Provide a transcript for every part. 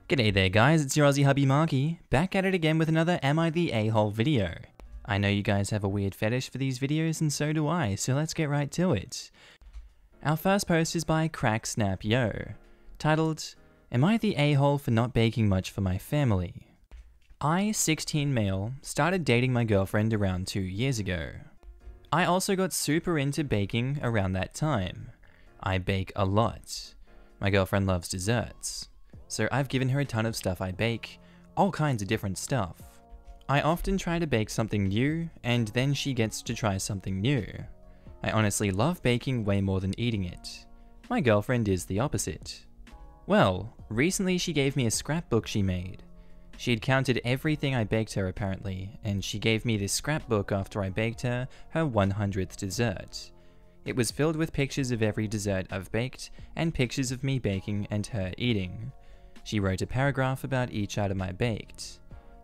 G'day there guys, it's your Aussie Hubby Markee, back at it again with another Am I the A-hole video. I know you guys have a weird fetish for these videos and so do I, so let's get right to it. Our first post is by CrackSnapYo, titled, Am I the A-hole for not baking much for my family? I, 16 male, started dating my girlfriend around 2 years ago. I also got super into baking around that time. I bake a lot. My girlfriend loves desserts. So I've given her a ton of stuff I bake, all kinds of different stuff. I often try to bake something new, and then she gets to try something new. I honestly love baking way more than eating it. My girlfriend is the opposite. Well, recently she gave me a scrapbook she made. She had counted everything I baked her apparently, and she gave me this scrapbook after I baked her 100th dessert. It was filled with pictures of every dessert I've baked, and pictures of me baking and her eating. She wrote a paragraph about each item I baked.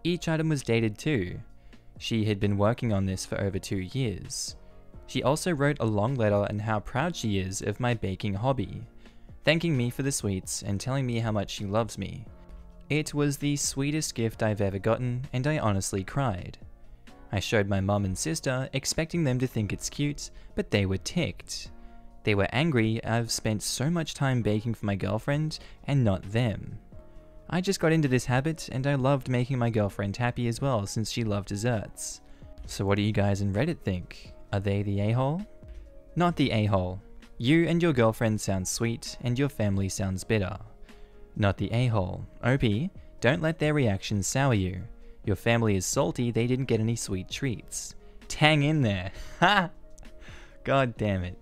Each item was dated too. She had been working on this for over 2 years. She also wrote a long letter on how proud she is of my baking hobby, thanking me for the sweets and telling me how much she loves me. It was the sweetest gift I've ever gotten, and I honestly cried. I showed my mum and sister, expecting them to think it's cute, but they were ticked. They were angry I've spent so much time baking for my girlfriend and not them. I just got into this habit and I loved making my girlfriend happy as well since she loved desserts. So what do you guys in Reddit think? Are they the a-hole? Not the a-hole. You and your girlfriend sound sweet and your family sounds bitter. Not the a-hole. OP, don't let their reactions sour you. Your family is salty they didn't get any sweet treats. Tang in there. Ha! God damn it.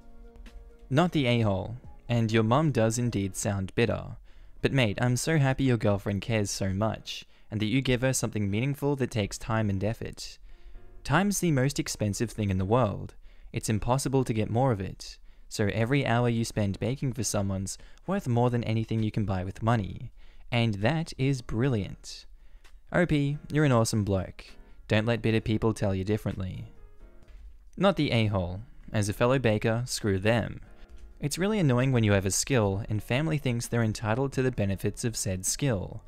Not the a-hole. And your mum does indeed sound bitter. But mate, I'm so happy your girlfriend cares so much, and that you give her something meaningful that takes time and effort. Time's the most expensive thing in the world. It's impossible to get more of it. So every hour you spend baking for someone's worth more than anything you can buy with money. And that is brilliant. OP, you're an awesome bloke. Don't let bitter people tell you differently. Not the a-hole. As a fellow baker, screw them. It's really annoying when you have a skill and family thinks they're entitled to the benefits of said skill.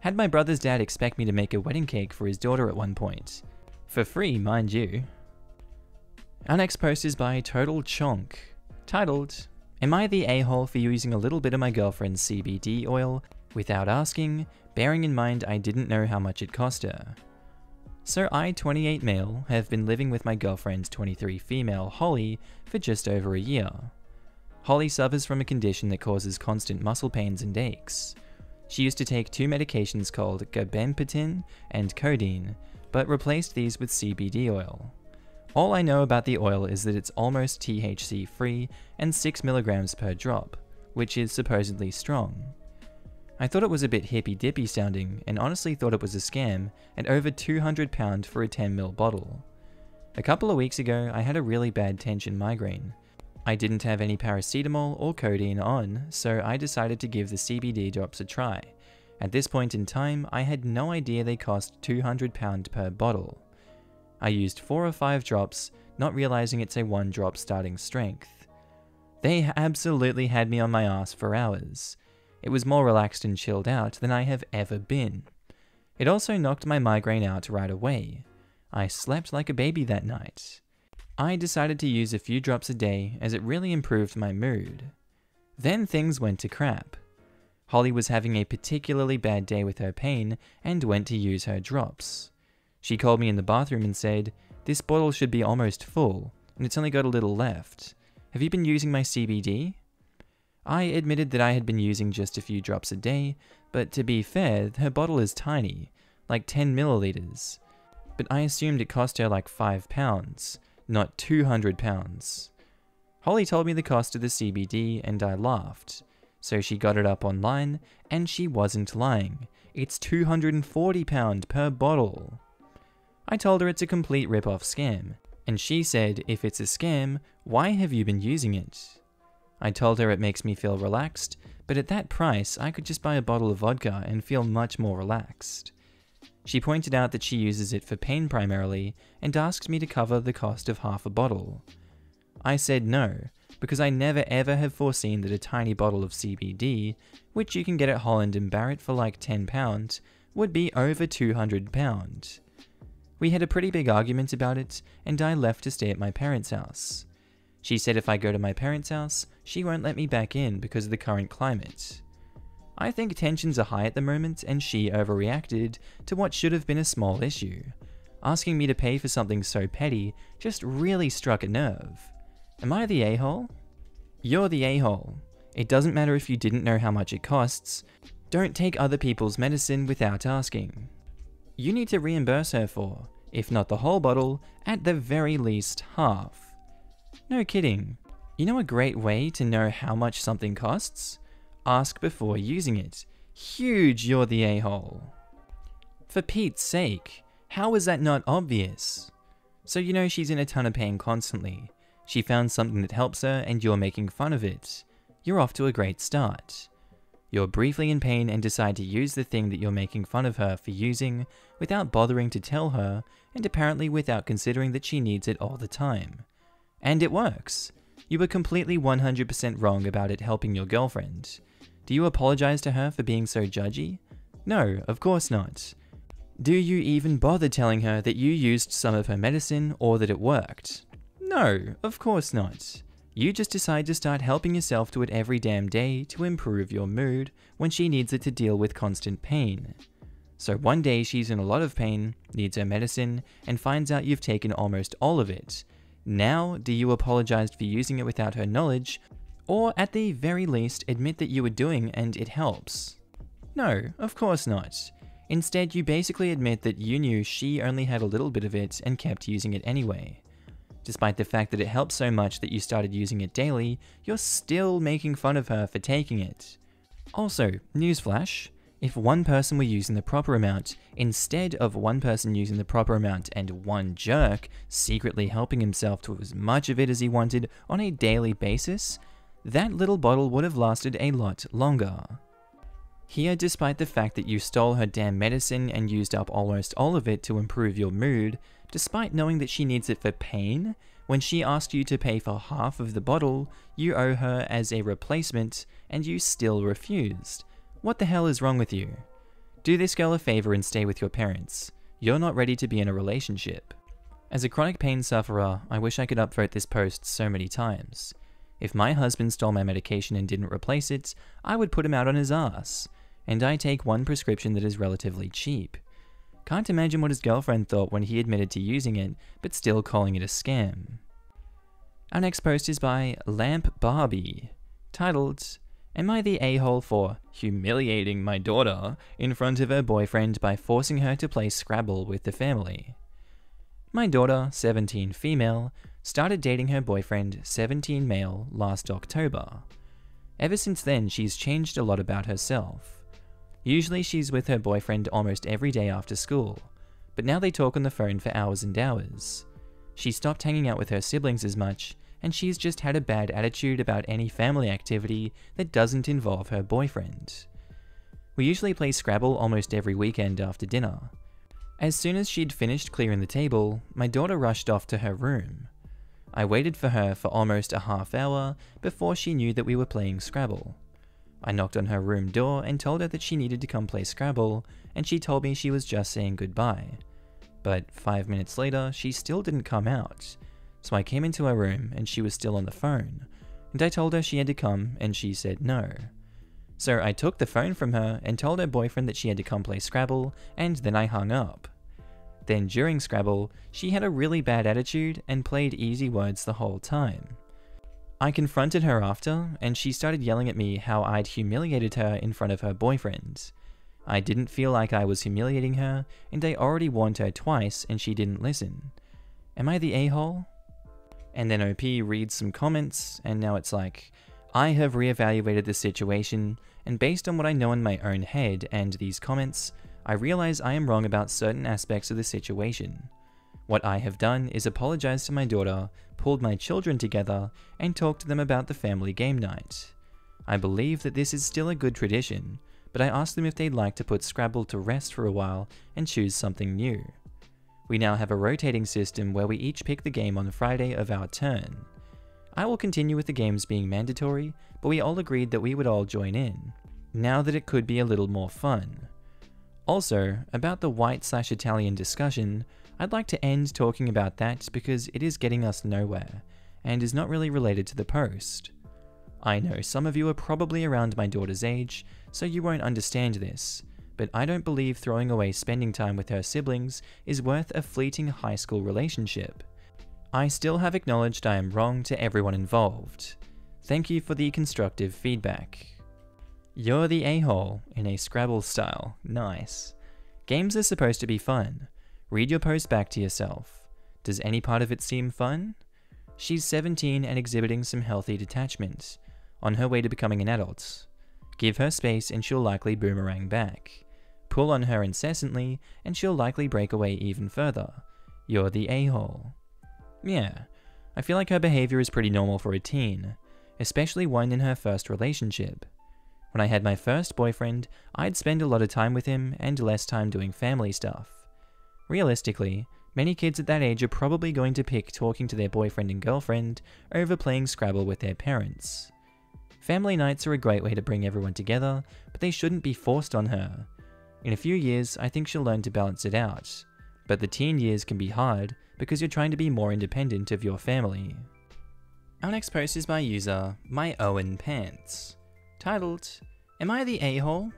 Had my brother's dad expect me to make a wedding cake for his daughter at one point. For free, mind you. Our next post is by Total Chonk, titled, Am I the a-hole for using a little bit of my girlfriend's CBD oil without asking, bearing in mind I didn't know how much it cost her? So I, 28 male, have been living with my girlfriend, 23 female, Holly, for just over a year. Holly suffers from a condition that causes constant muscle pains and aches. She used to take 2 medications called gabapentin and codeine, but replaced these with CBD oil. All I know about the oil is that it's almost THC free and 6 milligrams per drop, which is supposedly strong. I thought it was a bit hippy-dippy sounding and honestly thought it was a scam at over £200 for a 10ml bottle. A couple of weeks ago I had a really bad tension migraine. I didn't have any paracetamol or codeine on, so I decided to give the CBD drops a try. At this point in time, I had no idea they cost £200 per bottle. I used 4 or 5 drops, not realizing it's a 1 drop starting strength. They absolutely had me on my ass for hours. It was more relaxed and chilled out than I have ever been. It also knocked my migraine out right away. I slept like a baby that night. I decided to use a few drops a day as it really improved my mood. Then things went to crap. Holly was having a particularly bad day with her pain and went to use her drops. She called me in the bathroom and said, "This bottle should be almost full, and it's only got a little left. Have you been using my CBD?" I admitted that I had been using just a few drops a day, but to be fair, her bottle is tiny, like 10 milliliters. But I assumed it cost her like £5. Not £200. Holly told me the cost of the CBD and I laughed. So she got it up online and she wasn't lying. It's £240 per bottle. I told her it's a complete rip-off scam. And she said, if it's a scam, why have you been using it? I told her it makes me feel relaxed, but at that price I could just buy a bottle of vodka and feel much more relaxed. She pointed out that she uses it for pain primarily and asked me to cover the cost of half a bottle. I said no, because I never ever have foreseen that a tiny bottle of CBD, which you can get at Holland and Barrett for like £10, would be over £200. We had a pretty big argument about it, and I left to stay at my parents' house. She said if I go to my parents' house, she won't let me back in because of the current climate. I think tensions are high at the moment, and she overreacted to what should have been a small issue. Asking me to pay for something so petty just really struck a nerve. Am I the a-hole? You're the a-hole. It doesn't matter if you didn't know how much it costs. Don't take other people's medicine without asking. You need to reimburse her for, if not the whole bottle, at the very least half. No kidding. You know a great way to know how much something costs? Ask before using it. Huge, you're the a-hole. For Pete's sake, how is that not obvious? So you know she's in a ton of pain constantly. She found something that helps her and you're making fun of it. You're off to a great start. You're briefly in pain and decide to use the thing that you're making fun of her for using without bothering to tell her, and apparently without considering that she needs it all the time. And it works. You were completely 100% wrong about it helping your girlfriend. Do you apologize to her for being so judgy? No, of course not. Do you even bother telling her that you used some of her medicine or that it worked? No, of course not. You just decide to start helping yourself to it every damn day to improve your mood when she needs it to deal with constant pain. So one day she's in a lot of pain, needs her medicine, and finds out you've taken almost all of it. Now, do you apologize for using it without her knowledge, or at the very least admit that you were doing and it helps? No, of course not. Instead, you basically admit that you knew she only had a little bit of it and kept using it anyway. Despite the fact that it helps so much that you started using it daily, you're still making fun of her for taking it. Also, newsflash, if one person were using the proper amount, instead of one person using the proper amount and one jerk secretly helping himself to as much of it as he wanted on a daily basis, that little bottle would have lasted a lot longer. Here, despite the fact that you stole her damn medicine and used up almost all of it to improve your mood, despite knowing that she needs it for pain, when she asked you to pay for half of the bottle, you owe her as a replacement, and you still refused. What the hell is wrong with you? Do this girl a favor and stay with your parents. You're not ready to be in a relationship. As a chronic pain sufferer, I wish I could upvote this post so many times. If my husband stole my medication and didn't replace it, I would put him out on his ass. And I take one prescription that is relatively cheap. Can't imagine what his girlfriend thought when he admitted to using it, but still calling it a scam. Our next post is by Lamp Barbie, titled, "Am I the a-hole for humiliating my daughter in front of her boyfriend by forcing her to play Scrabble with the family? My daughter, 17 female, started dating her boyfriend, 17 male, last October. Ever since then, she's changed a lot about herself. Usually she's with her boyfriend almost every day after school, but now they talk on the phone for hours and hours. She stopped hanging out with her siblings as much, and she's just had a bad attitude about any family activity that doesn't involve her boyfriend. We usually play Scrabble almost every weekend after dinner. As soon as she'd finished clearing the table, my daughter rushed off to her room. I waited for her for almost a half hour before she knew that we were playing Scrabble. I knocked on her room door and told her that she needed to come play Scrabble, and she told me she was just saying goodbye. But 5 minutes later, she still didn't come out. So I came into her room and she was still on the phone, and I told her she had to come and she said no. So I took the phone from her and told her boyfriend that she had to come play Scrabble, and then I hung up. Then during Scrabble, she had a really bad attitude and played easy words the whole time. I confronted her after, and she started yelling at me how I'd humiliated her in front of her boyfriend. I didn't feel like I was humiliating her, and I already warned her twice and she didn't listen. Am I the a-hole? And then OP reads some comments, and now it's like, I have reevaluated the situation, and based on what I know in my own head and these comments, I realize I am wrong about certain aspects of the situation. What I have done is apologize to my daughter, pulled my children together, and talked to them about the family game night. I believe that this is still a good tradition, but I asked them if they'd like to put Scrabble to rest for a while and choose something new. We now have a rotating system where we each pick the game on Friday of our turn. I will continue with the games being mandatory, but we all agreed that we would all join in, now that it could be a little more fun. Also, about the white/Italian discussion, I'd like to end talking about that because it is getting us nowhere, and is not really related to the post. I know some of you are probably around my daughter's age, so you won't understand this, but I don't believe throwing away spending time with her siblings is worth a fleeting high school relationship. I still have acknowledged I am wrong to everyone involved. Thank you for the constructive feedback. You're the a-hole in a Scrabble style. Nice. Games are supposed to be fun. Read your post back to yourself. Does any part of it seem fun? She's 17 and exhibiting some healthy detachment, on her way to becoming an adult. Give her space and she'll likely boomerang back. Pull on her incessantly and she'll likely break away even further. You're the a-hole. Yeah, I feel like her behavior is pretty normal for a teen, especially one in her first relationship. When I had my first boyfriend, I'd spend a lot of time with him and less time doing family stuff. Realistically, many kids at that age are probably going to pick talking to their boyfriend and girlfriend over playing Scrabble with their parents. Family nights are a great way to bring everyone together, but they shouldn't be forced on her. In a few years, I think she'll learn to balance it out, but the teen years can be hard because you're trying to be more independent of your family. Our next post is by user My Owen Pants, titled, Am I the a-hole?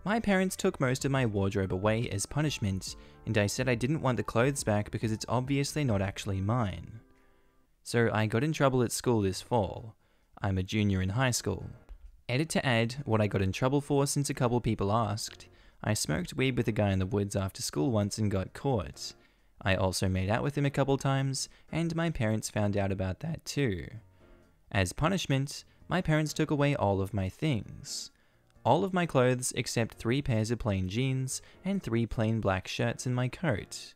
My parents took most of my wardrobe away as punishment, and I said I didn't want the clothes back because it's obviously not actually mine. So I got in trouble at school this fall. I'm a junior in high school. Edit to add what I got in trouble for since a couple people asked. I smoked weed with a guy in the woods after school once and got caught. I also made out with him a couple times, and my parents found out about that too. As punishment, my parents took away all of my things. All of my clothes except 3 pairs of plain jeans and 3 plain black shirts in my coat.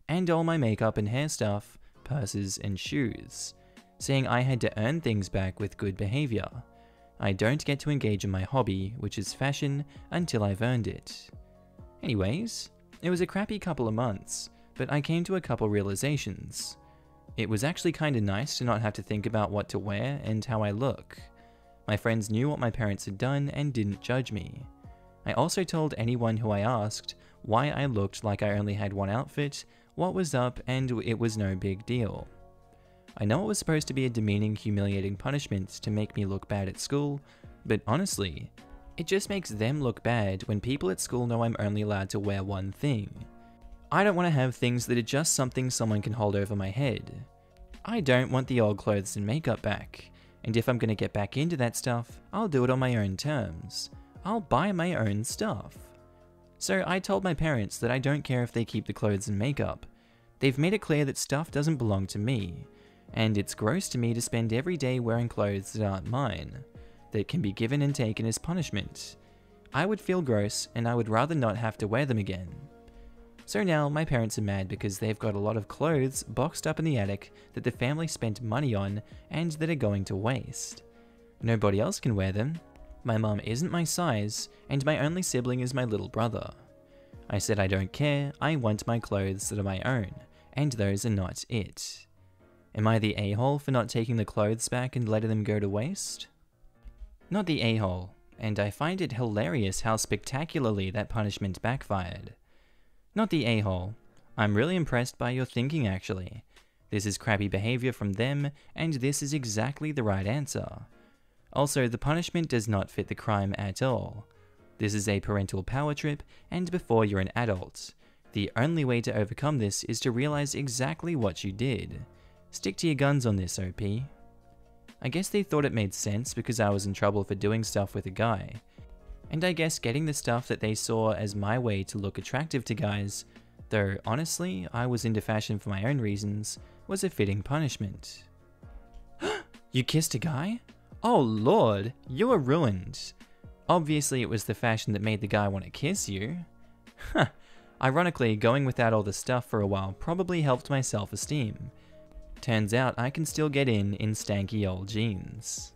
And all my makeup and hair stuff, purses and shoes, saying I had to earn things back with good behavior. I don't get to engage in my hobby, which is fashion, until I've earned it. Anyways, it was a crappy couple of months, but I came to a couple realizations. It was actually kinda nice to not have to think about what to wear and how I look. My friends knew what my parents had done and didn't judge me. I also told anyone who I asked why I looked like I only had one outfit, what was up, and it was no big deal. I know it was supposed to be a demeaning, humiliating punishment to make me look bad at school, but honestly, it just makes them look bad when people at school know I'm only allowed to wear one thing. I don't want to have things that are just something someone can hold over my head. I don't want the old clothes and makeup back, and if I'm going to get back into that stuff, I'll do it on my own terms. I'll buy my own stuff. So I told my parents that I don't care if they keep the clothes and makeup. They've made it clear that stuff doesn't belong to me, and it's gross to me to spend every day wearing clothes that aren't mine, that can be given and taken as punishment. I would feel gross, and I would rather not have to wear them again. So now my parents are mad because they've got a lot of clothes boxed up in the attic that the family spent money on and that are going to waste. Nobody else can wear them. My mum isn't my size, and my only sibling is my little brother. I said I don't care, I want my clothes that are my own, and those are not it. Am I the a-hole for not taking the clothes back and letting them go to waste? Not the a-hole, and I find it hilarious how spectacularly that punishment backfired. Not the a-hole. I'm really impressed by your thinking actually. This is crappy behavior from them, and this is exactly the right answer. Also, the punishment does not fit the crime at all. This is a parental power trip, and before you're an adult. The only way to overcome this is to realize exactly what you did. Stick to your guns on this, OP. I guess they thought it made sense because I was in trouble for doing stuff with a guy. And I guess getting the stuff that they saw as my way to look attractive to guys, though honestly, I was into fashion for my own reasons, was a fitting punishment. You kissed a guy? Oh lord, you were ruined. Obviously it was the fashion that made the guy want to kiss you. Huh. Ironically, going without all the stuff for a while probably helped my self-esteem. Turns out I can still get in stanky old jeans.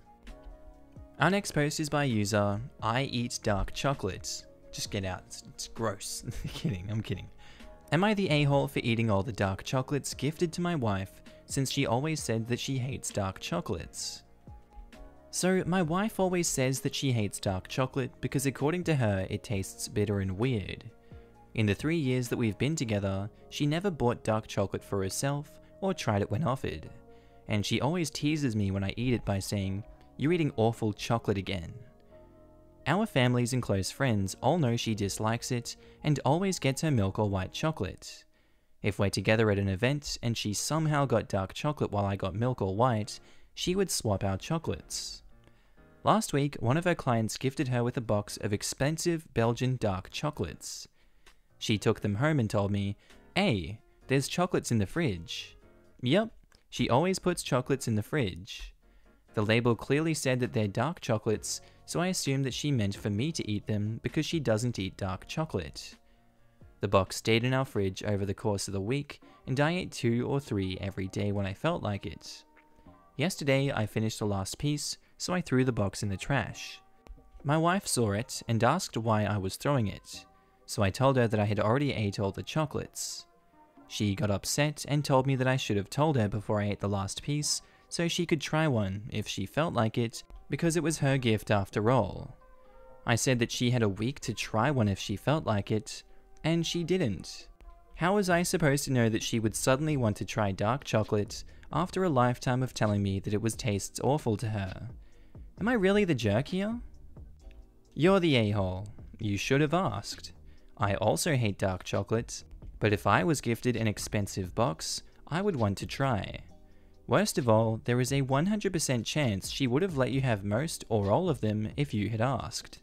Our next post is by user I Eat Dark Chocolate. Just get out, it's gross. I'm kidding. Am I the a-hole for eating all the dark chocolates gifted to my wife since she always said that she hates dark chocolates. So my wife always says that she hates dark chocolate because according to her it tastes bitter and weird. In the 3 years that we've been together, she never bought dark chocolate for herself or tried it when offered. And she always teases me when I eat it by saying, "You're eating awful chocolate again." Our families and close friends all know she dislikes it and always gets her milk or white chocolate. If we're together at an event and she somehow got dark chocolate while I got milk or white, she would swap our chocolates. Last week, one of her clients gifted her with a box of expensive Belgian dark chocolates. She took them home and told me, "Hey, there's chocolates in the fridge." Yep, she always puts chocolates in the fridge. The label clearly said that they're dark chocolates, so I assumed that she meant for me to eat them because she doesn't eat dark chocolate. The box stayed in our fridge over the course of the week, and I ate 2 or 3 every day when I felt like it. Yesterday, I finished the last piece, so I threw the box in the trash. My wife saw it and asked why I was throwing it, so I told her that I had already ate all the chocolates. She got upset and told me that I should have told her before I ate the last piece, so she could try one if she felt like it, because it was her gift after all. I said that she had a week to try one if she felt like it, and she didn't. How was I supposed to know that she would suddenly want to try dark chocolate after a lifetime of telling me that it tastes awful to her? Am I really the jerk here? You're the a-hole. You should have asked. I also hate dark chocolate, but if I was gifted an expensive box, I would want to try. Worst of all, there is a 100% chance she would have let you have most or all of them if you had asked.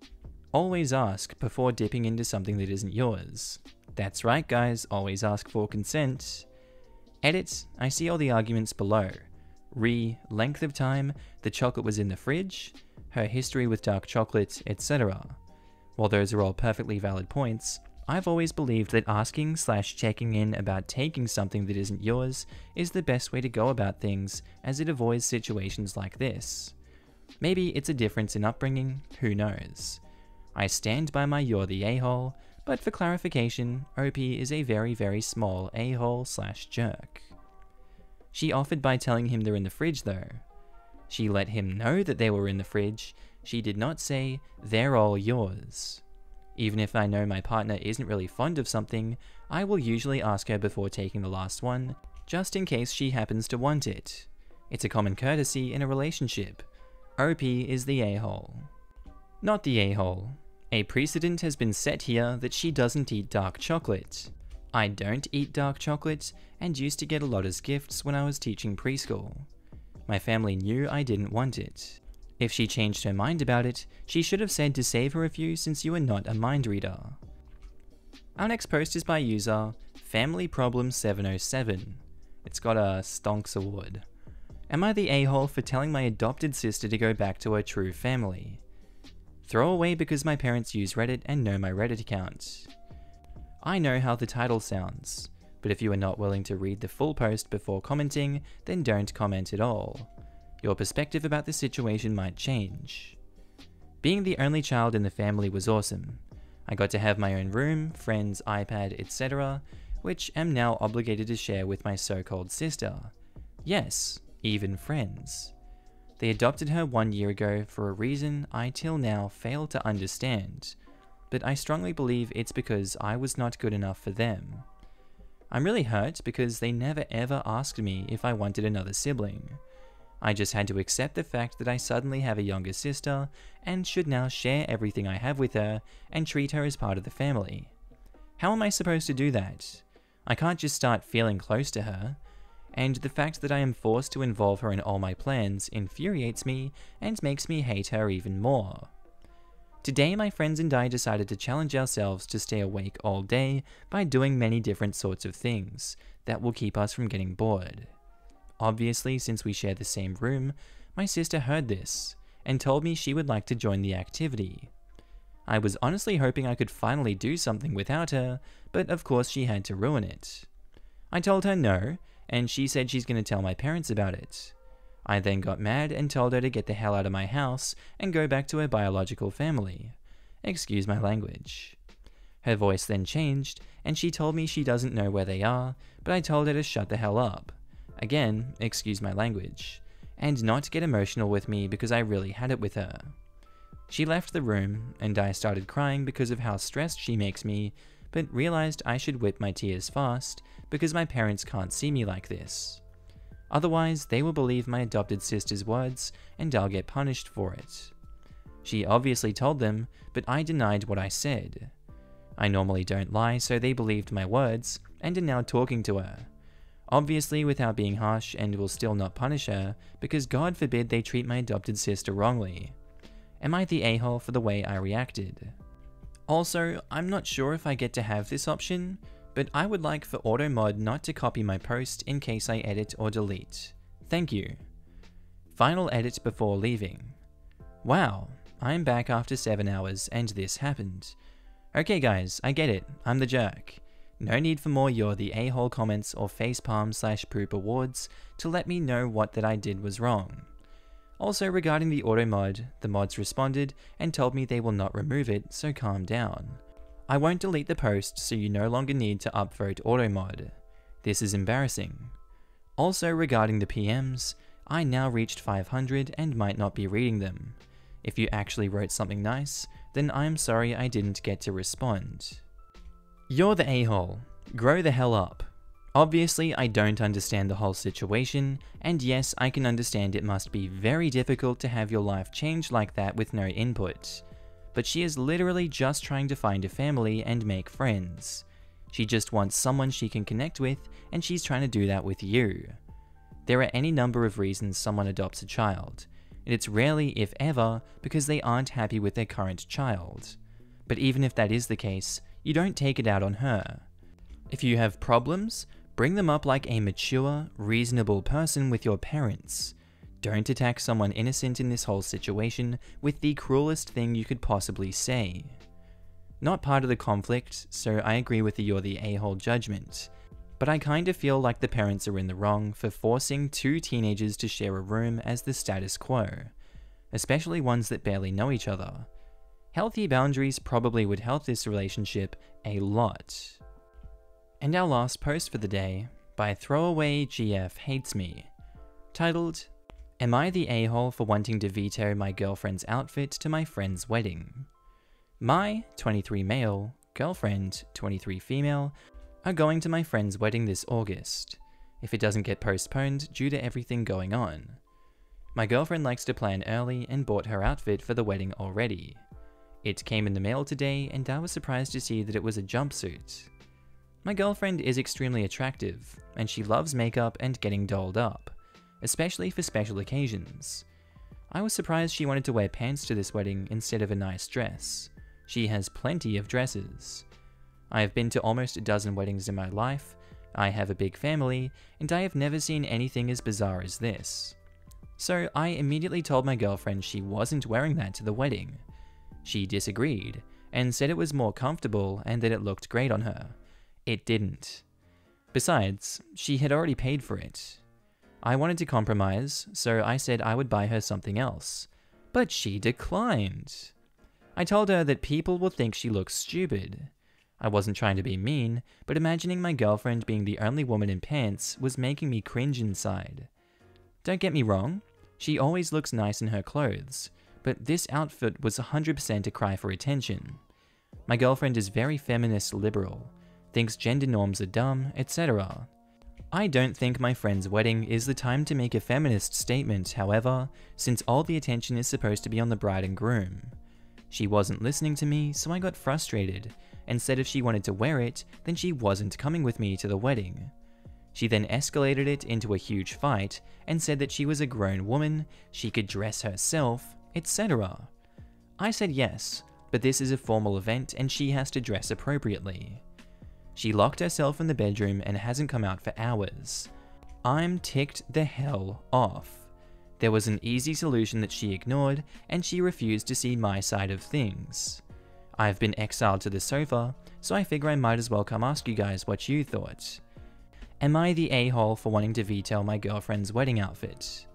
Always ask before dipping into something that isn't yours. That's right guys, always ask for consent. Edit, I see all the arguments below. Length of time, the chocolate was in the fridge, her history with dark chocolate, etc. While those are all perfectly valid points, I've always believed that asking/checking in about taking something that isn't yours is the best way to go about things, as it avoids situations like this. Maybe it's a difference in upbringing, who knows. I stand by my "you're the a-hole," but for clarification, OP is a very, very small a-hole/jerk. She offered by telling him they're in the fridge though. She let him know that they were in the fridge, she did not say, "They're all yours." Even if I know my partner isn't really fond of something, I will usually ask her before taking the last one, just in case she happens to want it. It's a common courtesy in a relationship. OP is the a-hole. Not the a-hole. A precedent has been set here that she doesn't eat dark chocolate. I don't eat dark chocolate, and used to get a lot as gifts when I was teaching preschool. My family knew I didn't want it. If she changed her mind about it, she should have said to save her a few since you are not a mind reader. Our next post is by user FamilyProblem707. It's got a stonks award. Am I the a-hole for telling my adopted sister to go back to her true family? Throw away because my parents use Reddit and know my Reddit account. I know how the title sounds, but if you are not willing to read the full post before commenting, then don't comment at all. Your perspective about the situation might change. Being the only child in the family was awesome. I got to have my own room, friends, iPad, etc., which am now obligated to share with my so-called sister. Yes, even friends. They adopted her 1 year ago for a reason I till now fail to understand, but I strongly believe it's because I was not good enough for them. I'm really hurt because they never ever asked me if I wanted another sibling. I just had to accept the fact that I suddenly have a younger sister and should now share everything I have with her and treat her as part of the family. How am I supposed to do that? I can't just start feeling close to her, and the fact that I am forced to involve her in all my plans infuriates me and makes me hate her even more. Today my friends and I decided to challenge ourselves to stay awake all day by doing many different sorts of things that will keep us from getting bored. Obviously, since we share the same room, my sister heard this and told me she would like to join the activity. I was honestly hoping I could finally do something without her, but of course she had to ruin it. I told her no, and she said she's going to tell my parents about it. I then got mad and told her to get the hell out of my house and go back to her biological family. Excuse my language. Her voice then changed, and she told me she doesn't know where they are, but I told her to shut the hell up. Again, excuse my language. And not get emotional with me because I really had it with her. She left the room, and I started crying because of how stressed she makes me, but realized I should whip my tears fast because my parents can't see me like this. Otherwise, they will believe my adopted sister's words and I'll get punished for it. She obviously told them, but I denied what I said. I normally don't lie, so they believed my words and are now talking to her. Obviously without being harsh, and will still not punish her because God forbid they treat my adopted sister wrongly. Am I the a-hole for the way I reacted? Also, I'm not sure if I get to have this option, but I would like for AutoMod not to copy my post in case I edit or delete. Thank you. Final edit before leaving. Wow, I'm back after 7 hours and this happened. Okay guys, I get it, I'm the jerk. No need for more you're the a-hole comments or facepalm/poop awards to let me know what that I did was wrong. Also regarding the auto mod, the mods responded and told me they will not remove it, so calm down. I won't delete the post, so you no longer need to upvote auto mod. This is embarrassing. Also regarding the PMs, I now reached 500 and might not be reading them. If you actually wrote something nice, then I'm sorry I didn't get to respond. You're the a-hole. Grow the hell up. Obviously, I don't understand the whole situation, and yes, I can understand it must be very difficult to have your life change like that with no input. But she is literally just trying to find a family and make friends. She just wants someone she can connect with, and she's trying to do that with you. There are any number of reasons someone adopts a child, and it's rarely, if ever, because they aren't happy with their current child. But even if that is the case, you don't take it out on her. If you have problems, bring them up like a mature, reasonable person with your parents. Don't attack someone innocent in this whole situation with the cruelest thing you could possibly say. Not part of the conflict, so I agree with the you're the a-hole judgment, but I kinda feel like the parents are in the wrong for forcing 2 teenagers to share a room as the status quo, especially ones that barely know each other. Healthy boundaries probably would help this relationship a lot. And our last post for the day, by Throwaway GF Hates Me, titled, Am I the a-hole for wanting to veto my girlfriend's outfit to my friend's wedding? My 23 male, girlfriend 23 female, are going to my friend's wedding this August, if it doesn't get postponed due to everything going on. My girlfriend likes to plan early and bought her outfit for the wedding already. It came in the mail today and I was surprised to see that it was a jumpsuit. My girlfriend is extremely attractive, and she loves makeup and getting dolled up, especially for special occasions. I was surprised she wanted to wear pants to this wedding instead of a nice dress. She has plenty of dresses. I have been to almost a dozen weddings in my life, I have a big family, and I have never seen anything as bizarre as this. So I immediately told my girlfriend she wasn't wearing that to the wedding. She disagreed, and said it was more comfortable and that it looked great on her. It didn't. Besides, she had already paid for it. I wanted to compromise, so I said I would buy her something else. But she declined. I told her that people will think she looks stupid. I wasn't trying to be mean, but imagining my girlfriend being the only woman in pants was making me cringe inside. Don't get me wrong, she always looks nice in her clothes, but this outfit was 100% a cry for attention. My girlfriend is very feminist liberal, thinks gender norms are dumb, etc. I don't think my friend's wedding is the time to make a feminist statement, however, since all the attention is supposed to be on the bride and groom. She wasn't listening to me, so I got frustrated, and said if she wanted to wear it, then she wasn't coming with me to the wedding. She then escalated it into a huge fight, and said that she was a grown woman, she could dress herself, etc. I said yes, but this is a formal event and she has to dress appropriately. She locked herself in the bedroom and hasn't come out for hours. I'm ticked the hell off. There was an easy solution that she ignored, and she refused to see my side of things. I've been exiled to the sofa, so I figure I might as well come ask you guys what you thought. Am I the a-hole for wanting to veto my girlfriend's wedding outfit?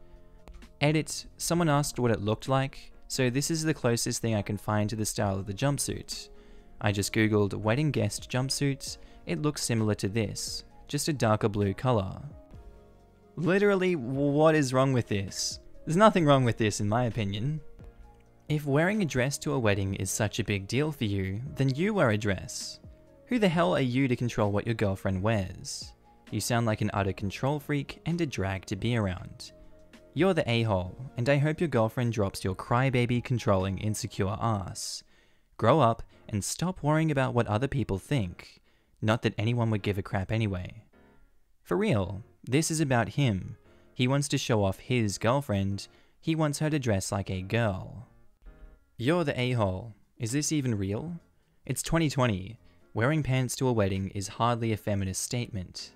Edit, someone asked what it looked like, so this is the closest thing I can find to the style of the jumpsuit. I just googled wedding guest jumpsuits, it looks similar to this, just a darker blue color. Literally, what is wrong with this? There's nothing wrong with this in my opinion. If wearing a dress to a wedding is such a big deal for you, then you wear a dress. Who the hell are you to control what your girlfriend wears? You sound like an utter control freak and a drag to be around. You're the a-hole, and I hope your girlfriend drops your crybaby controlling insecure ass. Grow up and stop worrying about what other people think. Not that anyone would give a crap anyway. For real, this is about him. He wants to show off his girlfriend. He wants her to dress like a girl. You're the a-hole. Is this even real? It's 2020. Wearing pants to a wedding is hardly a feminist statement.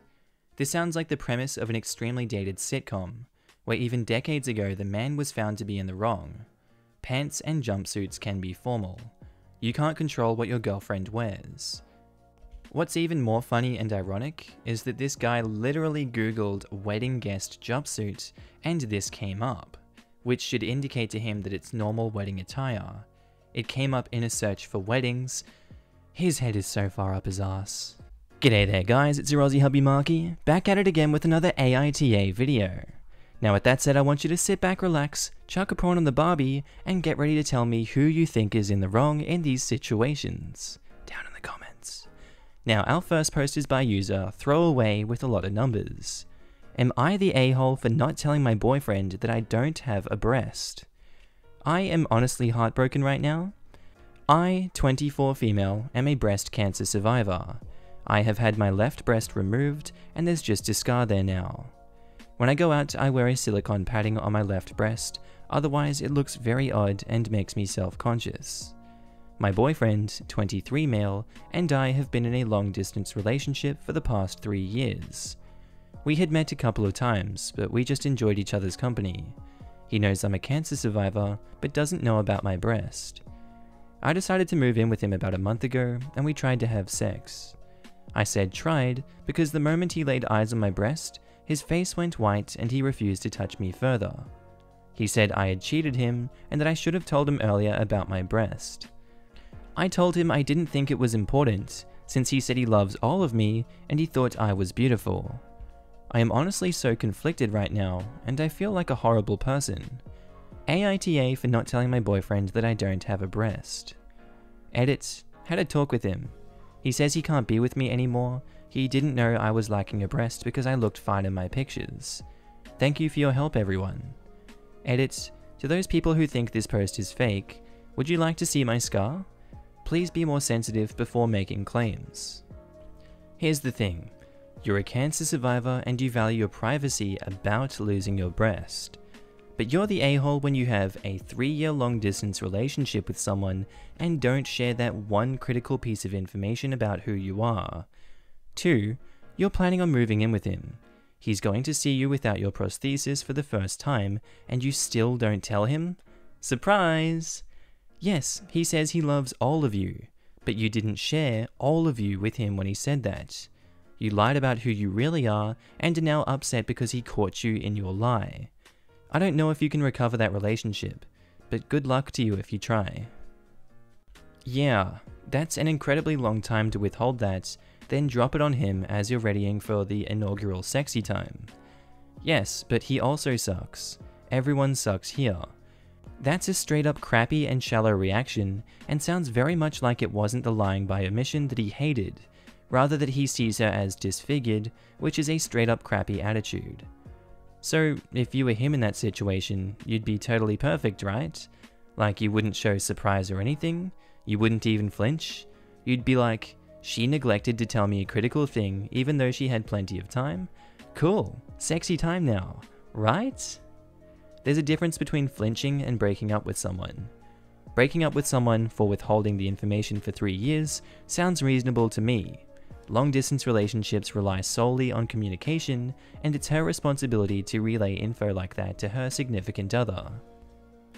This sounds like the premise of an extremely dated sitcom, where even decades ago the man was found to be in the wrong. Pants and jumpsuits can be formal. You can't control what your girlfriend wears. What's even more funny and ironic is that this guy literally googled wedding guest jumpsuit and this came up, which should indicate to him that it's normal wedding attire. It came up in a search for weddings. His head is so far up his ass. G'day there guys, it's your Aussie Hubby Markee, back at it again with another AITA video. Now with that said, I want you to sit back, relax, chuck a prawn on the barbie, and get ready to tell me who you think is in the wrong in these situations. Down in the comments. Now our first post is by user Throwaway with a lot of numbers. Am I the a-hole for not telling my boyfriend that I don't have a breast? I am honestly heartbroken right now. I, 24 female, am a breast cancer survivor. I have had my left breast removed and there's just a scar there now. When I go out, I wear a silicone padding on my left breast, otherwise it looks very odd and makes me self-conscious. My boyfriend, 23 male, and I have been in a long-distance relationship for the past 3 years. We had met a couple of times, but we just enjoyed each other's company. He knows I'm a cancer survivor, but doesn't know about my breast. I decided to move in with him about a month ago, and we tried to have sex. I said tried, because the moment he laid eyes on my breast, his face went white and he refused to touch me further. He said I had cheated him, and that I should have told him earlier about my breast. I told him I didn't think it was important, since he said he loves all of me, and he thought I was beautiful. I am honestly so conflicted right now, and I feel like a horrible person. AITA for not telling my boyfriend that I don't have a breast. Edit, had a talk with him. He says he can't be with me anymore. He didn't know I was lacking a breast because I looked fine in my pictures. Thank you for your help, everyone. Edit, to those people who think this post is fake, would you like to see my scar? Please be more sensitive before making claims. Here's the thing. You're a cancer survivor and you value your privacy about losing your breast. But you're the a-hole when you have a 3-year long distance relationship with someone and don't share that one critical piece of information about who you are. 2. You're planning on moving in with him. He's going to see you without your prosthesis for the first time and you still don't tell him? Surprise! Yes, he says he loves all of you, but you didn't share all of you with him when he said that. You lied about who you really are and are now upset because he caught you in your lie. I don't know if you can recover that relationship, but good luck to you if you try. Yeah, that's an incredibly long time to withhold that, then drop it on him as you're readying for the inaugural sexy time. Yes, but he also sucks. Everyone sucks here. That's a straight up crappy and shallow reaction, and sounds very much like it wasn't the lying by omission that he hated, rather that he sees her as disfigured, which is a straight up crappy attitude. So, if you were him in that situation, you'd be totally perfect, right? Like you wouldn't show surprise or anything? You wouldn't even flinch? You'd be like, she neglected to tell me a critical thing even though she had plenty of time? Cool, sexy time now, right? There's a difference between flinching and breaking up with someone. Breaking up with someone for withholding the information for 3 years sounds reasonable to me. Long-distance relationships rely solely on communication, and it's her responsibility to relay info like that to her significant other.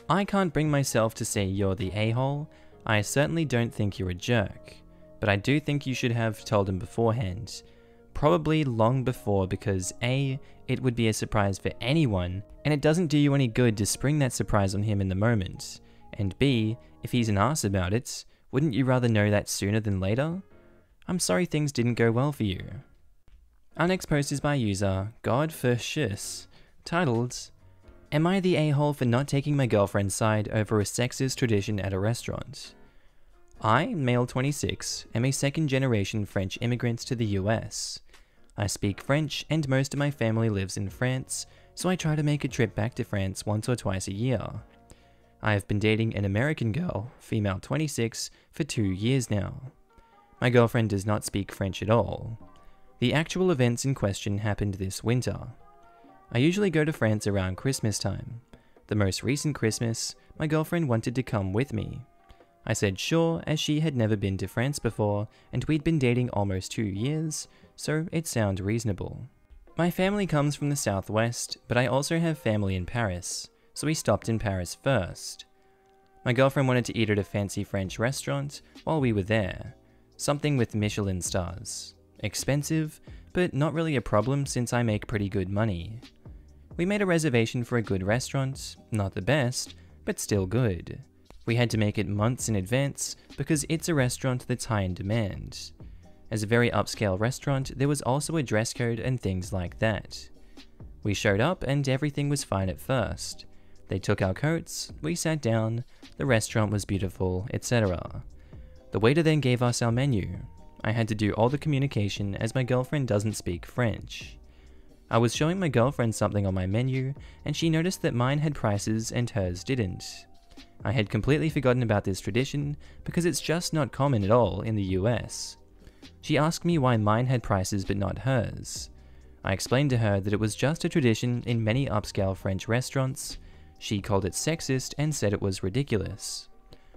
I can't bring myself to say you're the a-hole. I certainly don't think you're a jerk, but I do think you should have told him beforehand. Probably long before because A, it would be a surprise for anyone, and it doesn't do you any good to spring that surprise on him in the moment. And B, if he's an arse about it, wouldn't you rather know that sooner than later? I'm sorry things didn't go well for you. Our next post is by user God4Shus, titled, "Am I the a-hole for not taking my girlfriend's side over a sexist tradition at a restaurant? I, male 26, am a second-generation French immigrant to the US. I speak French and most of my family lives in France, so I try to make a trip back to France once or twice a year. I have been dating an American girl, female 26, for 2 years now. My girlfriend does not speak French at all. The actual events in question happened this winter. I usually go to France around Christmas time. The most recent Christmas, my girlfriend wanted to come with me. I said sure, as she had never been to France before, and we'd been dating almost 2 years, so it sounded reasonable. My family comes from the southwest, but I also have family in Paris, so we stopped in Paris first. My girlfriend wanted to eat at a fancy French restaurant while we were there, something with Michelin stars. Expensive, but not really a problem since I make pretty good money. We made a reservation for a good restaurant, not the best, but still good. We had to make it months in advance because it's a restaurant that's high in demand. As a very upscale restaurant, there was also a dress code and things like that. We showed up and everything was fine at first. They took our coats, we sat down, the restaurant was beautiful, etc. The waiter then gave us our menu. I had to do all the communication as my girlfriend doesn't speak French. I was showing my girlfriend something on my menu and she noticed that mine had prices and hers didn't. I had completely forgotten about this tradition because it's just not common at all in the US. She asked me why mine had prices but not hers. I explained to her that it was just a tradition in many upscale French restaurants. She called it sexist and said it was ridiculous.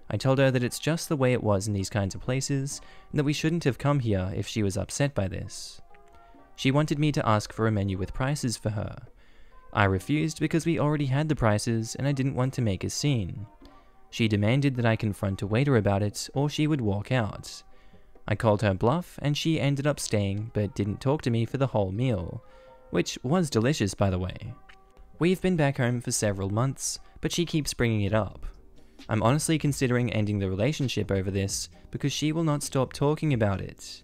I told her that it's just the way it was in these kinds of places and that we shouldn't have come here if she was upset by this. She wanted me to ask for a menu with prices for her. I refused because we already had the prices and I didn't want to make a scene. She demanded that I confront a waiter about it or she would walk out. I called her bluff and she ended up staying but didn't talk to me for the whole meal, which was delicious by the way. We've been back home for several months, but she keeps bringing it up. I'm honestly considering ending the relationship over this because she will not stop talking about it.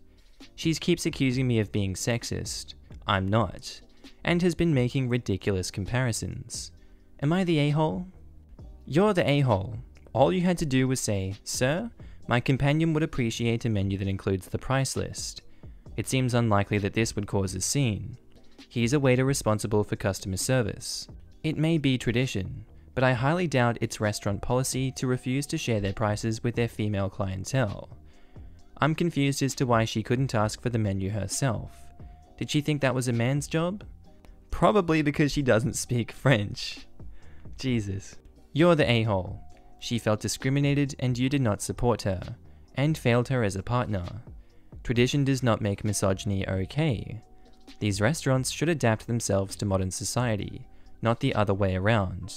She keeps accusing me of being sexist. I'm not, and has been making ridiculous comparisons. Am I the a-hole? You're the a-hole. All you had to do was say, "Sir, my companion would appreciate a menu that includes the price list. It seems unlikely that this would cause a scene. He's a waiter responsible for customer service. It may be tradition, but I highly doubt it's restaurant policy to refuse to share their prices with their female clientele. I'm confused as to why she couldn't ask for the menu herself. Did she think that was a man's job? Probably because she doesn't speak French. Jesus. You're the a-hole. She felt discriminated and you did not support her, and failed her as a partner. Tradition does not make misogyny okay. These restaurants should adapt themselves to modern society, not the other way around.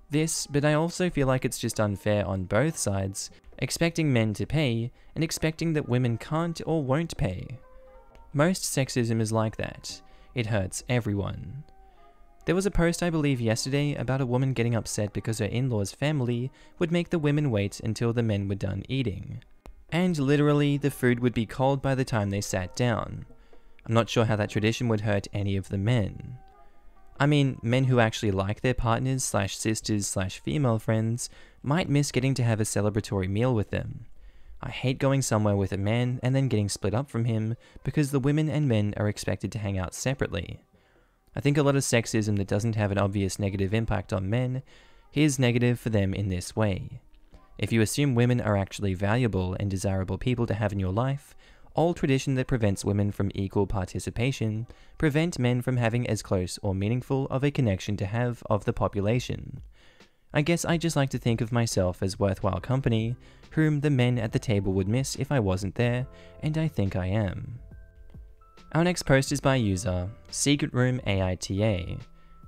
But I also feel like it's just unfair on both sides, expecting men to pay and expecting that women can't or won't pay. Most sexism is like that. It hurts everyone. There was a post I believe yesterday about a woman getting upset because her in-laws' family would make the women wait until the men were done eating. And literally, the food would be cold by the time they sat down. I'm not sure how that tradition would hurt any of the men. I mean, men who actually like their partners/sisters/female friends might miss getting to have a celebratory meal with them. I hate going somewhere with a man and then getting split up from him because the women and men are expected to hang out separately. I think a lot of sexism that doesn't have an obvious negative impact on men is negative for them in this way. If you assume women are actually valuable and desirable people to have in your life, all tradition that prevents women from equal participation prevent men from having as close or meaningful of a connection to have of the population. I guess I just like to think of myself as worthwhile company, whom the men at the table would miss if I wasn't there, and I think I am. Our next post is by user Secret Room AITA,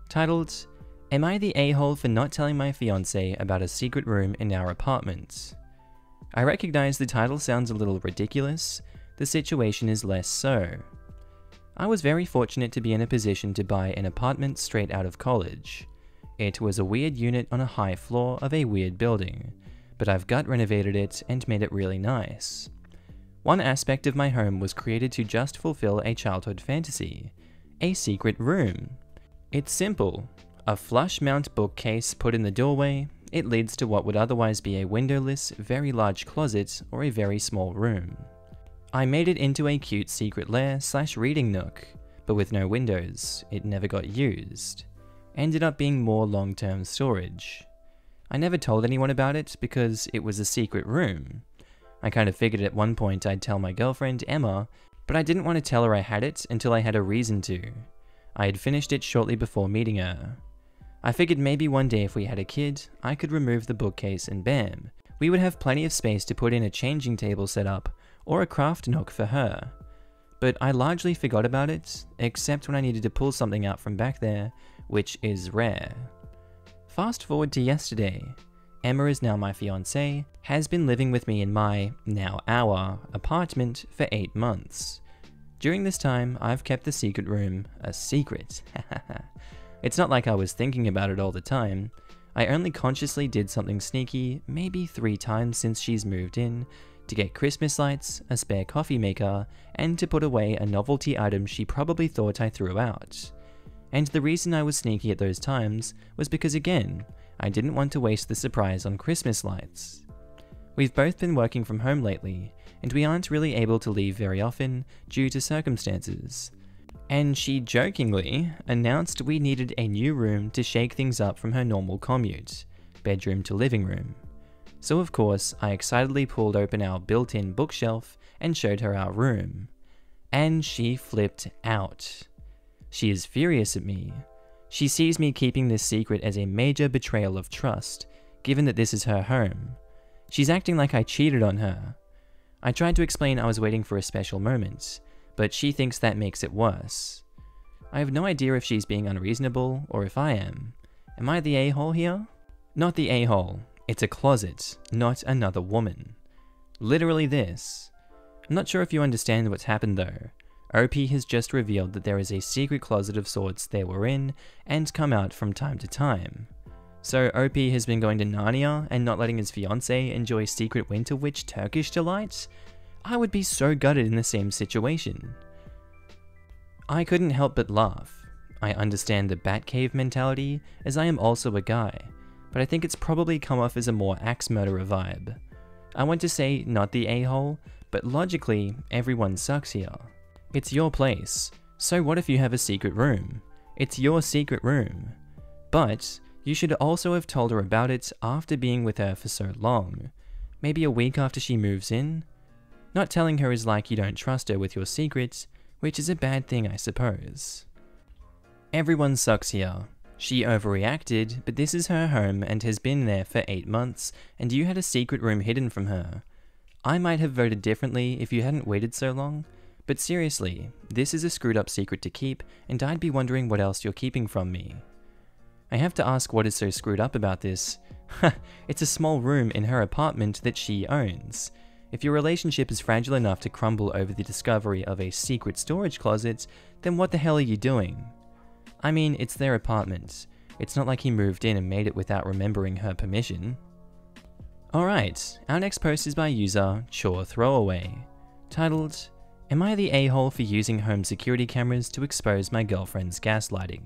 titled, "Am I the a-hole for not telling my fiance about a secret room in our apartment?" I recognize the title sounds a little ridiculous. The situation is less so. I was very fortunate to be in a position to buy an apartment straight out of college. It was a weird unit on a high floor of a weird building, but I've gut renovated it and made it really nice. One aspect of my home was created to just fulfill a childhood fantasy: a secret room. It's simple. A flush mount bookcase put in the doorway. It leads to what would otherwise be a windowless, very large closet or a very small room. I made it into a cute secret lair / reading nook, but with no windows. It never got used. Ended up being more long-term storage. I never told anyone about it because it was a secret room. I kind of figured at one point I'd tell my girlfriend, Emma, but I didn't want to tell her I had it until I had a reason to. I had finished it shortly before meeting her. I figured maybe one day if we had a kid, I could remove the bookcase and bam, we would have plenty of space to put in a changing table setup or a craft nook for her. But I largely forgot about it, except when I needed to pull something out from back there, which is rare. Fast forward to yesterday. Emma is now my fiancée, has been living with me in my, now our, apartment for 8 months. During this time, I've kept the secret room a secret. It's not like I was thinking about it all the time. I only consciously did something sneaky maybe 3 times since she's moved in, to get Christmas lights, a spare coffee maker, and to put away a novelty item she probably thought I threw out. And the reason I was sneaky at those times was because, again, I didn't want to waste the surprise on Christmas lights. We've both been working from home lately, and we aren't really able to leave very often due to circumstances. And she jokingly announced we needed a new room to shake things up from her normal commute, bedroom to living room. So of course, I excitedly pulled open our built-in bookshelf and showed her our room. And she flipped out. She is furious at me. She sees me keeping this secret as a major betrayal of trust, given that this is her home. She's acting like I cheated on her. I tried to explain I was waiting for a special moment, but she thinks that makes it worse. I have no idea if she's being unreasonable or if I am. Am I the a-hole here? Not the a-hole. It's a closet, not another woman. Literally this. I'm not sure if you understand what's happened though. OP has just revealed that there is a secret closet of sorts they were in and come out from time to time. So OP has been going to Narnia and not letting his fiancée enjoy secret winter witch Turkish delights? I would be so gutted in the same situation. I couldn't help but laugh. I understand the Batcave mentality, as I am also a guy, but I think it's probably come off as a more axe murderer vibe. I want to say not the a-hole, but logically, everyone sucks here. It's your place, so what if you have a secret room? It's your secret room. But you should also have told her about it after being with her for so long. Maybe a week after she moves in? Not telling her is like you don't trust her with your secrets, which is a bad thing I suppose. Everyone sucks here. She overreacted, but this is her home and has been there for 8 months, and you had a secret room hidden from her. I might have voted differently if you hadn't waited so long, but seriously, this is a screwed up secret to keep, and I'd be wondering what else you're keeping from me. I have to ask what is so screwed up about this. It's a small room in her apartment that she owns. If your relationship is fragile enough to crumble over the discovery of a secret storage closet, then what the hell are you doing? I mean, it's their apartment. It's not like he moved in and made it without remembering her permission. Alright, our next post is by user Chore Throwaway, titled, "Am I the a-hole for using home security cameras to expose my girlfriend's gaslighting?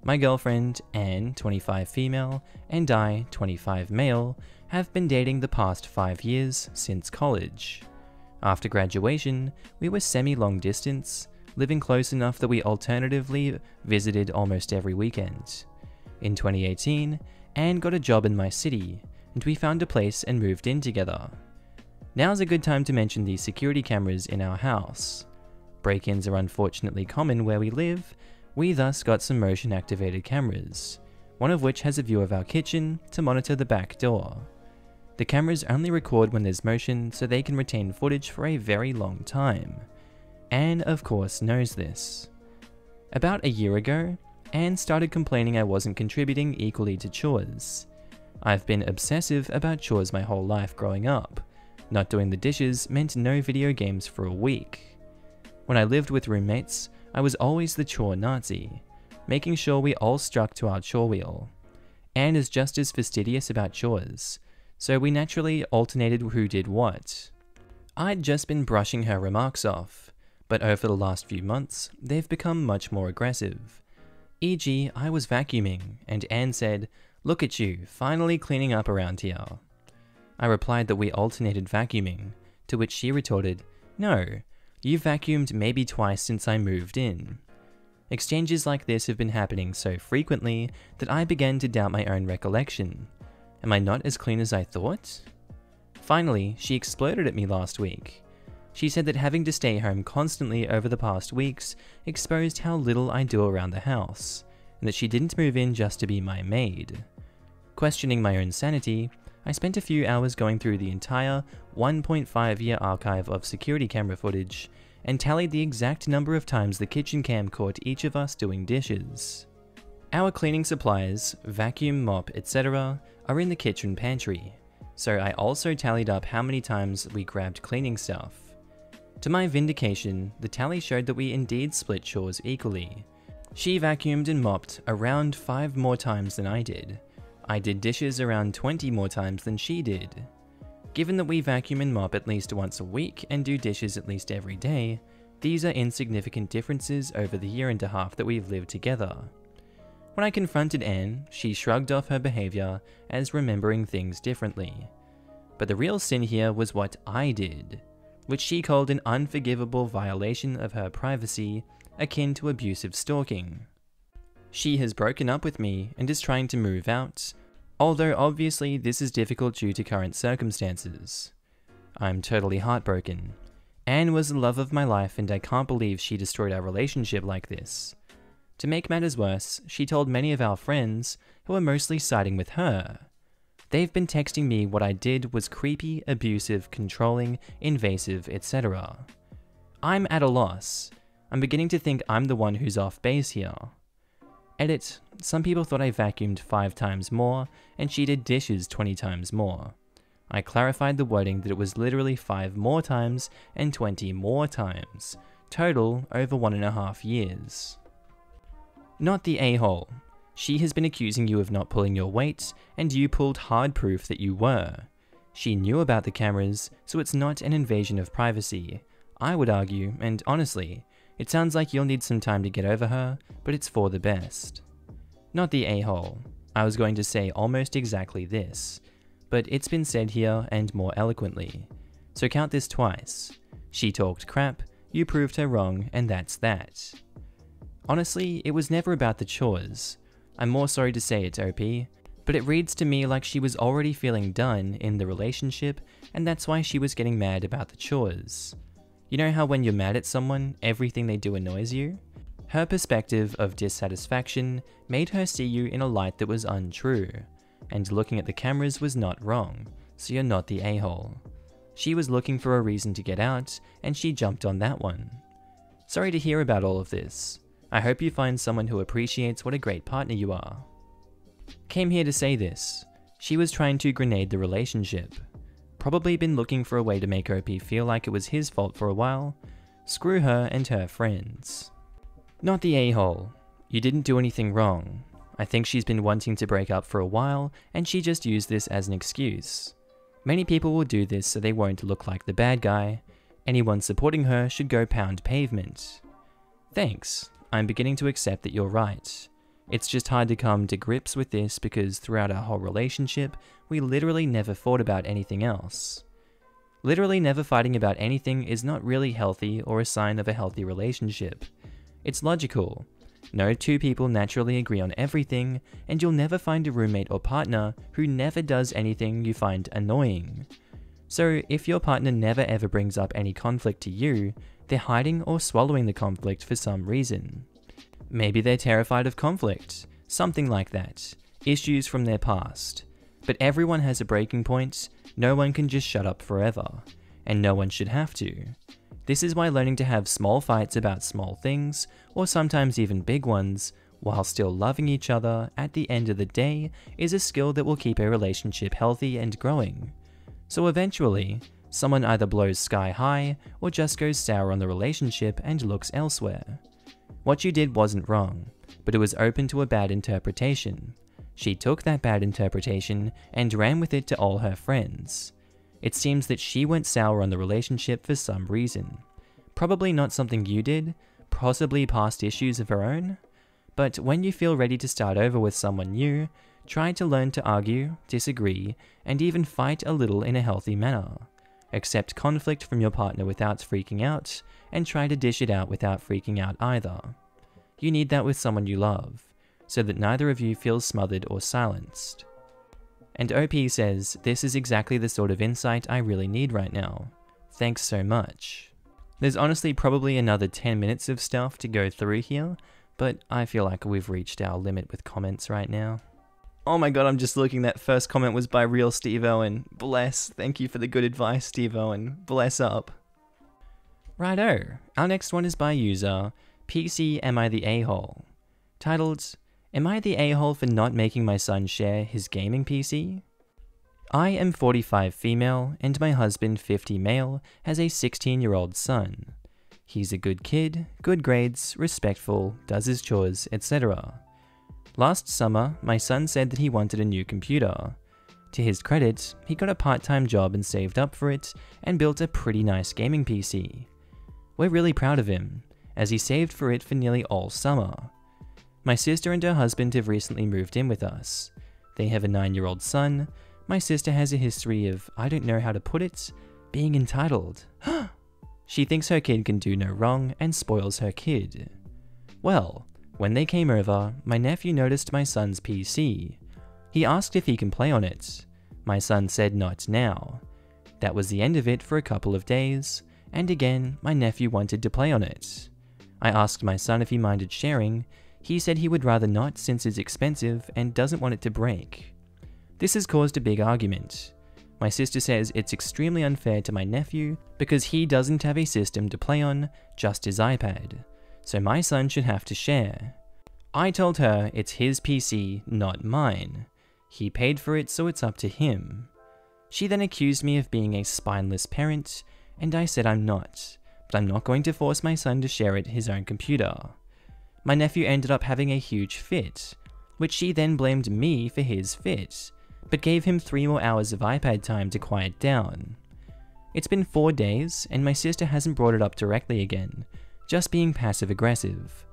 My girlfriend, Anne, 25 female, and I, 25 male, have been dating the past 5 years since college. After graduation, we were semi-long distance, living close enough that we alternatively visited almost every weekend. In 2018, Anne got a job in my city, and we found a place and moved in together. Now's a good time to mention the security cameras in our house. Break-ins are unfortunately common where we live. We thus got some motion-activated cameras, one of which has a view of our kitchen to monitor the back door. The cameras only record when there's motion so they can retain footage for a very long time. Anne, of course, knows this. About a year ago, Anne started complaining I wasn't contributing equally to chores. I've been obsessive about chores my whole life growing up. Not doing the dishes meant no video games for a week. When I lived with roommates, I was always the chore Nazi, making sure we all stuck to our chore wheel. Anne is just as fastidious about chores, so we naturally alternated who did what. I'd just been brushing her remarks off, but over the last few months, they've become much more aggressive. E.g., I was vacuuming, and Anne said, "Look at you, finally cleaning up around here." I replied that we alternated vacuuming, to which she retorted, "No, you vacuumed maybe twice since I moved in." Exchanges like this have been happening so frequently that I began to doubt my own recollection. Am I not as clean as I thought? Finally, she exploded at me last week. She said that having to stay home constantly over the past weeks exposed how little I do around the house, and that she didn't move in just to be my maid. Questioning my own sanity, I spent a few hours going through the entire 1.5-year archive of security camera footage and tallied the exact number of times the kitchen cam caught each of us doing dishes. Our cleaning supplies, vacuum, mop, etc. are in the kitchen pantry, so I also tallied up how many times we grabbed cleaning stuff. To my vindication, the tally showed that we indeed split chores equally. She vacuumed and mopped around 5 more times than I did. I did dishes around 20 more times than she did. Given that we vacuum and mop at least once a week and do dishes at least every day, these are insignificant differences over the year and a half that we've lived together. When I confronted Anne, she shrugged off her behaviour as remembering things differently. But the real sin here was what I did, which she called an unforgivable violation of her privacy, akin to abusive stalking. She has broken up with me and is trying to move out, although obviously this is difficult due to current circumstances. I'm totally heartbroken. Anne was the love of my life and I can't believe she destroyed our relationship like this. To make matters worse, she told many of our friends, who are mostly siding with her. They've been texting me what I did was creepy, abusive, controlling, invasive, etc. I'm at a loss. I'm beginning to think I'm the one who's off base here. Edit, some people thought I vacuumed 5 times more, and she did dishes 20 times more. I clarified the wording that it was literally 5 more times and 20 more times, total over 1.5 years. Not the a-hole. She has been accusing you of not pulling your weight, and you pulled hard proof that you were. She knew about the cameras, so it's not an invasion of privacy. I would argue, and honestly, it sounds like you'll need some time to get over her, but it's for the best. Not the a-hole. I was going to say almost exactly this, but it's been said here and more eloquently. So count this twice. She talked crap, you proved her wrong, and that's that. Honestly, it was never about the chores. I'm more sorry to say it, OP, but it reads to me like she was already feeling done in the relationship, and that's why she was getting mad about the chores. You know how when you're mad at someone, everything they do annoys you? Her perspective of dissatisfaction made her see you in a light that was untrue, and looking at the cameras was not wrong, so you're not the a-hole. She was looking for a reason to get out, and she jumped on that one. Sorry to hear about all of this. I hope you find someone who appreciates what a great partner you are. Came here to say this. She was trying to grenade the relationship. Probably been looking for a way to make OP feel like it was his fault for a while. Screw her and her friends. Not the a-hole. You didn't do anything wrong. I think she's been wanting to break up for a while, and she just used this as an excuse. Many people will do this so they won't look like the bad guy. Anyone supporting her should go pound pavement. Thanks. I'm beginning to accept that you're right. It's just hard to come to grips with this because throughout our whole relationship, we literally never fought about anything else. Literally never fighting about anything is not really healthy or a sign of a healthy relationship. It's logical. No two people naturally agree on everything, and you'll never find a roommate or partner who never does anything you find annoying. So if your partner never ever brings up any conflict to you, they're hiding or swallowing the conflict for some reason. Maybe they're terrified of conflict, something like that, issues from their past. But everyone has a breaking point, no one can just shut up forever, and no one should have to. This is why learning to have small fights about small things, or sometimes even big ones, while still loving each other at the end of the day is a skill that will keep a relationship healthy and growing. So eventually, someone either blows sky high or just goes sour on the relationship and looks elsewhere. What you did wasn't wrong, but it was open to a bad interpretation. She took that bad interpretation and ran with it to all her friends. It seems that she went sour on the relationship for some reason. Probably not something you did, possibly past issues of her own. But when you feel ready to start over with someone new, try to learn to argue, disagree, and even fight a little in a healthy manner. Accept conflict from your partner without freaking out, and try to dish it out without freaking out either. You need that with someone you love, so that neither of you feels smothered or silenced. And OP says, this is exactly the sort of insight I really need right now. Thanks so much. There's honestly probably another 10 minutes of stuff to go through here, but I feel like we've reached our limit with comments right now. Oh my god, I'm just looking, that first comment was by Real Steve Owen. Bless, thank you for the good advice, Steve Owen. Bless up. Righto, our next one is by user PC Am I the A-hole? Titled, Am I the a-hole for not making my son share his gaming PC? I am 45 female, and my husband 50 male has a 16-year-old son. He's a good kid, good grades, respectful, does his chores, etc. Last summer, my son said that he wanted a new computer. To his credit, he got a part-time job and saved up for it, and built a pretty nice gaming PC. We're really proud of him, as he saved for it for nearly all summer. My sister and her husband have recently moved in with us. They have a 9-year-old son. My sister has a history of, I don't know how to put it, being entitled. She thinks her kid can do no wrong and spoils her kid. Well, when they came over, my nephew noticed my son's PC. He asked if he can play on it. My son said not now. That was the end of it for a couple of days, and again, my nephew wanted to play on it. I asked my son if he minded sharing. He said he would rather not since it's expensive and doesn't want it to break. This has caused a big argument. My sister says it's extremely unfair to my nephew because he doesn't have a system to play on, just his iPad, so my son should have to share. I told her it's his PC, not mine. He paid for it, so it's up to him. She then accused me of being a spineless parent, and I said I'm not, but I'm not going to force my son to share his own computer. My nephew ended up having a huge fit, which she then blamed me for his fit, but gave him 3 more hours of iPad time to quiet down. It's been 4 days, and my sister hasn't brought it up directly again, just being passive-aggressive.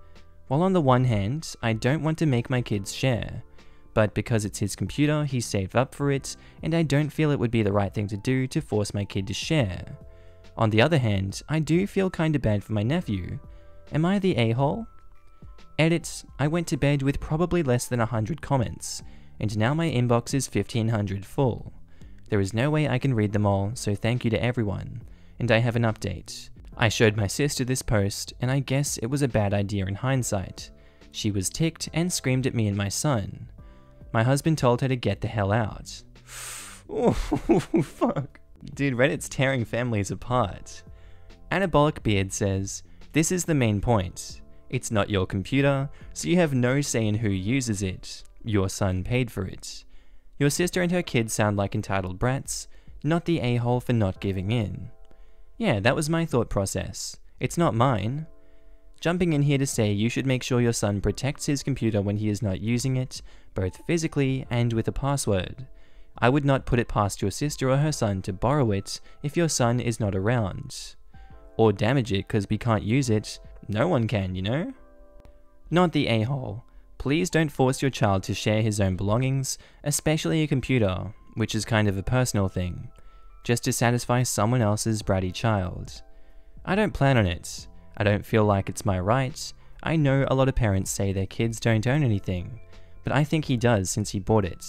While on the one hand, I don't want to make my kids share, but because it's his computer, he saved up for it, and I don't feel it would be the right thing to do to force my kid to share. On the other hand, I do feel kinda bad for my nephew. Am I the a-hole? Edit, I went to bed with probably less than 100 comments, and now my inbox is 1500 full. There is no way I can read them all, so thank you to everyone. And I have an update. I showed my sister this post, and I guess it was a bad idea in hindsight. She was ticked and screamed at me and my son. My husband told her to get the hell out. Oh, fuck. Dude, Reddit's tearing families apart. Anabolic Beard says, this is the main point. It's not your computer, so you have no say in who uses it. Your son paid for it. Your sister and her kids sound like entitled brats, not the a-hole for not giving in. Yeah, that was my thought process. It's not mine. Jumping in here to say you should make sure your son protects his computer when he is not using it, both physically and with a password. I would not put it past your sister or her son to borrow it if your son is not around. Or damage it because we can't use it. No one can, you know? Not the a-hole. Please don't force your child to share his own belongings, especially a computer, which is kind of a personal thing, just to satisfy someone else's bratty child. I don't plan on it. I don't feel like it's my right. I know a lot of parents say their kids don't own anything, but I think he does since he bought it,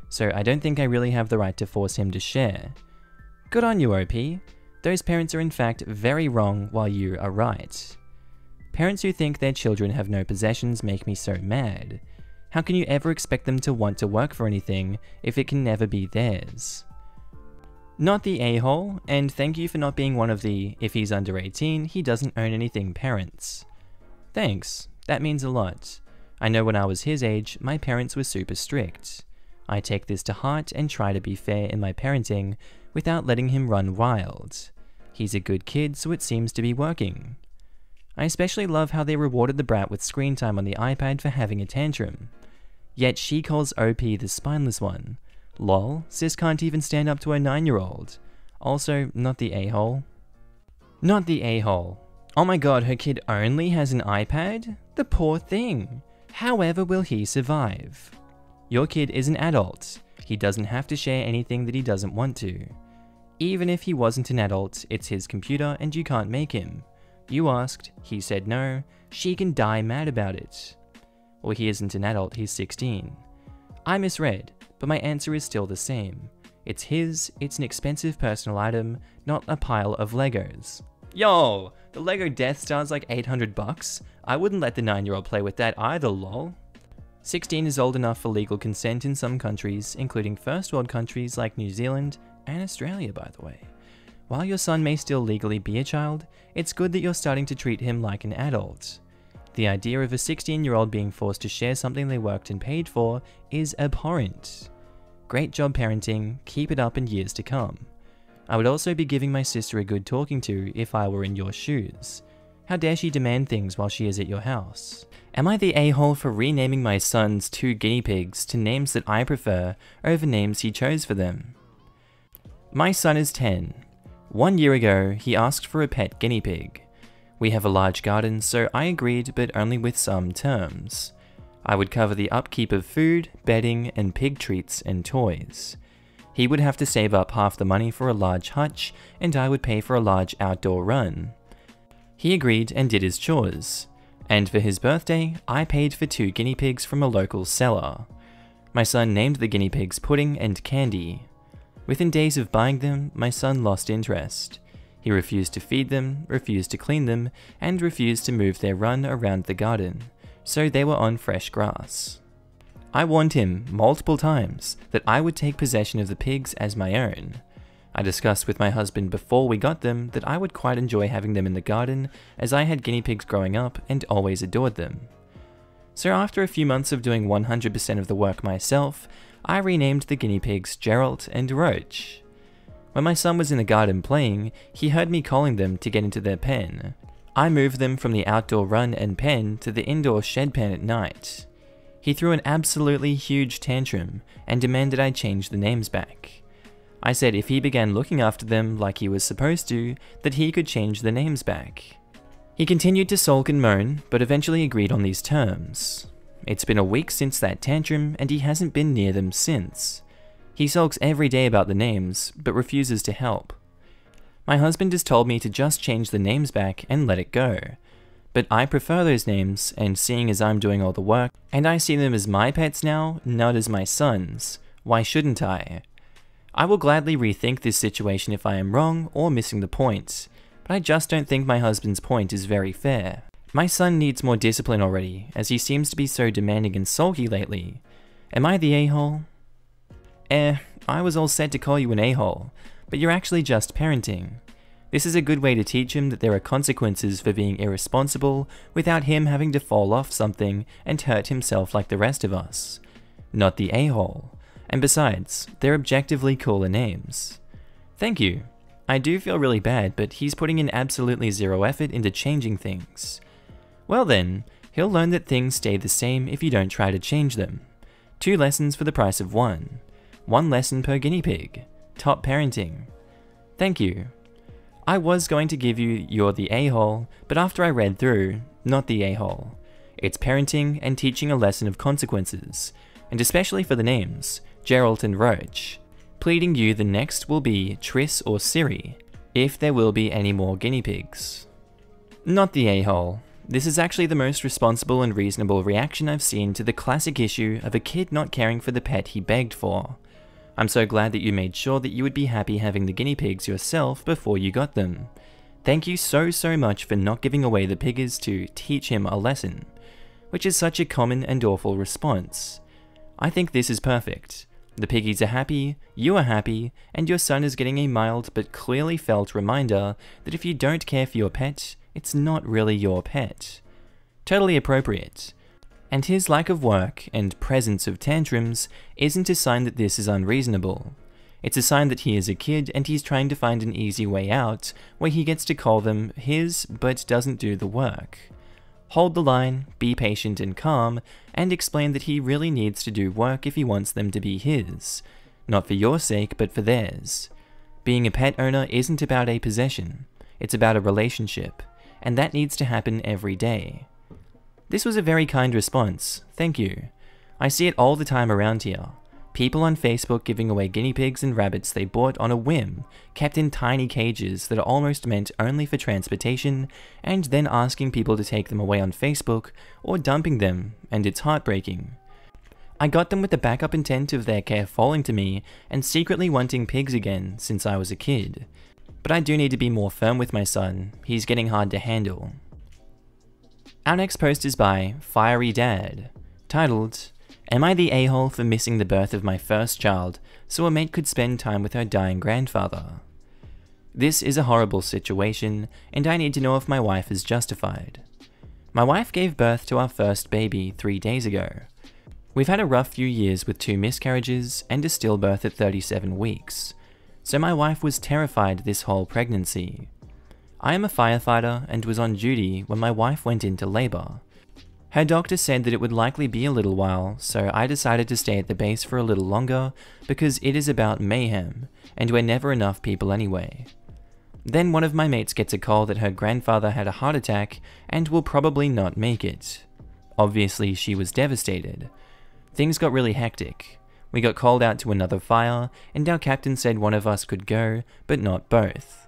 so I don't think I really have the right to force him to share. Good on you, OP. Those parents are in fact very wrong while you are right. Parents who think their children have no possessions make me so mad. How can you ever expect them to want to work for anything if it can never be theirs? Not the a-hole, and thank you for not being one of the, if he's under 18, he doesn't own anything parents. Thanks, that means a lot. I know when I was his age, my parents were super strict. I take this to heart and try to be fair in my parenting without letting him run wild. He's a good kid, so it seems to be working. I especially love how they rewarded the brat with screen time on the iPad for having a tantrum. Yet she calls OP the spineless one. Lol, sis can't even stand up to her 9-year-old. Also, not the a-hole. Not the a-hole. Oh my god, her kid only has an iPad? The poor thing. However will he survive? Your kid is an adult. He doesn't have to share anything that he doesn't want to. Even if he wasn't an adult, it's his computer and you can't make him. You asked, he said no, she can die mad about it. Well, he isn't an adult, he's 16. I misread, but my answer is still the same. It's his, it's an expensive personal item, not a pile of Legos. Yo, the Lego Death Star's like 800 bucks. I wouldn't let the 9-year-old play with that either, lol. 16 is old enough for legal consent in some countries, including first world countries like New Zealand and Australia, by the way. While your son may still legally be a child, it's good that you're starting to treat him like an adult. The idea of a 16-year-old being forced to share something they worked and paid for is abhorrent. Great job parenting, keep it up in years to come. I would also be giving my sister a good talking to if I were in your shoes. How dare she demand things while she is at your house? Am I the a-hole for renaming my son's 2 guinea pigs to names that I prefer over names he chose for them? My son is 10. 1 year ago, he asked for a pet guinea pig. We have a large garden, so I agreed, but only with some terms. I would cover the upkeep of food, bedding, and pig treats and toys. He would have to save up half the money for a large hutch, and I would pay for a large outdoor run. He agreed and did his chores. And for his birthday, I paid for 2 guinea pigs from a local seller. My son named the guinea pigs Pudding and Candy. Within days of buying them, my son lost interest. He refused to feed them, refused to clean them, and refused to move their run around the garden, so they were on fresh grass. I warned him multiple times that I would take possession of the pigs as my own. I discussed with my husband before we got them that I would quite enjoy having them in the garden, as I had guinea pigs growing up and always adored them. So after a few months of doing 100% of the work myself, I renamed the guinea pigs Gerald and Roach. When my son was in the garden playing, he heard me calling them to get into their pen. I moved them from the outdoor run and pen to the indoor shed pen at night. He threw an absolutely huge tantrum and demanded I change the names back. I said if he began looking after them like he was supposed to, that he could change the names back. He continued to sulk and moan, but eventually agreed on these terms. It's been a week since that tantrum, and he hasn't been near them since. He sulks every day about the names, but refuses to help. My husband has told me to just change the names back and let it go. But I prefer those names, and seeing as I'm doing all the work, and I see them as my pets now, not as my son's, why shouldn't I? I will gladly rethink this situation if I am wrong or missing the point, but I just don't think my husband's point is very fair. My son needs more discipline already, as he seems to be so demanding and sulky lately. Am I the a-hole? I was all set to call you an a-hole, but you're actually just parenting. This is a good way to teach him that there are consequences for being irresponsible without him having to fall off something and hurt himself like the rest of us. Not the a-hole. And besides, they're objectively cooler names. Thank you. I do feel really bad, but he's putting in absolutely zero effort into changing things. Well then, he'll learn that things stay the same if you don't try to change them. 2 lessons for the price of 1. 1 lesson per guinea pig. Top parenting. Thank you. I was going to give you you're the a-hole, but after I read through, not the a-hole. It's parenting and teaching a lesson of consequences, and especially for the names, Gerald and Roach. Pleading you the next will be Triss or Siri, if there will be any more guinea pigs. Not the a-hole. This is actually the most responsible and reasonable reaction I've seen to the classic issue of a kid not caring for the pet he begged for. I'm so glad that you made sure that you would be happy having the guinea pigs yourself before you got them. Thank you so much for not giving away the piggies to teach him a lesson, which is such a common and awful response. I think this is perfect. The piggies are happy, you are happy, and your son is getting a mild but clearly felt reminder that if you don't care for your pet, it's not really your pet. Totally appropriate. And his lack of work and presence of tantrums isn't a sign that this is unreasonable. It's a sign that he is a kid and he's trying to find an easy way out where he gets to call them his but doesn't do the work. Hold the line, be patient and calm, and explain that he really needs to do work if he wants them to be his. Not for your sake, but for theirs. Being a pet owner isn't about a possession, it's about a relationship, and that needs to happen every day. This was a very kind response, thank you. I see it all the time around here. People on Facebook giving away guinea pigs and rabbits they bought on a whim, kept in tiny cages that are almost meant only for transportation, and then asking people to take them away on Facebook, or dumping them, and it's heartbreaking. I got them with the backup intent of their care falling to me, and secretly wanting pigs again since I was a kid. But I do need to be more firm with my son, he's getting hard to handle. Our next post is by Fiery Dad, titled, "Am I the a-hole for missing the birth of my first child so a mate could spend time with her dying grandfather? This is a horrible situation, and I need to know if my wife is justified. My wife gave birth to our first baby 3 days ago. We've had a rough few years with 2 miscarriages and a stillbirth at 37 weeks, so my wife was terrified this whole pregnancy. I am a firefighter and was on duty when my wife went into labor. Her doctor said that it would likely be a little while, so I decided to stay at the base for a little longer because it is about mayhem, and we're never enough people anyway. Then one of my mates gets a call that her grandfather had a heart attack and will probably not make it. Obviously, she was devastated. Things got really hectic. We got called out to another fire, and our captain said one of us could go, but not both.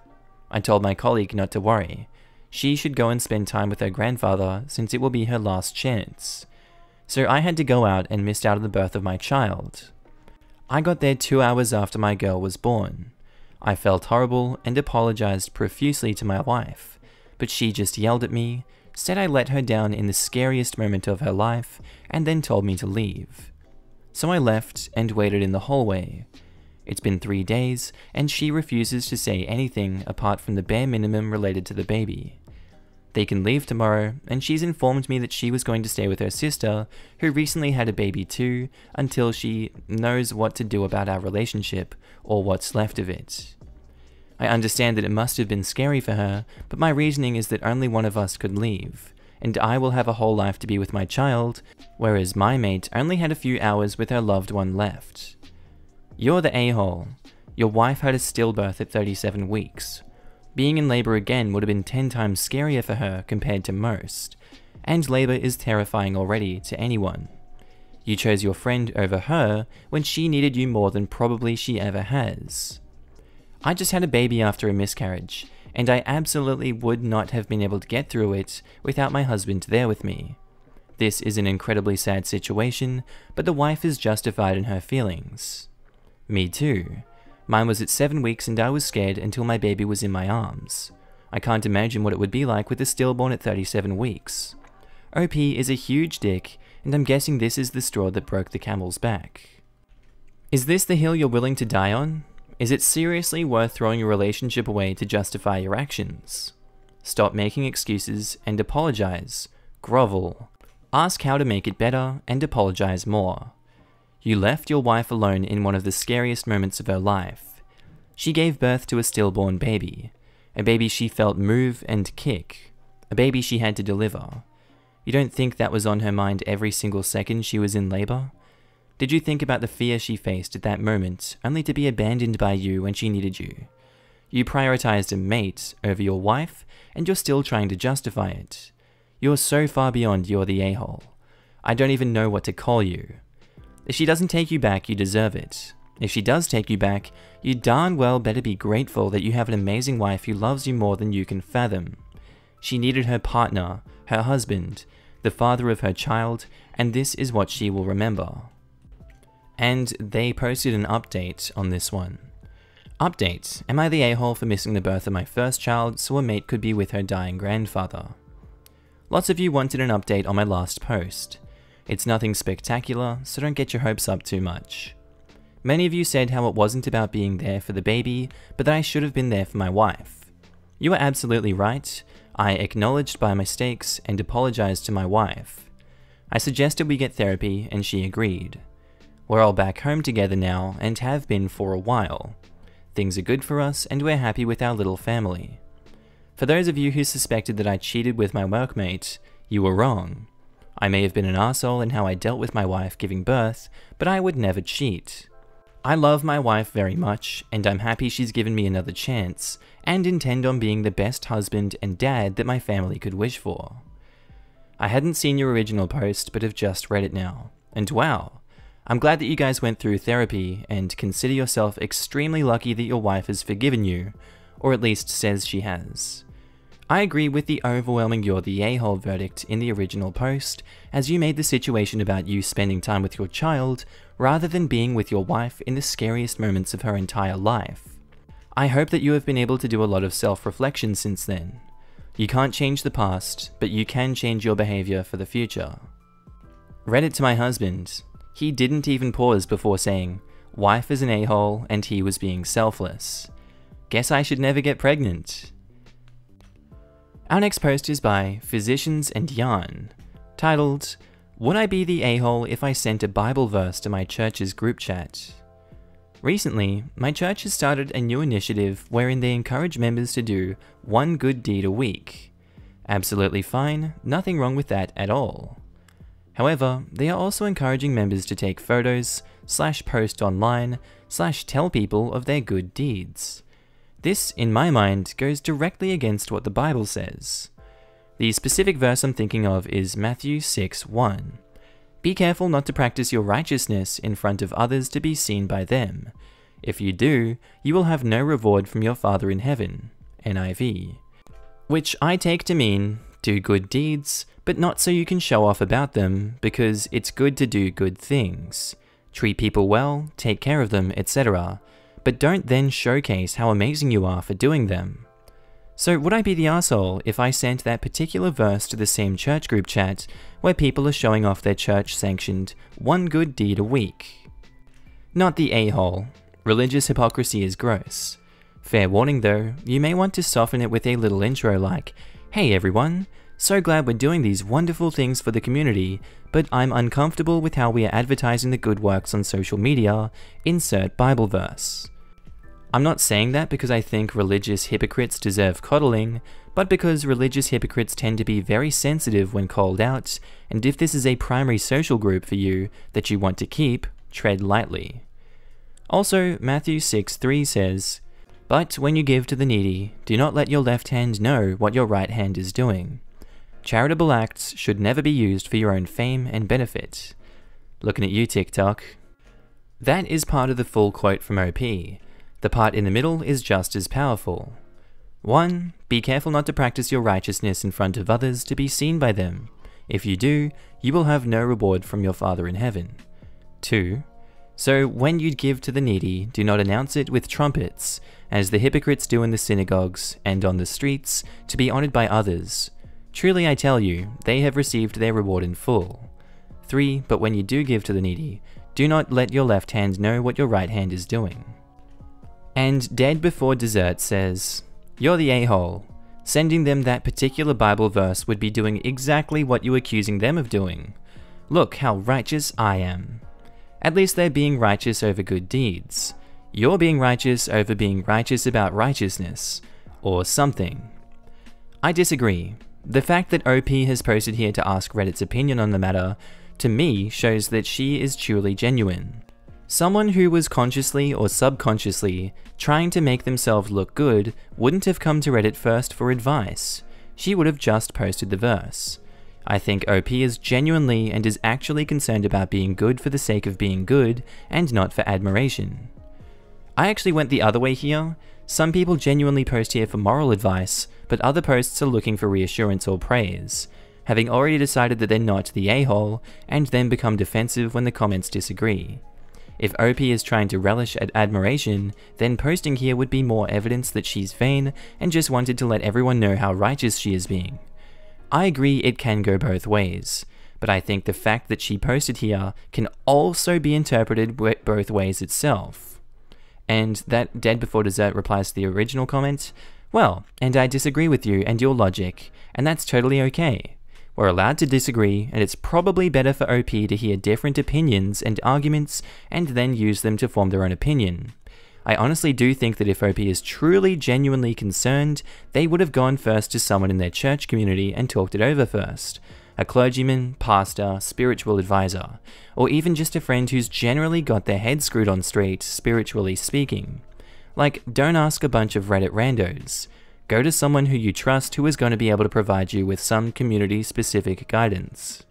I told my colleague not to worry. She should go and spend time with her grandfather since it will be her last chance. So I had to go out and missed out on the birth of my child. I got there 2 hours after my girl was born. I felt horrible and apologized profusely to my wife, but she just yelled at me, said I let her down in the scariest moment of her life, and then told me to leave. So I left and waited in the hallway. It's been 3 days, and she refuses to say anything apart from the bare minimum related to the baby. They can leave tomorrow, and she's informed me that she was going to stay with her sister, who recently had a baby too, until she knows what to do about our relationship, or what's left of it. I understand that it must have been scary for her, but my reasoning is that only one of us could leave, and I will have a whole life to be with my child, whereas my mate only had a few hours with her loved one left. You're the a-hole. Your wife had a stillbirth at 37 weeks. Being in labor again would have been 10 times scarier for her compared to most, and labor is terrifying already to anyone. You chose your friend over her when she needed you more than probably she ever has. I just had a baby after a miscarriage, and I absolutely would not have been able to get through it without my husband there with me. This is an incredibly sad situation, but the wife is justified in her feelings. Me too. Mine was at 7 weeks and I was scared until my baby was in my arms. I can't imagine what it would be like with a stillborn at 37 weeks. OP is a huge dick, and I'm guessing this is the straw that broke the camel's back. Is this the hill you're willing to die on? Is it seriously worth throwing your relationship away to justify your actions? Stop making excuses and apologize. Grovel. Ask how to make it better and apologize more. You left your wife alone in one of the scariest moments of her life. She gave birth to a stillborn baby, a baby she felt move and kick, a baby she had to deliver. You don't think that was on her mind every single second she was in labor? Did you think about the fear she faced at that moment, only to be abandoned by you when she needed you? You prioritized a mate over your wife, and you're still trying to justify it. You're so far beyond you're the a-hole. I don't even know what to call you. If she doesn't take you back, you deserve it. If she does take you back, you darn well better be grateful that you have an amazing wife who loves you more than you can fathom. She needed her partner, her husband, the father of her child, and this is what she will remember. And they posted an update on this one. Update: am I the a-hole for missing the birth of my first child so a mate could be with her dying grandfather? Lots of you wanted an update on my last post. It's nothing spectacular, so don't get your hopes up too much. Many of you said how it wasn't about being there for the baby, but that I should have been there for my wife. You are absolutely right. I acknowledged my mistakes and apologized to my wife. I suggested we get therapy and she agreed. We're all back home together now and have been for a while. Things are good for us and we're happy with our little family. For those of you who suspected that I cheated with my workmate, you were wrong. I may have been an arsehole in how I dealt with my wife giving birth, but I would never cheat. I love my wife very much, and I'm happy she's given me another chance, and intend on being the best husband and dad that my family could wish for. I hadn't seen your original post, but have just read it now, and wow, I'm glad that you guys went through therapy, and consider yourself extremely lucky that your wife has forgiven you, or at least says she has. I agree with the overwhelming "you're the a-hole" verdict in the original post, as you made the situation about you spending time with your child rather than being with your wife in the scariest moments of her entire life. I hope that you have been able to do a lot of self-reflection since then. You can't change the past, but you can change your behavior for the future. Read it to my husband. He didn't even pause before saying, "Wife is an a-hole and he was being selfless. Guess I should never get pregnant." Our next post is by Physicians and Yarn, titled, "Would I be the a-hole if I sent a Bible verse to my church's group chat?" Recently, my church has started a new initiative wherein they encourage members to do one good deed a week. Absolutely fine, nothing wrong with that at all. However, they are also encouraging members to take photos, /post online, /tell people of their good deeds. This, in my mind, goes directly against what the Bible says. The specific verse I'm thinking of is Matthew 6:1. "Be careful not to practice your righteousness in front of others to be seen by them. If you do, you will have no reward from your Father in heaven." NIV. Which I take to mean, do good deeds, but not so you can show off about them, because it's good to do good things. Treat people well, take care of them, etc. But don't then showcase how amazing you are for doing them. So would I be the arsehole if I sent that particular verse to the same church group chat where people are showing off their church-sanctioned one good deed a week? Not the a-hole. Religious hypocrisy is gross. Fair warning though, you may want to soften it with a little intro like, "Hey everyone, so glad we're doing these wonderful things for the community, but I'm uncomfortable with how we are advertising the good works on social media, insert Bible verse." I'm not saying that because I think religious hypocrites deserve coddling, but because religious hypocrites tend to be very sensitive when called out, and if this is a primary social group for you that you want to keep, tread lightly. Also, Matthew 6:3 says, "But when you give to the needy, do not let your left hand know what your right hand is doing." Charitable acts should never be used for your own fame and benefit. Looking at you, TikTok. That is part of the full quote from OP. The part in the middle is just as powerful. 1. Be careful not to practice your righteousness in front of others to be seen by them. If you do, you will have no reward from your Father in heaven. 2. So when you give to the needy, do not announce it with trumpets, as the hypocrites do in the synagogues and on the streets, to be honored by others. Truly I tell you, they have received their reward in full. 3. But when you do give to the needy, do not let your left hand know what your right hand is doing. And Dead Before Dessert says, "You're the a-hole. Sending them that particular Bible verse would be doing exactly what you're accusing them of doing. Look how righteous I am." At least they're being righteous over good deeds. You're being righteous over being righteous about righteousness, or something. I disagree. The fact that OP has posted here to ask Reddit's opinion on the matter, to me, shows that she is truly genuine. Someone who was consciously or subconsciously trying to make themselves look good wouldn't have come to Reddit first for advice. She would have just posted the verse. I think OP is genuinely and is actually concerned about being good for the sake of being good and not for admiration. I actually went the other way here. Some people genuinely post here for moral advice, but other posts are looking for reassurance or praise, having already decided that they're not the a-hole, and then become defensive when the comments disagree. If OP is trying to relish admiration, then posting here would be more evidence that she's vain and just wanted to let everyone know how righteous she is being. I agree it can go both ways, but I think the fact that she posted here can also be interpreted both ways itself. And that Dead Before Dessert replies to the original comment, "Well, and I disagree with you and your logic, and that's totally okay. We're allowed to disagree, and it's probably better for OP to hear different opinions and arguments and then use them to form their own opinion. I honestly do think that if OP is truly genuinely concerned, they would have gone first to someone in their church community and talked it over first. a clergyman, pastor, spiritual advisor, or even just a friend who's generally got their head screwed on straight, spiritually speaking. Like, don't ask a bunch of Reddit randos. Go to someone who you trust who is going to be able to provide you with some community-specific guidance.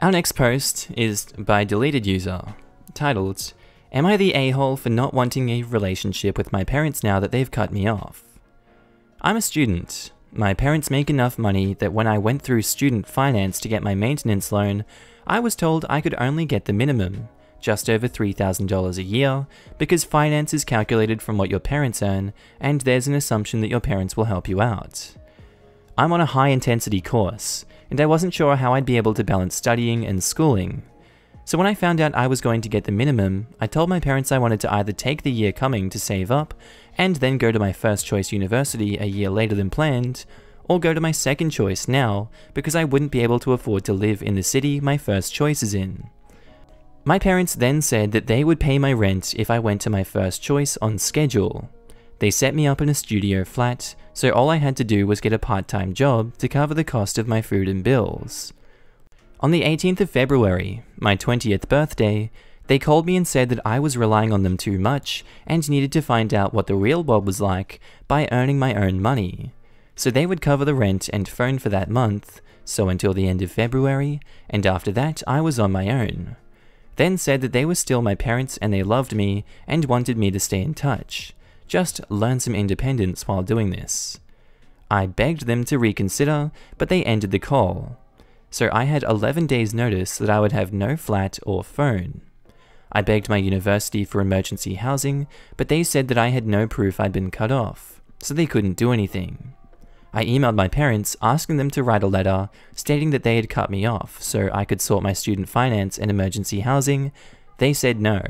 Our next post is by deleted user, titled, "Am I the a-hole for not wanting a relationship with my parents now that they've cut me off? I'm a student. My parents make enough money that when I went through student finance to get my maintenance loan, I was told I could only get the minimum, just over $3,000 a year, because finance is calculated from what your parents earn, and there's an assumption that your parents will help you out. I'm on a high-intensity course, and I wasn't sure how I'd be able to balance studying and schooling. So when I found out I was going to get the minimum, I told my parents I wanted to either take the year coming to save up, and then go to my first choice university a year later than planned, or go to my second choice now, because I wouldn't be able to afford to live in the city my first choice is in. My parents then said that they would pay my rent if I went to my first choice on schedule. They set me up in a studio flat, so all I had to do was get a part-time job to cover the cost of my food and bills. On the 18th of February, my 20th birthday, they called me and said that I was relying on them too much and needed to find out what the real world was like by earning my own money. So they would cover the rent and phone for that month, so until the end of February, and after that I was on my own. Then said that they were still my parents and they loved me and wanted me to stay in touch. Just learn some independence while doing this. I begged them to reconsider, but they ended the call. So I had 11 days notice that I would have no flat or phone. I begged my university for emergency housing, but they said that I had no proof I'd been cut off, so they couldn't do anything. I emailed my parents asking them to write a letter stating that they had cut me off so I could sort my student finance and emergency housing. They said no.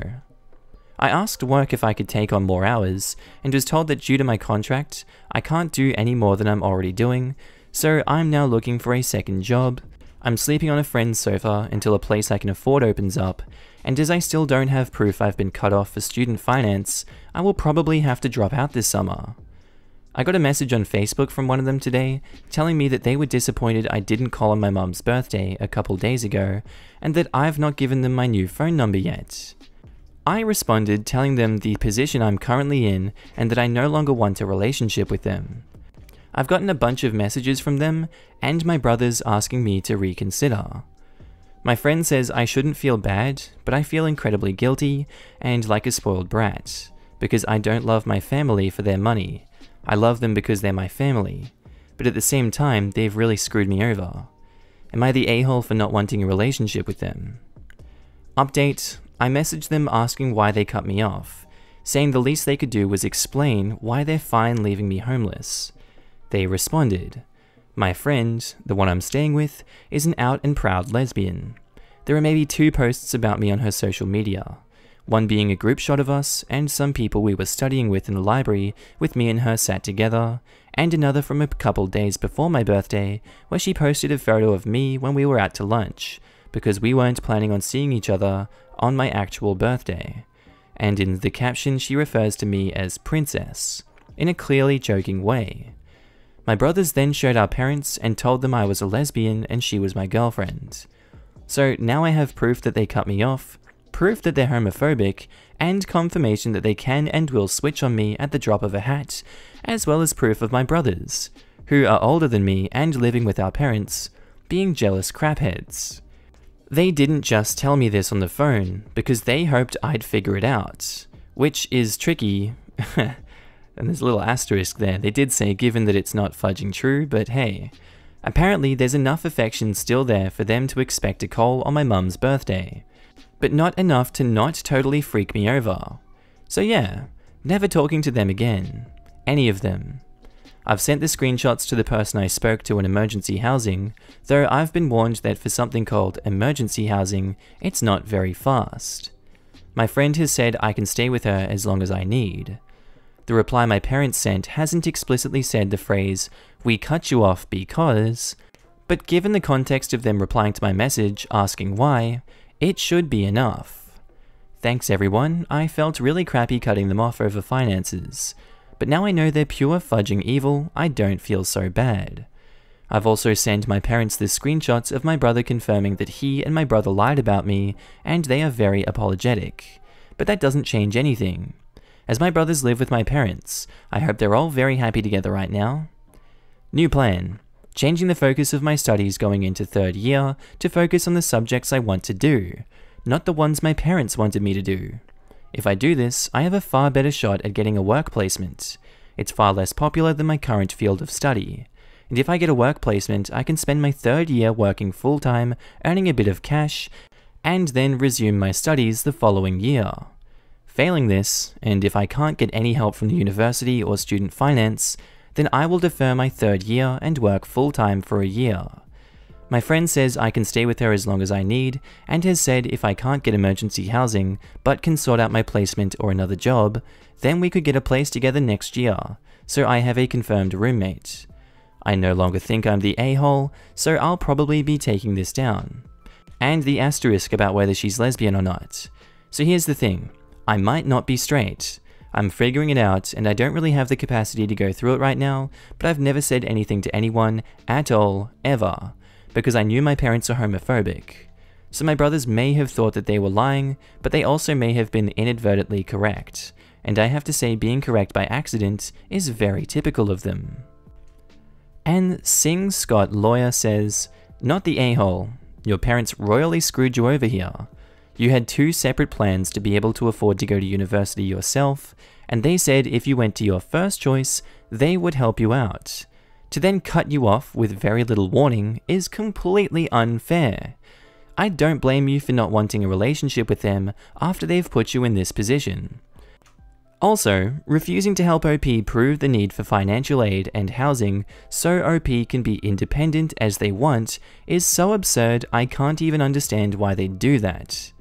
I asked work if I could take on more hours and was told that due to my contract, I can't do any more than I'm already doing, so I'm now looking for a second job. I'm sleeping on a friend's sofa until a place I can afford opens up, and as I still don't have proof I've been cut off for student finance, I will probably have to drop out this summer. I got a message on Facebook from one of them today, telling me that they were disappointed I didn't call on my mum's birthday a couple days ago, and that I've not given them my new phone number yet. I responded telling them the position I'm currently in and that I no longer want a relationship with them. I've gotten a bunch of messages from them and my brothers asking me to reconsider. My friend says I shouldn't feel bad, but I feel incredibly guilty and like a spoiled brat, because I don't love my family for their money. I love them because they're my family, but at the same time, they've really screwed me over. Am I the a-hole for not wanting a relationship with them? Update, I messaged them asking why they cut me off, saying the least they could do was explain why they're fine leaving me homeless. They responded, "My friend, the one I'm staying with, is an out and proud lesbian. There are maybe 2 posts about me on her social media. One being a group shot of us and some people we were studying with in the library with me and her sat together, and another from a couple days before my birthday where she posted a photo of me when we were out to lunch, because we weren't planning on seeing each other on my actual birthday. And in the caption she refers to me as Princess, in a clearly joking way. My brothers then showed our parents and told them I was a lesbian and she was my girlfriend. So now I have proof that they cut me off, proof that they're homophobic, and confirmation that they can and will switch on me at the drop of a hat, as well as proof of my brothers, who are older than me and living with our parents, being jealous crapheads. They didn't just tell me this on the phone, because they hoped I'd figure it out, which is tricky, and there's a little asterisk there. They did say given that it's not fudging true, but hey. Apparently there's enough affection still there for them to expect a call on my mum's birthday, but not enough to not totally freak me over. So yeah, never talking to them again. Any of them. I've sent the screenshots to the person I spoke to in emergency housing, though I've been warned that for something called emergency housing, it's not very fast. My friend has said I can stay with her as long as I need. The reply my parents sent hasn't explicitly said the phrase, "We cut you off because," but given the context of them replying to my message asking why, it should be enough. Thanks everyone, I felt really crappy cutting them off over finances, but now I know they're pure fudging evil, I don't feel so bad. I've also sent my parents the screenshots of my brother confirming that he and my brother lied about me, and they are very apologetic. But that doesn't change anything. As my brothers live with my parents, I hope they're all very happy together right now. New plan. Changing the focus of my studies going into 3rd year to focus on the subjects I want to do, not the ones my parents wanted me to do. If I do this, I have a far better shot at getting a work placement. It's far less popular than my current field of study. And if I get a work placement, I can spend my 3rd year working full-time, earning a bit of cash, and then resume my studies the following year. Failing this, and if I can't get any help from the university or student finance, then I will defer my 3rd year and work full-time for a year. My friend says I can stay with her as long as I need, and has said if I can't get emergency housing, but can sort out my placement or another job, then we could get a place together next year, so I have a confirmed roommate. I no longer think I'm the a-hole, so I'll probably be taking this down. And the asterisk about whether she's lesbian or not. So here's the thing, I might not be straight. I'm figuring it out, and I don't really have the capacity to go through it right now, but I've never said anything to anyone, at all, ever, because I knew my parents are homophobic. So my brothers may have thought that they were lying, but they also may have been inadvertently correct, and I have to say being correct by accident is very typical of them. And Singh Scott Lawyer says, not the a-hole, your parents royally screwed you over here. You had 2 separate plans to be able to afford to go to university yourself, and they said if you went to your first choice, they would help you out. To then cut you off with very little warning is completely unfair. I don't blame you for not wanting a relationship with them after they've put you in this position. Also, refusing to help OP prove the need for financial aid and housing so OP can be independent as they want is so absurd I can't even understand why they do that.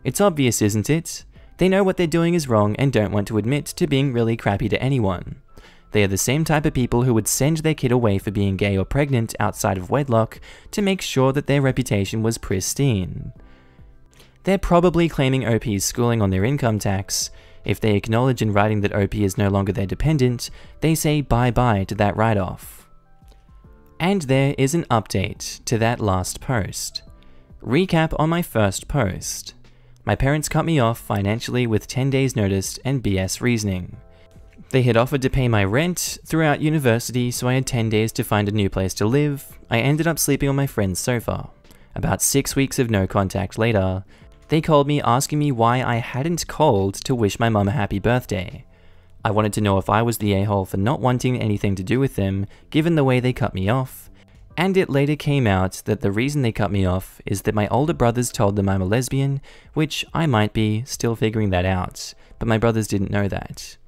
It's obvious, isn't it? They know what they're doing is wrong and don't want to admit to being really crappy to anyone. They are the same type of people who would send their kid away for being gay or pregnant outside of wedlock to make sure that their reputation was pristine. They're probably claiming OP's schooling on their income tax. If they acknowledge in writing that OP is no longer their dependent, they say bye-bye to that write-off. And there is an update to that last post. Recap on my first post. My parents cut me off financially with 10 days notice and BS reasoning. They had offered to pay my rent throughout university, so I had 10 days to find a new place to live. I ended up sleeping on my friend's sofa. About 6 weeks of no contact later, they called me asking me why I hadn't called to wish my mum a happy birthday. I wanted to know if I was the a-hole for not wanting anything to do with them, given the way they cut me off. And it later came out that the reason they cut me off is that my older brothers told them I'm a lesbian, which I might be, still figuring that out, but my brothers didn't know that.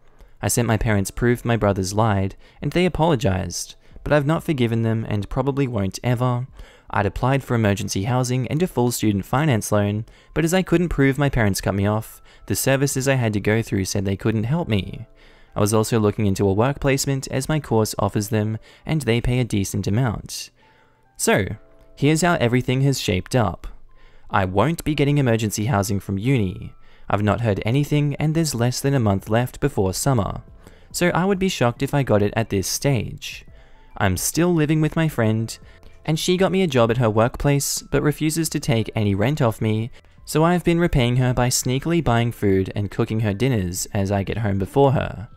I sent my parents proof my brothers lied, and they apologized, but I've not forgiven them and probably won't ever. I'd applied for emergency housing and a full student finance loan, but as I couldn't prove my parents cut me off, the services I had to go through said they couldn't help me. I was also looking into a work placement as my course offers them, and they pay a decent amount. So, here's how everything has shaped up. I won't be getting emergency housing from uni. I've not heard anything and there's less than a month left before summer, so I would be shocked if I got it at this stage. I'm still living with my friend, and she got me a job at her workplace but refuses to take any rent off me, so I've been repaying her by sneakily buying food and cooking her dinners as I get home before her.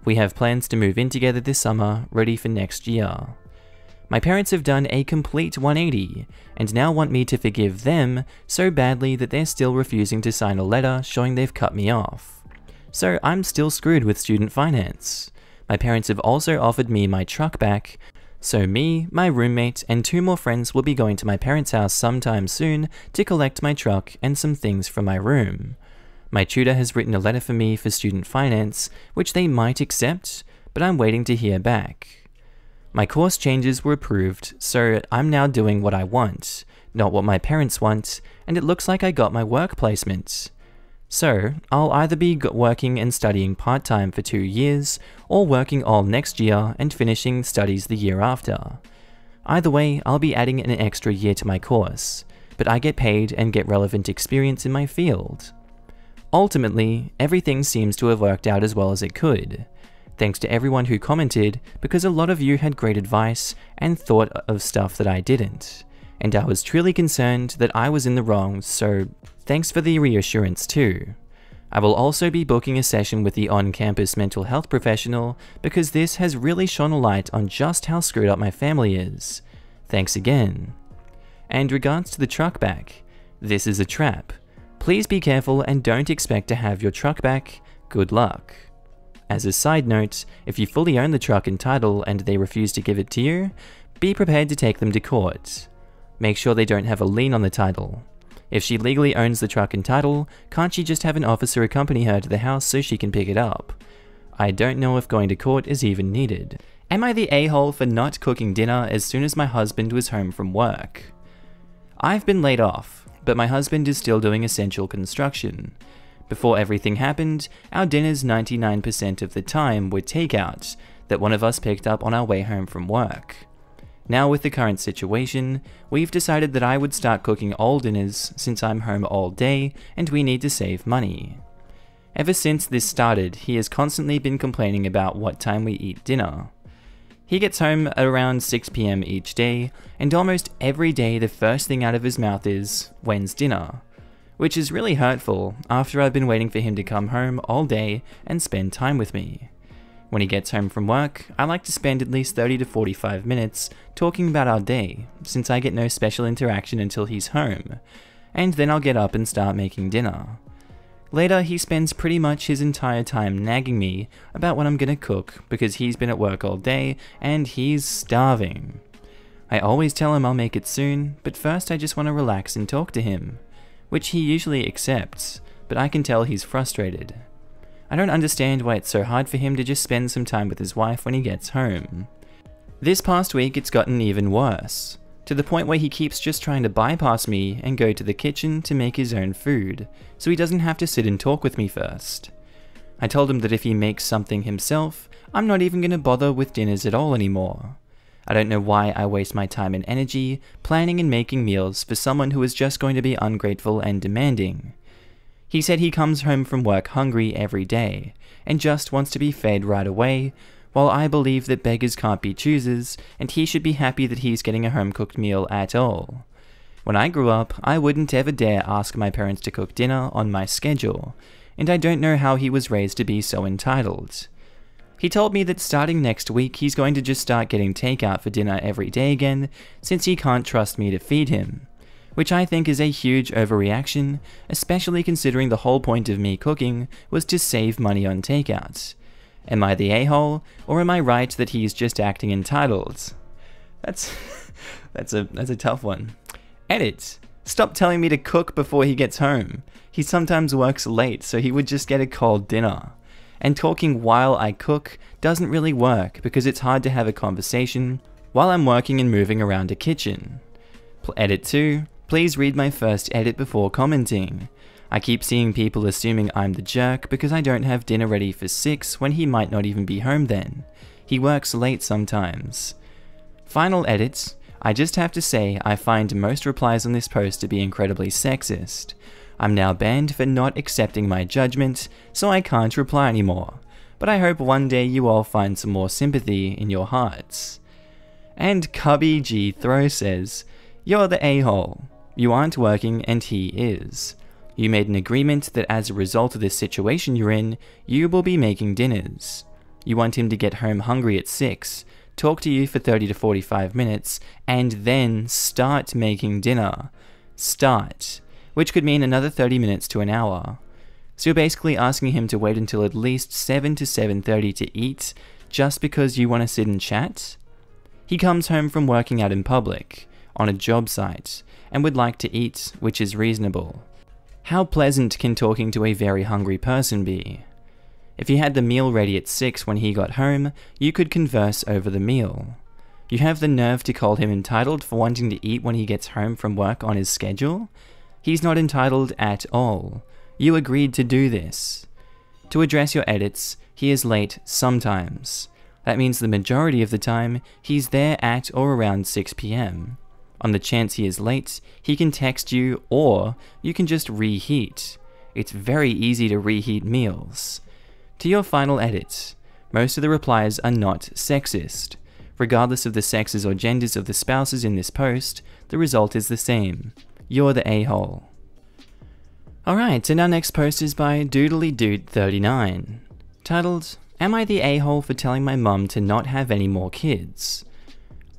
We have plans to move in together this summer, ready for next year. My parents have done a complete 180, and now want me to forgive them so badly that they're still refusing to sign a letter showing they've cut me off. So I'm still screwed with student finance. My parents have also offered me my truck back, so me, my roommate, and 2 more friends will be going to my parents' house sometime soon to collect my truck and some things from my room. My tutor has written a letter for me for student finance, which they might accept, but I'm waiting to hear back. My course changes were approved, so I'm now doing what I want, not what my parents want, and it looks like I got my work placement. So, I'll either be working and studying part-time for 2 years, or working all next year and finishing studies the year after. Either way, I'll be adding an extra year to my course, but I get paid and get relevant experience in my field. Ultimately, everything seems to have worked out as well as it could. Thanks to everyone who commented, because a lot of you had great advice and thought of stuff that I didn't. And I was truly concerned that I was in the wrong, so thanks for the reassurance too. I will also be booking a session with the on-campus mental health professional because this has really shone a light on just how screwed up my family is. Thanks again. And regards to the truck back, this is a trap. Please be careful and don't expect to have your truck back. Good luck. As a side note, if you fully own the truck and title and they refuse to give it to you, be prepared to take them to court. Make sure they don't have a lien on the title. If she legally owns the truck and title, can't she just have an officer accompany her to the house so she can pick it up? I don't know if going to court is even needed. Am I the a-hole for not cooking dinner as soon as my husband was home from work? I've been laid off, but my husband is still doing essential construction. Before everything happened, our dinners 99% of the time were takeout that one of us picked up on our way home from work. Now with the current situation, we've decided that I would start cooking all dinners since I'm home all day and we need to save money. Ever since this started, he has constantly been complaining about what time we eat dinner. He gets home at around 6 PM each day, and almost every day the first thing out of his mouth is, "When's dinner?" Which is really hurtful after I've been waiting for him to come home all day and spend time with me. When he gets home from work, I like to spend at least 30 to 45 minutes talking about our day, since I get no special interaction until he's home, and then I'll get up and start making dinner. Later, he spends pretty much his entire time nagging me about what I'm gonna cook because he's been at work all day and he's starving. I always tell him I'll make it soon, but first I just want to relax and talk to him, which he usually accepts, but I can tell he's frustrated. I don't understand why it's so hard for him to just spend some time with his wife when he gets home. This past week it's gotten even worse, to the point where he keeps just trying to bypass me and go to the kitchen to make his own food, so he doesn't have to sit and talk with me first. I told him that if he makes something himself, I'm not even going to bother with dinners at all anymore. I don't know why I waste my time and energy planning and making meals for someone who is just going to be ungrateful and demanding. He said he comes home from work hungry every day, and just wants to be fed right away, while I believe that beggars can't be choosers, and he should be happy that he's getting a home-cooked meal at all. When I grew up, I wouldn't ever dare ask my parents to cook dinner on my schedule, and I don't know how he was raised to be so entitled. He told me that starting next week he's going to just start getting takeout for dinner every day again, since he can't trust me to feed him. Which I think is a huge overreaction, especially considering the whole point of me cooking was to save money on takeout. Am I the a-hole, or am I right that he's just acting entitled? That's a tough one. Edit. Stop telling me to cook before he gets home. He sometimes works late, so he would just get a cold dinner. And talking while I cook doesn't really work because it's hard to have a conversation while I'm working and moving around a kitchen. Edit 2. Please read my first edit before commenting. I keep seeing people assuming I'm the jerk because I don't have dinner ready for 6 when he might not even be home then. He works late sometimes. Final edits. I just have to say I find most replies on this post to be incredibly sexist. I'm now banned for not accepting my judgment, so I can't reply anymore. But I hope one day you all find some more sympathy in your hearts. And Cubby G Throw says, "You're the a-hole. You aren't working and he is. You made an agreement that as a result of this situation you're in, you will be making dinners. You want him to get home hungry at 6, talk to you for 30 to 45 minutes, and then start making dinner. Start. Which could mean another 30 minutes to an hour. So you're basically asking him to wait until at least 7 to 7:30 to eat, just because you want to sit and chat? He comes home from working out in public, on a job site, and would like to eat, which is reasonable. How pleasant can talking to a very hungry person be? If you had the meal ready at 6 when he got home, you could converse over the meal. You have the nerve to call him entitled for wanting to eat when he gets home from work on his schedule? He's not entitled at all. You agreed to do this. To address your edits, he is late sometimes. That means the majority of the time, he's there at or around 6 PM. On the chance he is late, he can text you, or you can just reheat. It's very easy to reheat meals. To your final edit, Most of the replies are not sexist. Regardless of the sexes or genders of the spouses in this post, the result is the same. You're the a-hole. Alright, and our next post is by DoodlyDude39, titled, Am I the a-hole for telling my mum to not have any more kids?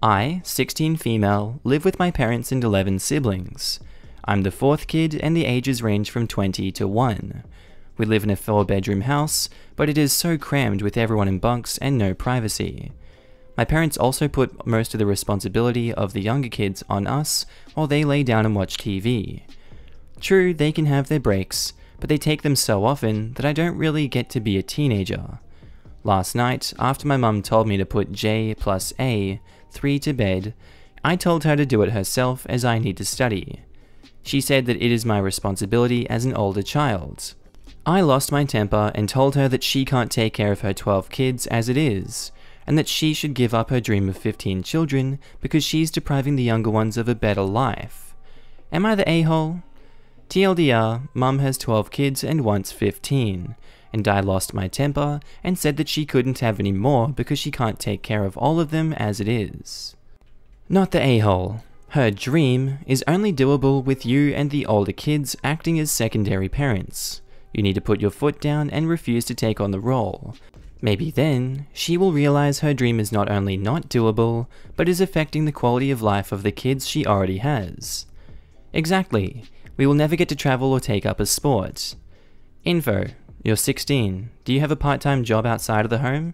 I, 16 female, live with my parents and 11 siblings. I'm the 4th kid and the ages range from 20 to 1. We live in a 4-bedroom house, but it is so crammed with everyone in bunks and no privacy. My parents also put most of the responsibility of the younger kids on us while they lay down and watch TV. True, they can have their breaks, but they take them so often that I don't really get to be a teenager. Last night, after my mum told me to put J plus A, 3 to bed, I told her to do it herself as I need to study. She said that it is my responsibility as an older child. I lost my temper and told her that she can't take care of her 12 kids as it is, and that she should give up her dream of 15 children because she's depriving the younger ones of a better life. Am I the a-hole? TLDR, mum has 12 kids and wants 15, and I lost my temper and said that she couldn't have any more because she can't take care of all of them as it is. Not the a-hole. Her dream is only doable with you and the older kids acting as secondary parents. You need to put your foot down and refuse to take on the role. Maybe then, she will realize her dream is not only not doable, but is affecting the quality of life of the kids she already has. Exactly. We will never get to travel or take up a sport. Info. You're 16. Do you have a part-time job outside of the home?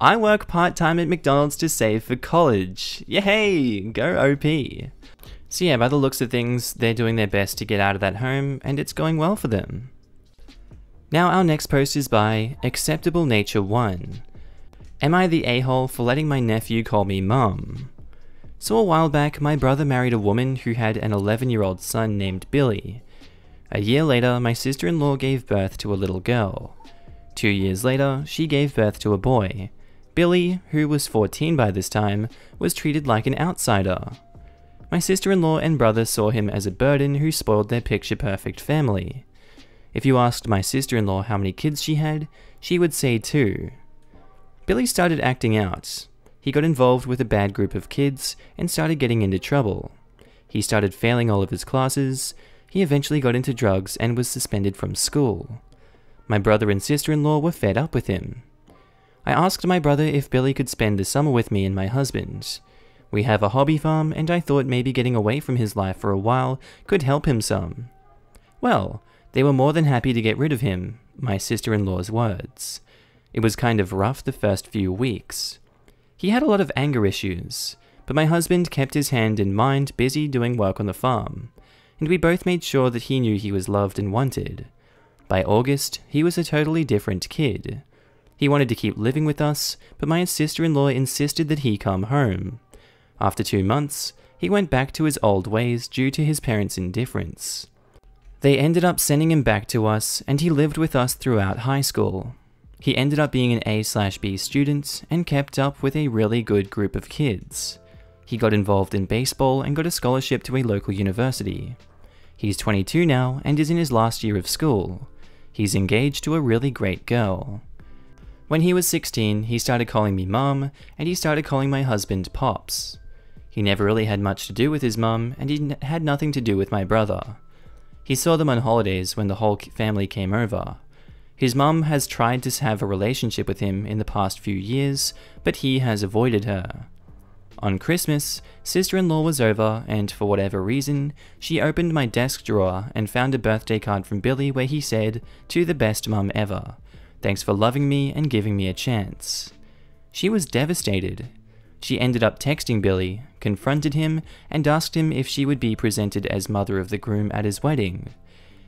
I work part-time at McDonald's to save for college. Yay! Go OP. So yeah, by the looks of things, they're doing their best to get out of that home, and it's going well for them. Now our next post is by Acceptable Nature 1. Am I the a-hole for letting my nephew call me mum? So a while back, my brother married a woman who had an 11-year-old son named Billy. A year later, my sister-in-law gave birth to a little girl. 2 years later, she gave birth to a boy. Billy, who was 14 by this time, was treated like an outsider. My sister-in-law and brother saw him as a burden who spoiled their picture-perfect family. If you asked my sister-in-law how many kids she had, she would say 2. Billy started acting out. He got involved with a bad group of kids and started getting into trouble. He started failing all of his classes. He eventually got into drugs and was suspended from school. My brother and sister-in-law were fed up with him. I asked my brother if Billy could spend the summer with me and my husband. We have a hobby farm and I thought maybe getting away from his life for a while could help him some. Well, they were more than happy to get rid of him, my sister-in-law's words. It was kind of rough the first few weeks. He had a lot of anger issues, but my husband kept his hand and mind busy doing work on the farm, and we both made sure that he knew he was loved and wanted. By August, he was a totally different kid. He wanted to keep living with us, but my sister-in-law insisted that he come home. After 2 months, he went back to his old ways due to his parents' indifference. They ended up sending him back to us, and he lived with us throughout high school. He ended up being an A/B student and kept up with a really good group of kids. He got involved in baseball and got a scholarship to a local university. He's 22 now and is in his last year of school. He's engaged to a really great girl. When he was 16, he started calling me mum, and he started calling my husband Pops. He never really had much to do with his mum, and he had nothing to do with my brother. He saw them on holidays when the whole family came over. His mum has tried to have a relationship with him in the past few years, but he has avoided her. On Christmas, sister-in-law was over, and for whatever reason, she opened my desk drawer and found a birthday card from Billy where he said, "To the best mum ever. Thanks for loving me and giving me a chance." She was devastated. She ended up texting Billy, confronted him, and asked him if she would be presented as mother of the groom at his wedding.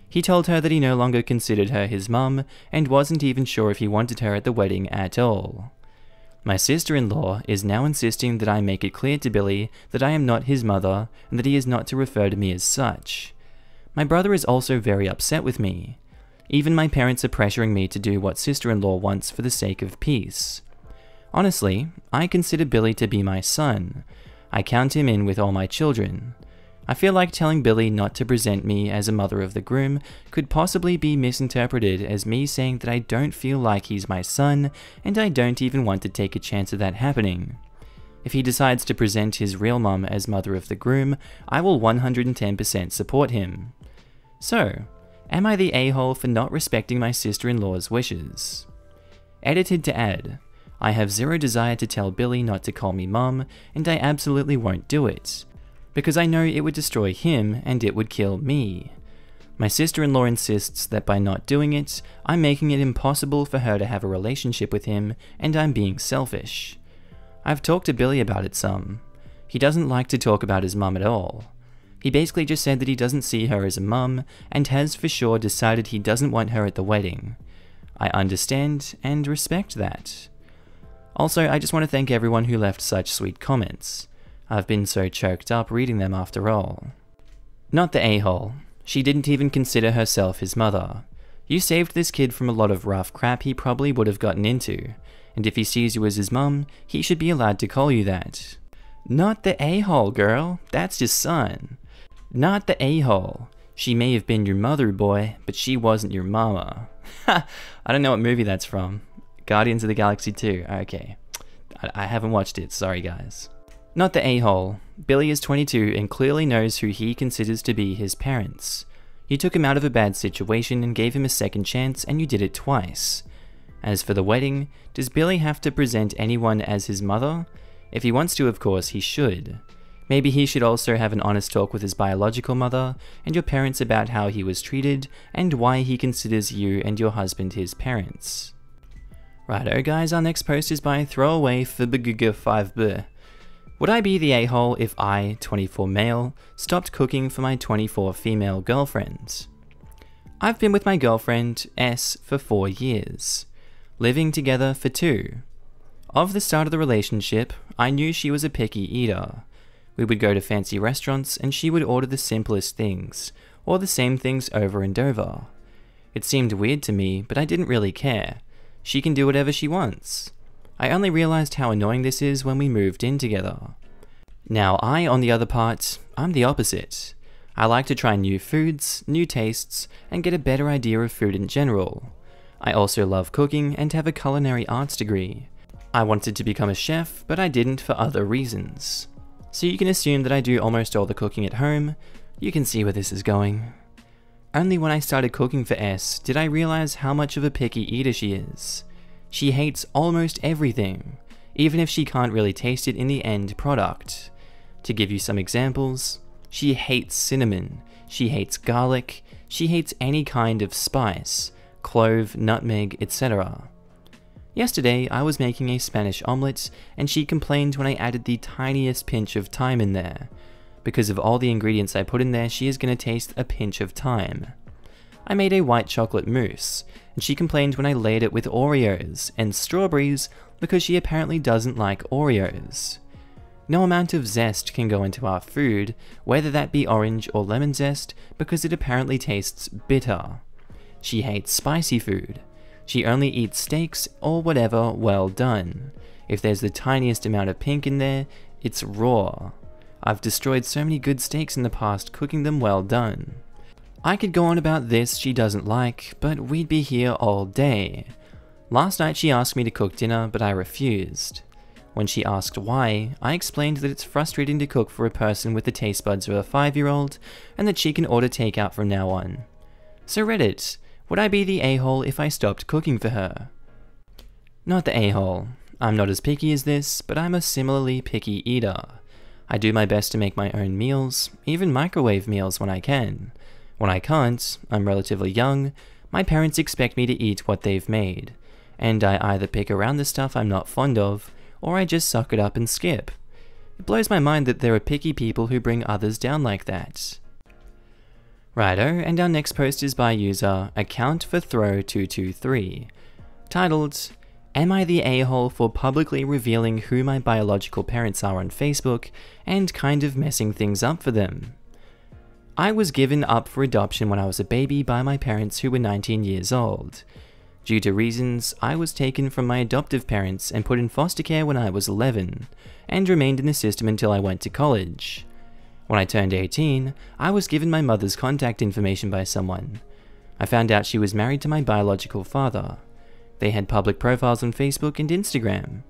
He told her that he no longer considered her his mum, and wasn't even sure if he wanted her at the wedding at all. My sister-in-law is now insisting that I make it clear to Billy that I am not his mother, and that he is not to refer to me as such. My brother is also very upset with me. Even my parents are pressuring me to do what sister-in-law wants for the sake of peace. Honestly, I consider Billy to be my son. I count him in with all my children. I feel like telling Billy not to present me as a mother of the groom could possibly be misinterpreted as me saying that I don't feel like he's my son and I don't even want to take a chance of that happening. If he decides to present his real mum as mother of the groom, I will 110% support him. So, am I the a-hole for not respecting my sister-in-law's wishes? Edited to add, I have zero desire to tell Billy not to call me mum, and I absolutely won't do it, because I know it would destroy him and it would kill me. My sister-in-law insists that by not doing it, I'm making it impossible for her to have a relationship with him and I'm being selfish. I've talked to Billy about it some. He doesn't like to talk about his mum at all. He basically just said that he doesn't see her as a mum and has for sure decided he doesn't want her at the wedding. I understand and respect that. Also, I just want to thank everyone who left such sweet comments. I've been so choked up reading them after all. Not the a-hole. She didn't even consider herself his mother. You saved this kid from a lot of rough crap he probably would have gotten into, and if he sees you as his mum, he should be allowed to call you that. Not the a-hole, girl. That's your son. Not the a-hole. She may have been your mother, boy, but she wasn't your mama. Ha! I don't know what movie that's from. Guardians of the Galaxy 2. Okay. I haven't watched it, sorry guys. Not the a-hole. Billy is 22 and clearly knows who he considers to be his parents. You took him out of a bad situation and gave him a second chance, and you did it twice. As for the wedding, does Billy have to present anyone as his mother? If he wants to, of course, he should. Maybe he should also have an honest talk with his biological mother and your parents about how he was treated and why he considers you and your husband his parents. Righto guys, our next post is by Throwaway FBGG5B. Would I be the a-hole if I, 24 male, stopped cooking for my 24 female girlfriends? I've been with my girlfriend, S, for 4 years. Living together for 2. Of the start of the relationship, I knew she was a picky eater. We would go to fancy restaurants and she would order the simplest things, or the same things over and over. It seemed weird to me, but I didn't really care. She can do whatever she wants. I only realized how annoying this is when we moved in together. Now I, on the other part, I'm the opposite. I like to try new foods, new tastes, and get a better idea of food in general. I also love cooking and have a culinary arts degree. I wanted to become a chef, but I didn't for other reasons. So you can assume that I do almost all the cooking at home. You can see where this is going. Only when I started cooking for S did I realize how much of a picky eater she is. She hates almost everything, even if she can't really taste it in the end product. To give you some examples, she hates cinnamon, she hates garlic, she hates any kind of spice, clove, nutmeg, etc. Yesterday, I was making a Spanish omelette, and she complained when I added the tiniest pinch of thyme in there. Because of all the ingredients I put in there, she is going to taste a pinch of thyme. I made a white chocolate mousse, and she complained when I laid it with Oreos and strawberries because she apparently doesn't like Oreos. No amount of zest can go into our food, whether that be orange or lemon zest, because it apparently tastes bitter. She hates spicy food. She only eats steaks or whatever well done. If there's the tiniest amount of pink in there, it's raw. I've destroyed so many good steaks in the past cooking them well done. I could go on about this she doesn't like, but we'd be here all day. Last night she asked me to cook dinner, but I refused. When she asked why, I explained that it's frustrating to cook for a person with the taste buds of a 5-year-old, and that she can order takeout from now on. So Reddit, would I be the a-hole if I stopped cooking for her? Not the a-hole. I'm not as picky as this, but I'm a similarly picky eater. I do my best to make my own meals, even microwave meals when I can. When I can't, I'm relatively young, my parents expect me to eat what they've made, and I either pick around the stuff I'm not fond of, or I just suck it up and skip. It blows my mind that there are picky people who bring others down like that. Righto, and our next post is by user AccountForThrow223, titled, Am I the a-hole for publicly revealing who my biological parents are on Facebook and kind of messing things up for them? I was given up for adoption when I was a baby by my parents who were 19 years old. Due to reasons, I was taken from my adoptive parents and put in foster care when I was 11, and remained in the system until I went to college. When I turned 18, I was given my mother's contact information by someone. I found out she was married to my biological father. They had public profiles on Facebook and Instagram.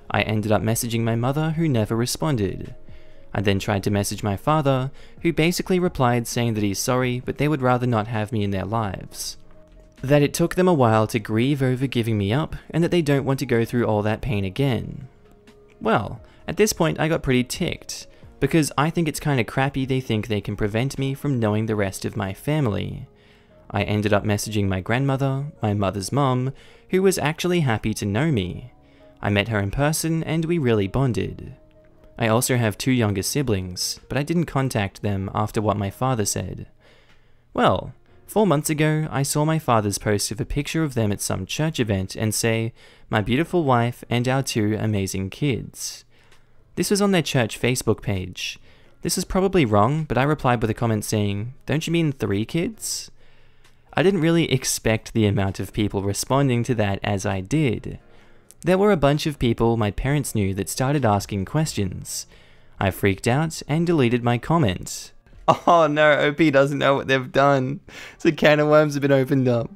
I ended up messaging my mother, who never responded. I then tried to message my father, who basically replied saying that he's sorry, but they would rather not have me in their lives. That it took them a while to grieve over giving me up, and that they don't want to go through all that pain again. Well, at this point I got pretty ticked, because I think it's kinda crappy they think they can prevent me from knowing the rest of my family. I ended up messaging my grandmother, my mother's mom, who was actually happy to know me. I met her in person and we really bonded. I also have 2 younger siblings, but I didn't contact them after what my father said. Well, 4 months ago, I saw my father's post of a picture of them at some church event and say, "My beautiful wife and our 2 amazing kids." This was on their church Facebook page. This was probably wrong, but I replied with a comment saying, "Don't you mean 3 kids?" I didn't really expect the amount of people responding to that as I did. There were a bunch of people my parents knew that started asking questions. I freaked out and deleted my comment. Oh no, OP doesn't know what they've done. So a can of worms have been opened up.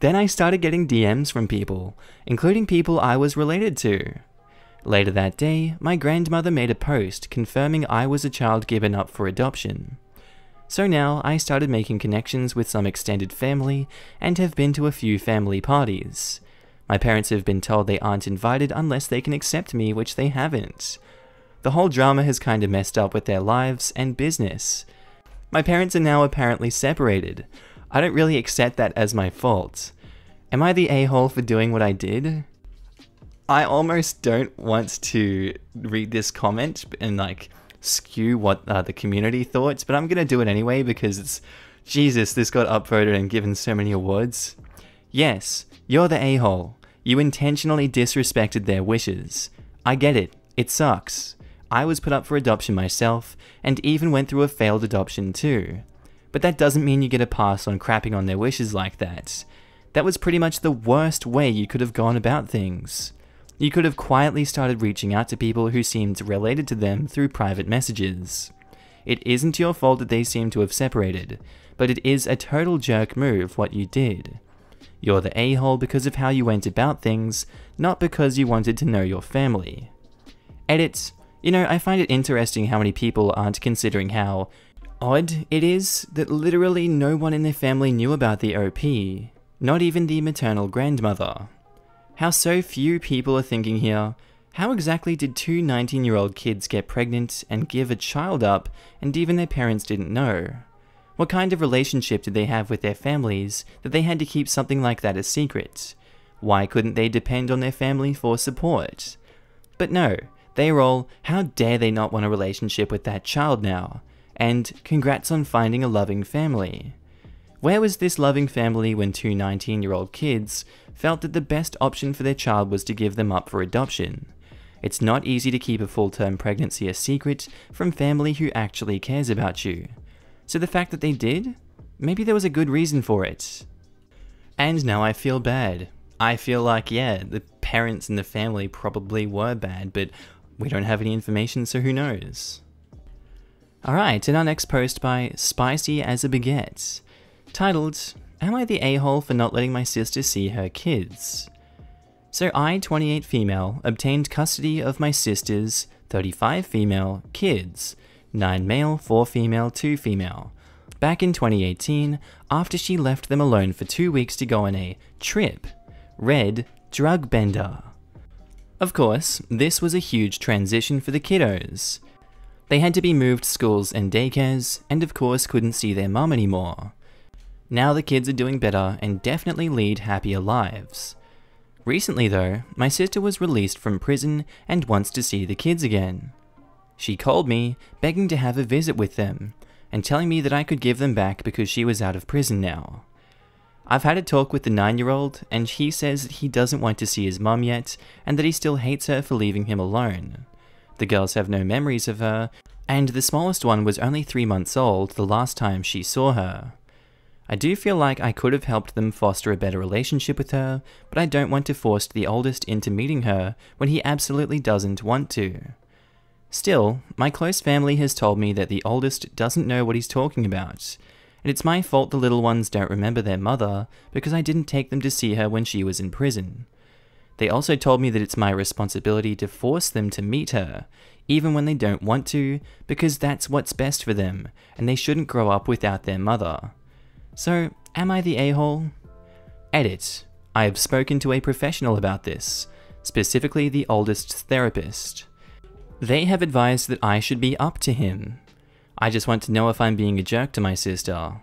Then I started getting DMs from people, including people I was related to. Later that day, my grandmother made a post confirming I was a child given up for adoption. So now I started making connections with some extended family and have been to a few family parties. My parents have been told they aren't invited unless they can accept me, which they haven't. The whole drama has kinda messed up with their lives and business. My parents are now apparently separated. I don't really accept that as my fault. Am I the a-hole for doing what I did? I almost don't want to read this comment and skew what the community thought, but I'm gonna do it anyway because it's... Jesus, this got upvoted and given so many awards. Yes, you're the a-hole. You intentionally disrespected their wishes. I get it. It sucks. I was put up for adoption myself, and even went through a failed adoption too. But that doesn't mean you get a pass on crapping on their wishes like that. That was pretty much the worst way you could have gone about things. You could have quietly started reaching out to people who seemed related to them through private messages. It isn't your fault that they seem to have separated, but it is a total jerk move what you did. You're the a-hole because of how you went about things, not because you wanted to know your family. Edit. You know, I find it interesting how many people aren't considering how odd it is that literally no one in their family knew about the OP, not even the maternal grandmother. How so few people are thinking here, how exactly did 2 19-year-old kids get pregnant and give a child up and even their parents didn't know? What kind of relationship did they have with their families that they had to keep something like that a secret? Why couldn't they depend on their family for support? But no, they were all, how dare they not want a relationship with that child now? And congrats on finding a loving family. Where was this loving family when 2 19-year-old kids felt that the best option for their child was to give them up for adoption? It's not easy to keep a full-term pregnancy a secret from family who actually cares about you. So the fact that they did? Maybe there was a good reason for it. And now I feel bad. I feel like, yeah, the parents and the family probably were bad, but we don't have any information, so who knows? Alright, and our next post by Spicy as a Baguette, titled, "Am I the a-hole for not letting my sister see her kids?" So I, 28 female, obtained custody of my sister's 35 female kids, 9 male, 4 female, 2 female, back in 2018 after she left them alone for 2 weeks to go on a trip. Red drug bender. Of course, this was a huge transition for the kiddos. They had to be moved schools and daycares, and of course couldn't see their mum anymore. Now the kids are doing better and definitely lead happier lives. Recently though, my sister was released from prison and wants to see the kids again. She called me, begging to have a visit with them, and telling me that I could give them back because she was out of prison now. I've had a talk with the 9-year-old, and he says that he doesn't want to see his mum yet, and that he still hates her for leaving him alone. The girls have no memories of her, and the smallest one was only 3 months old the last time she saw her. I do feel like I could have helped them foster a better relationship with her, but I don't want to force the oldest into meeting her when he absolutely doesn't want to. Still, my close family has told me that the oldest doesn't know what he's talking about, and it's my fault the little ones don't remember their mother because I didn't take them to see her when she was in prison. They also told me that it's my responsibility to force them to meet her, even when they don't want to, because that's what's best for them, and they shouldn't grow up without their mother. So, am I the a-hole? Edit. I have spoken to a professional about this, specifically the oldest's therapist. They have advised that I should be up to him. I just want to know if I'm being a jerk to my sister.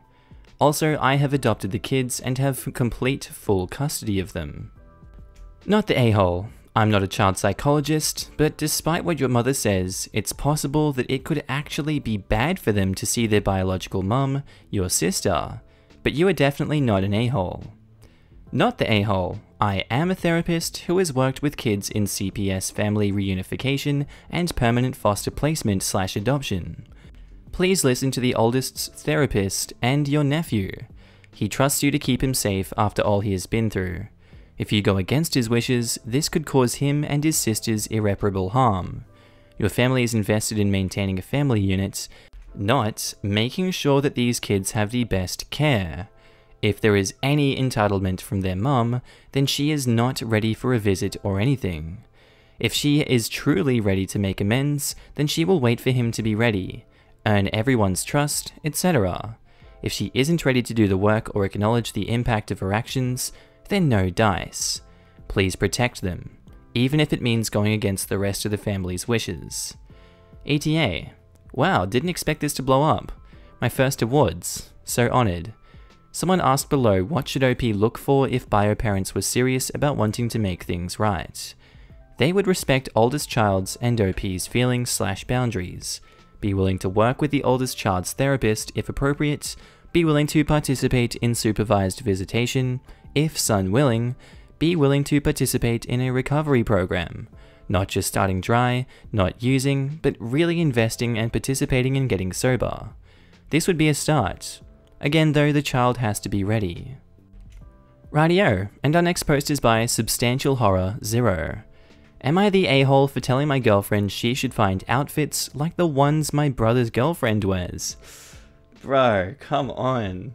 Also, I have adopted the kids and have complete full custody of them. Not the a-hole. I'm not a child psychologist, but despite what your mother says, it's possible that it could actually be bad for them to see their biological mum, your sister, but you are definitely not an a-hole. Not the a-hole. I am a therapist who has worked with kids in CPS family reunification and permanent foster placement / adoption. Please listen to the oldest's therapist and your nephew. He trusts you to keep him safe after all he has been through. If you go against his wishes, this could cause him and his sisters irreparable harm. Your family is invested in maintaining a family unit, not making sure that these kids have the best care. If there is any entitlement from their mum, then she is not ready for a visit or anything. If she is truly ready to make amends, then she will wait for him to be ready, earn everyone's trust, etc. If she isn't ready to do the work or acknowledge the impact of her actions, then no dice. Please protect them, even if it means going against the rest of the family's wishes. ETA. Wow, didn't expect this to blow up. My first awards. So honored. Someone asked below what should OP look for if bio parents were serious about wanting to make things right. They would respect oldest child's and OP's feelings / boundaries, be willing to work with the oldest child's therapist if appropriate, be willing to participate in supervised visitation, if son willing, be willing to participate in a recovery program, not just starting dry, not using, but really investing and participating in getting sober. This would be a start. Again though, the child has to be ready. Rightio, and our next post is by Substantial Horror 0. Am I the a-hole for telling my girlfriend she should find outfits like the ones my brother's girlfriend wears? Bro, come on.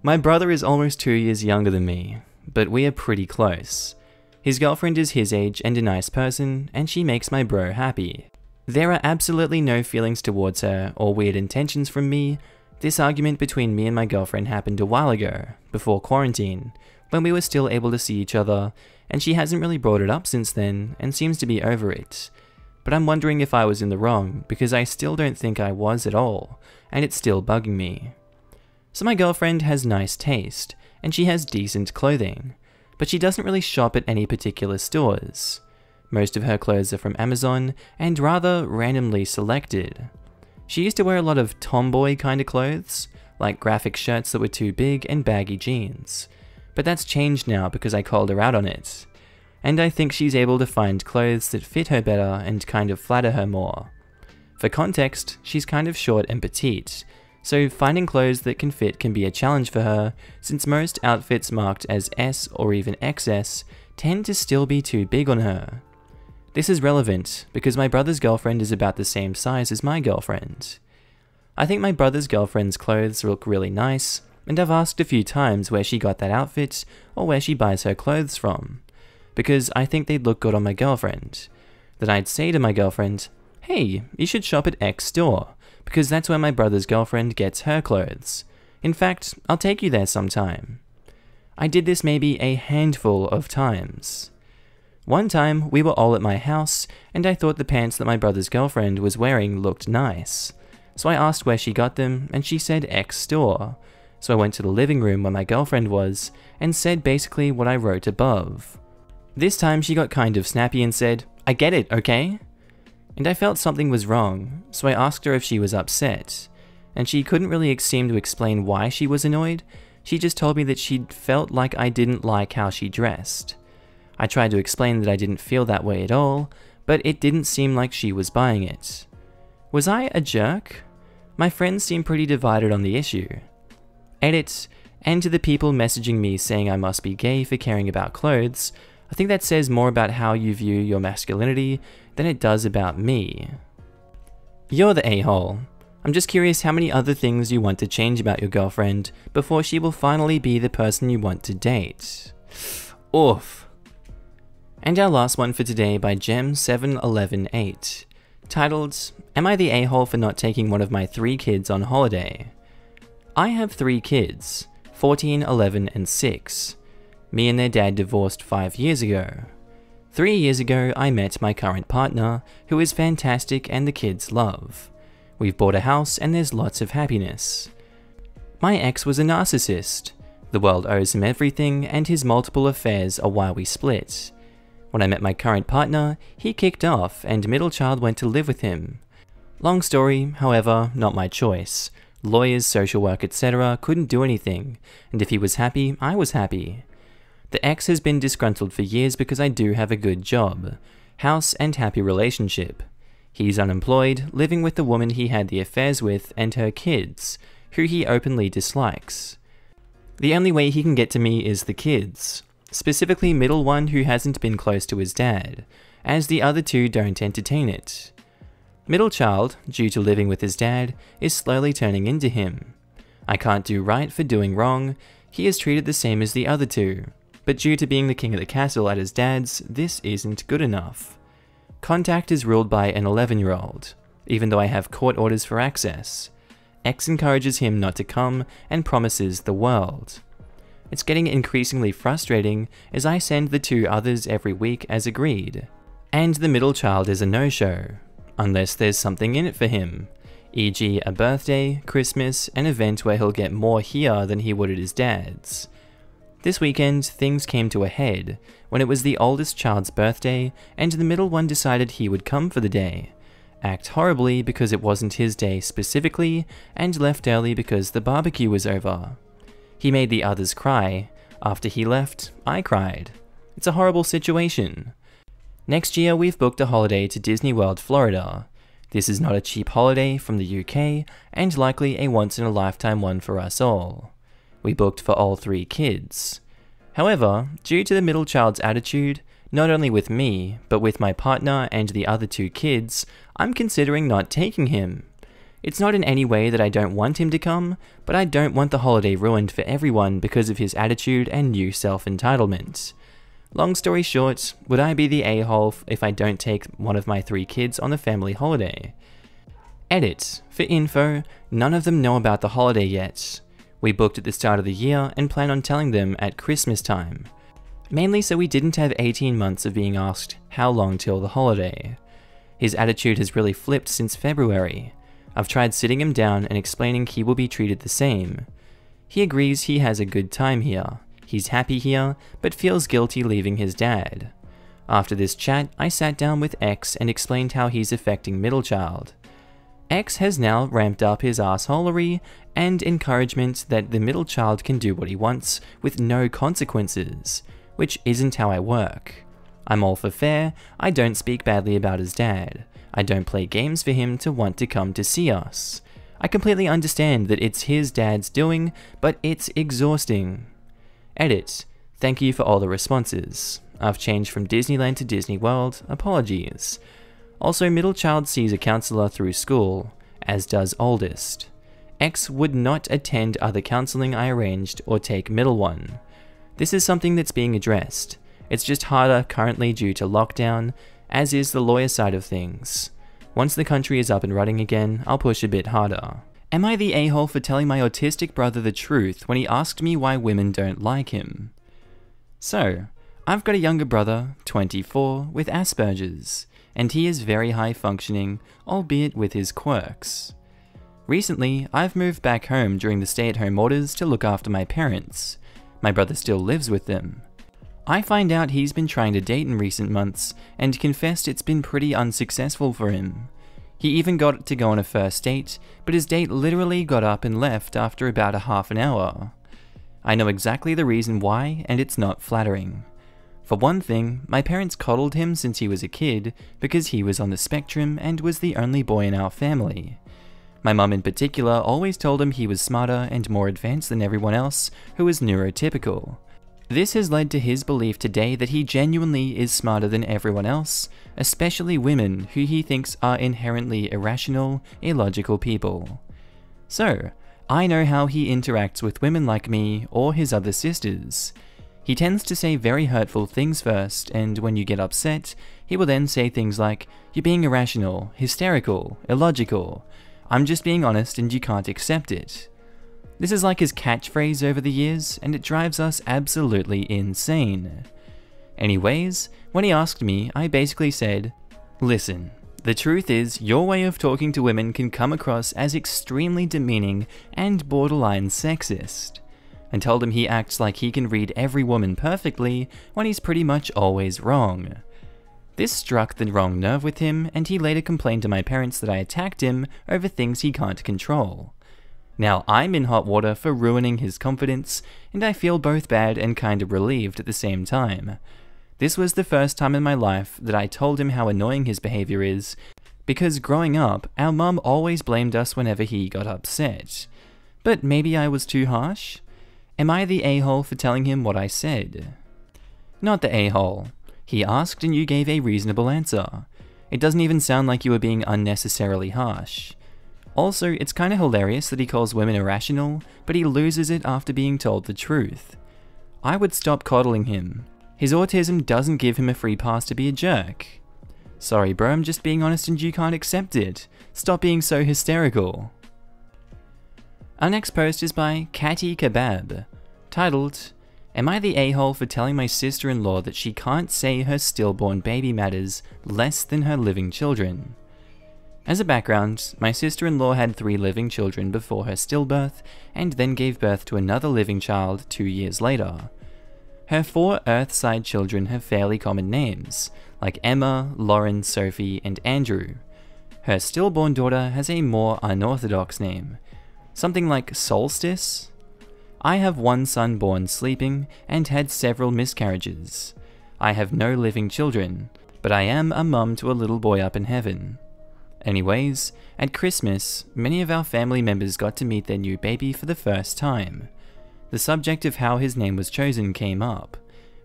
My brother is almost 2 years younger than me, but we are pretty close. His girlfriend is his age and a nice person, and she makes my bro happy. There are absolutely no feelings towards her or weird intentions from me. This argument between me and my girlfriend happened a while ago, before quarantine, when we were still able to see each other, and she hasn't really brought it up since then and seems to be over it. But I'm wondering if I was in the wrong, because I still don't think I was at all, and it's still bugging me. So my girlfriend has nice taste, and she has decent clothing, but she doesn't really shop at any particular stores. Most of her clothes are from Amazon, and rather randomly selected. She used to wear a lot of tomboy kind of clothes, like graphic shirts that were too big and baggy jeans. But that's changed now because I called her out on it. And I think she's able to find clothes that fit her better and kind of flatter her more. For context, she's kind of short and petite, so finding clothes that can fit can be a challenge for her, since most outfits marked as S or even XS tend to still be too big on her. This is relevant because my brother's girlfriend is about the same size as my girlfriend. I think my brother's girlfriend's clothes look really nice, and I've asked a few times where she got that outfit or where she buys her clothes from, because I think they'd look good on my girlfriend. Then I'd say to my girlfriend, hey, you should shop at X store, because that's where my brother's girlfriend gets her clothes. In fact, I'll take you there sometime. I did this maybe a handful of times. One time, we were all at my house, and I thought the pants that my brother's girlfriend was wearing looked nice. So I asked where she got them, and she said X store. So I went to the living room where my girlfriend was, and said basically what I wrote above. This time she got kind of snappy and said, I get it, okay? And I felt something was wrong, so I asked her if she was upset. And she couldn't really seem to explain why she was annoyed. She just told me that she'd felt like I didn't like how she dressed. I tried to explain that I didn't feel that way at all, but it didn't seem like she was buying it. Was I a jerk? My friends seem pretty divided on the issue. Edit, and to the people messaging me saying I must be gay for caring about clothes, I think that says more about how you view your masculinity than it does about me. You're the a-hole. I'm just curious how many other things you want to change about your girlfriend before she will finally be the person you want to date. Oof. And our last one for today by Gem7118, titled, Am I the a-hole for not taking one of my 3 kids on holiday? I have 3 kids, 14, 11, and 6. Me and their dad divorced 5 years ago. 3 years ago, I met my current partner, who is fantastic and the kids love. We've bought a house and there's lots of happiness. My ex was a narcissist. The world owes him everything and his multiple affairs are why we split. When I met my current partner, he kicked off and middle child went to live with him. Long story, however, not my choice. Lawyers, social work, etc. couldn't do anything, and if he was happy, I was happy. The ex has been disgruntled for years because I do have a good job, house and happy relationship. He's unemployed, living with the woman he had the affairs with and her kids, who he openly dislikes. The only way he can get to me is the kids, specifically middle one who hasn't been close to his dad, as the other 2 don't entertain it. Middle child, due to living with his dad, is slowly turning into him. I can't do right for doing wrong, he is treated the same as the other 2, but due to being the king of the castle at his dad's, this isn't good enough. Contact is ruled by an 11-year-old, even though I have court orders for access. X encourages him not to come and promises the world. It's getting increasingly frustrating as I send the 2 others every week as agreed. And the middle child is a no-show, unless there's something in it for him, e.g. a birthday, Christmas, an event where he'll get more here than he would at his dad's. This weekend, things came to a head when it was the oldest child's birthday and the middle one decided he would come for the day, act horribly because it wasn't his day specifically, and left early because the barbecue was over. He made the others cry. After he left, I cried. It's a horrible situation. Next year, we've booked a holiday to Disney World, Florida. This is not a cheap holiday from the UK, and likely a once-in-a-lifetime one for us all. We booked for all 3 kids. However, due to the middle child's attitude, not only with me, but with my partner and the other 2 kids, I'm considering not taking him. It's not in any way that I don't want him to come, but I don't want the holiday ruined for everyone because of his attitude and new self-entitlement. Long story short, would I be the a-hole if I don't take one of my 3 kids on the family holiday? Edit. For info, none of them know about the holiday yet. We booked at the start of the year and plan on telling them at Christmas time. Mainly so we didn't have 18 months of being asked how long till the holiday. His attitude has really flipped since February. I've tried sitting him down and explaining he will be treated the same. He agrees he has a good time here. He's happy here, but feels guilty leaving his dad. After this chat, I sat down with X and explained how he's affecting middle child. X has now ramped up his assholery and encouragement that the middle child can do what he wants with no consequences, which isn't how I work. I'm all for fair, I don't speak badly about his dad. I don't play games for him to want to come to see us. I completely understand that it's his dad's doing, but it's exhausting. Edit. Thank you for all the responses. I've changed from Disneyland to Disney World, apologies. Also, middle child sees a counselor through school, as does oldest. X would not attend other counseling I arranged or take middle one. This is something that's being addressed. It's just harder currently due to lockdown, as is the lawyer side of things. Once the country is up and running again, I'll push a bit harder. Am I the a-hole for telling my autistic brother the truth when he asked me why women don't like him? So, I've got a younger brother, 24, with Asperger's, and he is very high functioning, albeit with his quirks. Recently, I've moved back home during the stay-at-home orders to look after my parents. My brother still lives with them. I find out he's been trying to date in recent months, and confessed it's been pretty unsuccessful for him. He even got to go on a first date, but his date literally got up and left after about a half an hour. I know exactly the reason why, and it's not flattering. For one thing, my parents coddled him since he was a kid because he was on the spectrum and was the only boy in our family. My mum in particular always told him he was smarter and more advanced than everyone else who was neurotypical. This has led to his belief today that he genuinely is smarter than everyone else, especially women who he thinks are inherently irrational, illogical people. So, I know how he interacts with women like me or his other sisters. He tends to say very hurtful things first, and when you get upset, he will then say things like, "You're being irrational, hysterical, illogical. I'm just being honest and you can't accept it." This is like his catchphrase over the years, and it drives us absolutely insane. Anyways, when he asked me, I basically said, "Listen, the truth is your way of talking to women can come across as extremely demeaning and borderline sexist," and told him he acts like he can read every woman perfectly when he's pretty much always wrong. This struck the wrong nerve with him, and he later complained to my parents that I attacked him over things he can't control. Now I'm in hot water for ruining his confidence, and I feel both bad and kind of relieved at the same time. This was the first time in my life that I told him how annoying his behavior is, because growing up, our mum always blamed us whenever he got upset. But maybe I was too harsh? Am I the a-hole for telling him what I said? Not the a-hole. He asked and you gave a reasonable answer. It doesn't even sound like you were being unnecessarily harsh. Also, it's kinda hilarious that he calls women irrational, but he loses it after being told the truth. I would stop coddling him. His autism doesn't give him a free pass to be a jerk. Sorry bro, I'm just being honest and you can't accept it. Stop being so hysterical. Our next post is by Catty Kebab, titled, "Am I the a-hole for telling my sister-in-law that she can't say her stillborn baby matters less than her living children?" As a background, my sister-in-law had 3 living children before her stillbirth, and then gave birth to another living child 2 years later. Her 4 Earth-side children have fairly common names, like Emma, Lauren, Sophie, and Andrew. Her stillborn daughter has a more unorthodox name, something like Solstice. I have 1 son born sleeping, and had several miscarriages. I have no living children, but I am a mum to a little boy up in heaven. Anyways, at Christmas, many of our family members got to meet their new baby for the first time. The subject of how his name was chosen came up,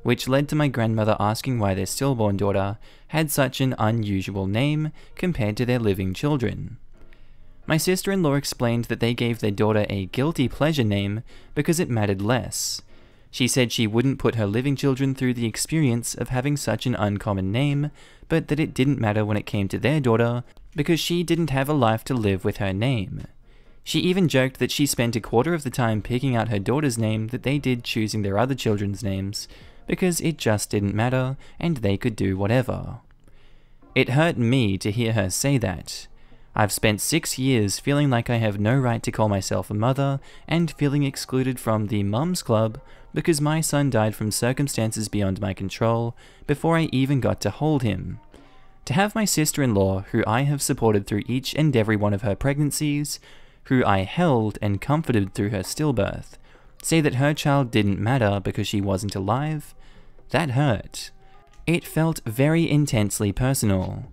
which led to my grandmother asking why their stillborn daughter had such an unusual name compared to their living children. My sister-in-law explained that they gave their daughter a guilty pleasure name because it mattered less. She said she wouldn't put her living children through the experience of having such an uncommon name, but that it didn't matter when it came to their daughter because she didn't have a life to live with her name. She even joked that she spent a quarter of the time picking out her daughter's name that they did choosing their other children's names, because it just didn't matter and they could do whatever. It hurt me to hear her say that. I've spent 6 years feeling like I have no right to call myself a mother and feeling excluded from the Mums Club because my son died from circumstances beyond my control before I even got to hold him. To have my sister-in-law, who I have supported through each and every one of her pregnancies, who I held and comforted through her stillbirth, say that her child didn't matter because she wasn't alive, that hurt. It felt very intensely personal.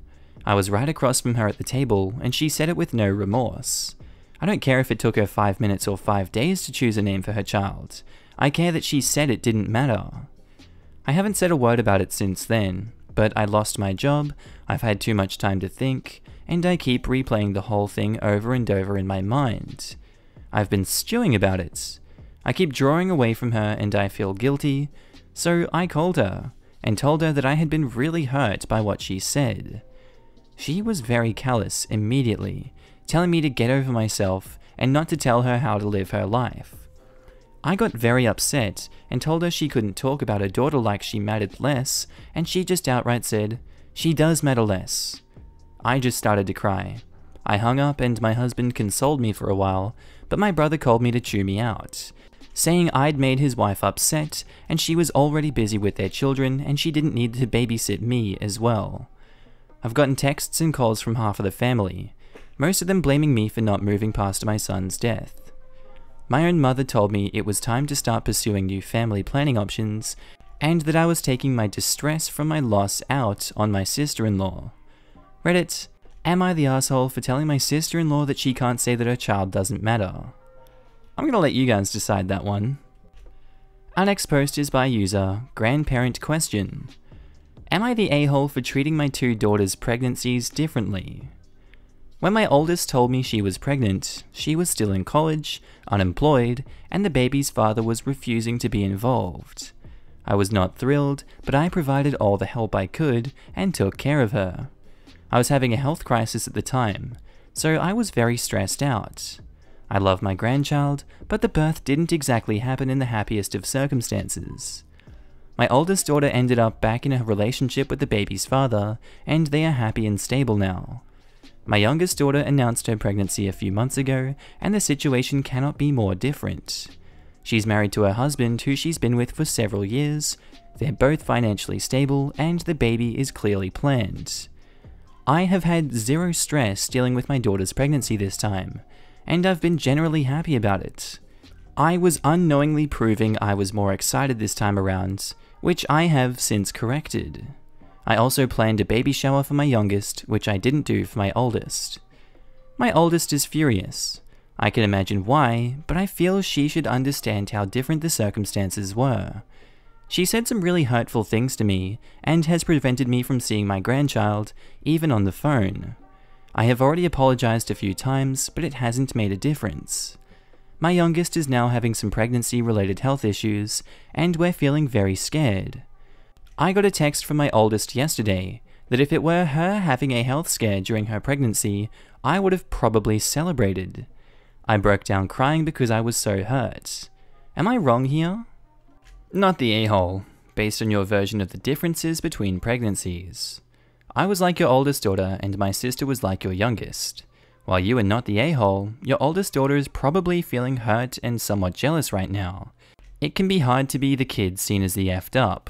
I was right across from her at the table, and she said it with no remorse. I don't care if it took her 5 minutes or 5 days to choose a name for her child. I care that she said it didn't matter. I haven't said a word about it since then, but I lost my job, I've had too much time to think, and I keep replaying the whole thing over and over in my mind. I've been stewing about it. I keep drawing away from her and I feel guilty, so I called her and told her that I had been really hurt by what she said. She was very callous immediately, telling me to get over myself and not to tell her how to live her life. I got very upset and told her she couldn't talk about her daughter like she mattered less, and she just outright said, "She does matter less." I just started to cry. I hung up and my husband consoled me for a while, but my brother called me to chew me out, saying I'd made his wife upset and she was already busy with their children and she didn't need to babysit me as well. I've gotten texts and calls from half of the family, most of them blaming me for not moving past my son's death. My own mother told me it was time to start pursuing new family planning options, and that I was taking my distress from my loss out on my sister-in-law. Reddit, am I the asshole for telling my sister-in-law that she can't say that her child doesn't matter? I'm gonna let you guys decide that one. Our next post is by user Grandparent Question. Am I the a-hole for treating my two daughters' pregnancies differently? When my oldest told me she was pregnant, she was still in college, unemployed, and the baby's father was refusing to be involved. I was not thrilled, but I provided all the help I could and took care of her. I was having a health crisis at the time, so I was very stressed out. I love my grandchild, but the birth didn't exactly happen in the happiest of circumstances. My oldest daughter ended up back in a relationship with the baby's father, and they are happy and stable now. My youngest daughter announced her pregnancy a few months ago, and the situation cannot be more different. She's married to her husband, who she's been with for several years. They're both financially stable, and the baby is clearly planned. I have had zero stress dealing with my daughter's pregnancy this time, and I've been generally happy about it. I was unknowingly proving I was more excited this time around, which I have since corrected. I also planned a baby shower for my youngest, which I didn't do for my oldest. My oldest is furious. I can imagine why, but I feel she should understand how different the circumstances were. She said some really hurtful things to me, and has prevented me from seeing my grandchild, even on the phone. I have already apologized a few times, but it hasn't made a difference. My youngest is now having some pregnancy-related health issues, and we're feeling very scared. I got a text from my oldest yesterday that if it were her having a health scare during her pregnancy, I would have probably celebrated. I broke down crying because I was so hurt. Am I wrong here? Not the a-hole, based on your version of the differences between pregnancies. I was like your oldest daughter, and my sister was like your youngest. While you are not the a-hole, your oldest daughter is probably feeling hurt and somewhat jealous right now. It can be hard to be the kid seen as the effed up.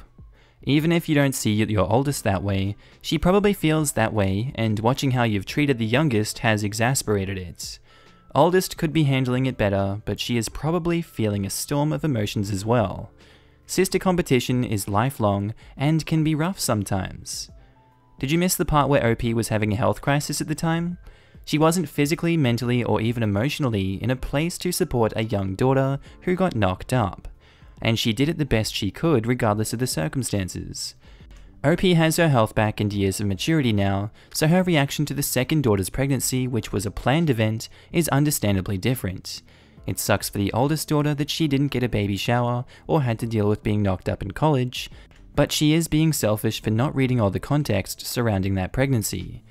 Even if you don't see your oldest that way, she probably feels that way, and watching how you've treated the youngest has exasperated it. Oldest could be handling it better, but she is probably feeling a storm of emotions as well. Sister competition is lifelong and can be rough sometimes. Did you miss the part where OP was having a health crisis at the time? She wasn't physically, mentally, or even emotionally in a place to support a young daughter who got knocked up, and she did it the best she could regardless of the circumstances. OP has her health back and years of maturity now, so her reaction to the second daughter's pregnancy, which was a planned event, is understandably different. It sucks for the oldest daughter that she didn't get a baby shower or had to deal with being knocked up in college, but she is being selfish for not reading all the context surrounding that pregnancy.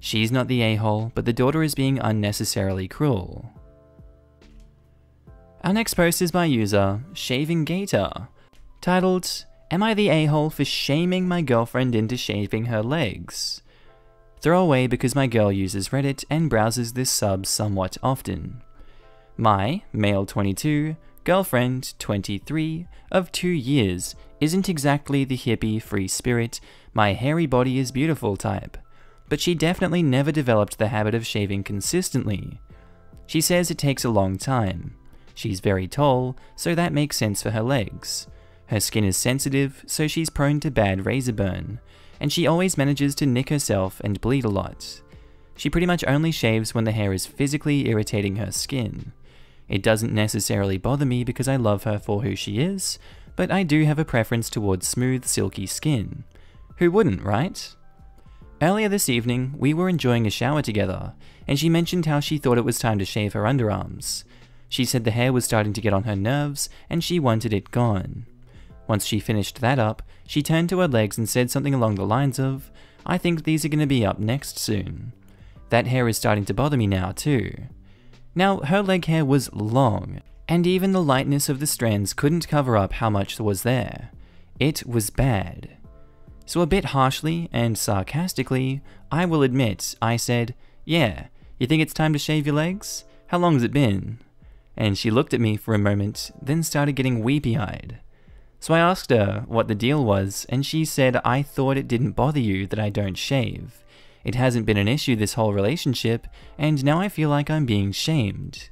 She's not the a-hole, but the daughter is being unnecessarily cruel. Our next post is by user Shaving Gator, titled, Am I the a-hole for shaming my girlfriend into shaving her legs? Throwaway because my girl uses Reddit and browses this sub somewhat often. My, male 22, girlfriend 23, of 2 years, isn't exactly the hippie free spirit, my hairy body is beautiful type, but she definitely never developed the habit of shaving consistently. She says it takes a long time. She's very tall, so that makes sense for her legs. Her skin is sensitive, so she's prone to bad razor burn, and she always manages to nick herself and bleed a lot. She pretty much only shaves when the hair is physically irritating her skin. It doesn't necessarily bother me because I love her for who she is, but I do have a preference towards smooth, silky skin. Who wouldn't, right? Earlier this evening, we were enjoying a shower together, and she mentioned how she thought it was time to shave her underarms. She said the hair was starting to get on her nerves, and she wanted it gone. Once she finished that up, she turned to her legs and said something along the lines of, I think these are going to be up next soon. That hair is starting to bother me now too. Now, her leg hair was long, and even the lightness of the strands couldn't cover up how much was there. It was bad. So a bit harshly and sarcastically, I will admit, I said, yeah, you think it's time to shave your legs? How long has it been? And she looked at me for a moment, then started getting weepy-eyed. So I asked her what the deal was, and she said I thought it didn't bother you that I don't shave. It hasn't been an issue this whole relationship, and now I feel like I'm being shamed.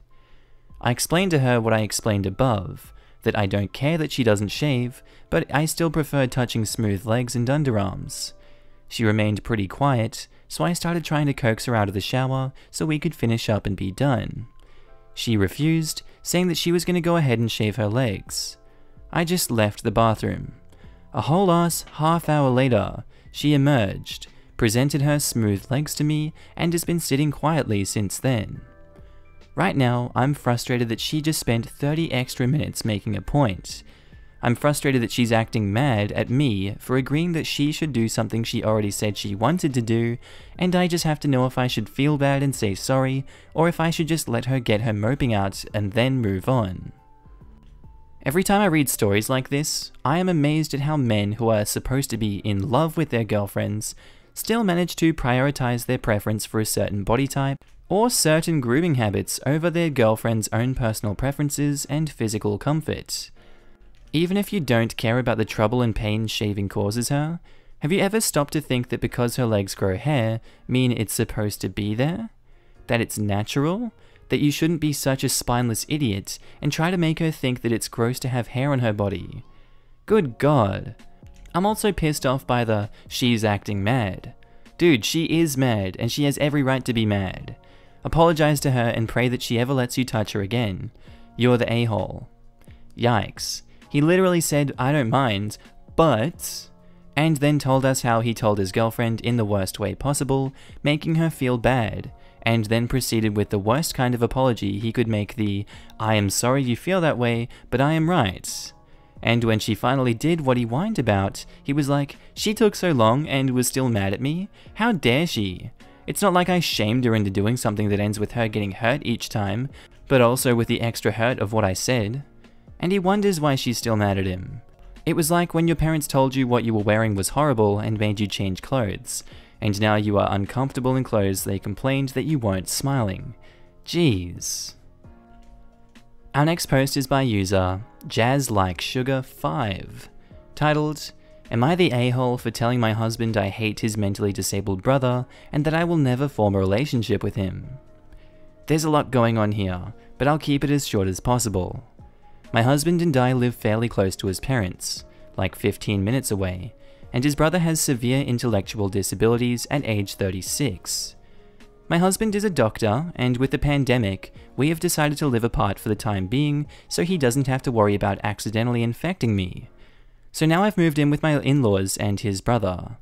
I explained to her what I explained above, that I don't care that she doesn't shave, but I still prefer touching smooth legs and underarms. She remained pretty quiet, so I started trying to coax her out of the shower so we could finish up and be done. She refused, saying that she was going to go ahead and shave her legs. I just left the bathroom. A whole ass half-hour later, she emerged, presented her smooth legs to me, and has been sitting quietly since then. Right now, I'm frustrated that she just spent 30 extra minutes making a point. I'm frustrated that she's acting mad at me for agreeing that she should do something she already said she wanted to do, and I just have to know if I should feel bad and say sorry, or if I should just let her get her moping out and then move on. Every time I read stories like this, I am amazed at how men who are supposed to be in love with their girlfriends still manage to prioritize their preference for a certain body type or certain grooming habits over their girlfriend's own personal preferences and physical comfort. Even if you don't care about the trouble and pain shaving causes her, have you ever stopped to think that because her legs grow hair mean it's supposed to be there? That it's natural? That you shouldn't be such a spineless idiot and try to make her think that it's gross to have hair on her body? Good God. I'm also pissed off by the "she's acting mad." Dude, she is mad and she has every right to be mad. Apologize to her and pray that she ever lets you touch her again. You're the a-hole. Yikes. He literally said, "I don't mind, but," and then told us how he told his girlfriend in the worst way possible, making her feel bad, and then proceeded with the worst kind of apology he could make, the "I am sorry you feel that way, but I am right." And when she finally did what he whined about, he was like, "She took so long and was still mad at me? How dare she? It's not like I shamed her into doing something that ends with her getting hurt each time, but also with the extra hurt of what I said." And he wonders why she's still mad at him. It was like when your parents told you what you were wearing was horrible and made you change clothes, and now you are uncomfortable in clothes they complained that you weren't smiling. Jeez. Our next post is by user JazzLikeSugar5, titled, "Am I the a-hole for telling my husband I hate his mentally disabled brother and that I will never form a relationship with him?" There's a lot going on here, but I'll keep it as short as possible. My husband and I live fairly close to his parents, like 15 minutes away, and his brother has severe intellectual disabilities at age 36. My husband is a doctor, and with the pandemic, we have decided to live apart for the time being so he doesn't have to worry about accidentally infecting me. So now I've moved in with my in-laws and his brother.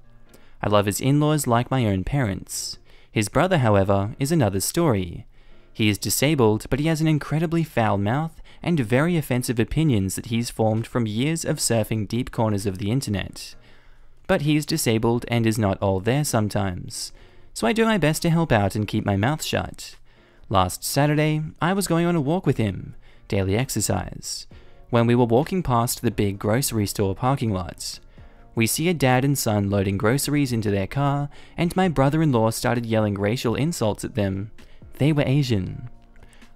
I love his in-laws like my own parents. His brother, however, is another story. He is disabled, but he has an incredibly foul mouth and very offensive opinions that he's formed from years of surfing deep corners of the internet. But he's disabled and is not all there sometimes, so I do my best to help out and keep my mouth shut. Last Saturday, I was going on a walk with him, daily exercise, when we were walking past the big grocery store parking lot. We see a dad and son loading groceries into their car, and my brother-in-law started yelling racial insults at them. They were Asian.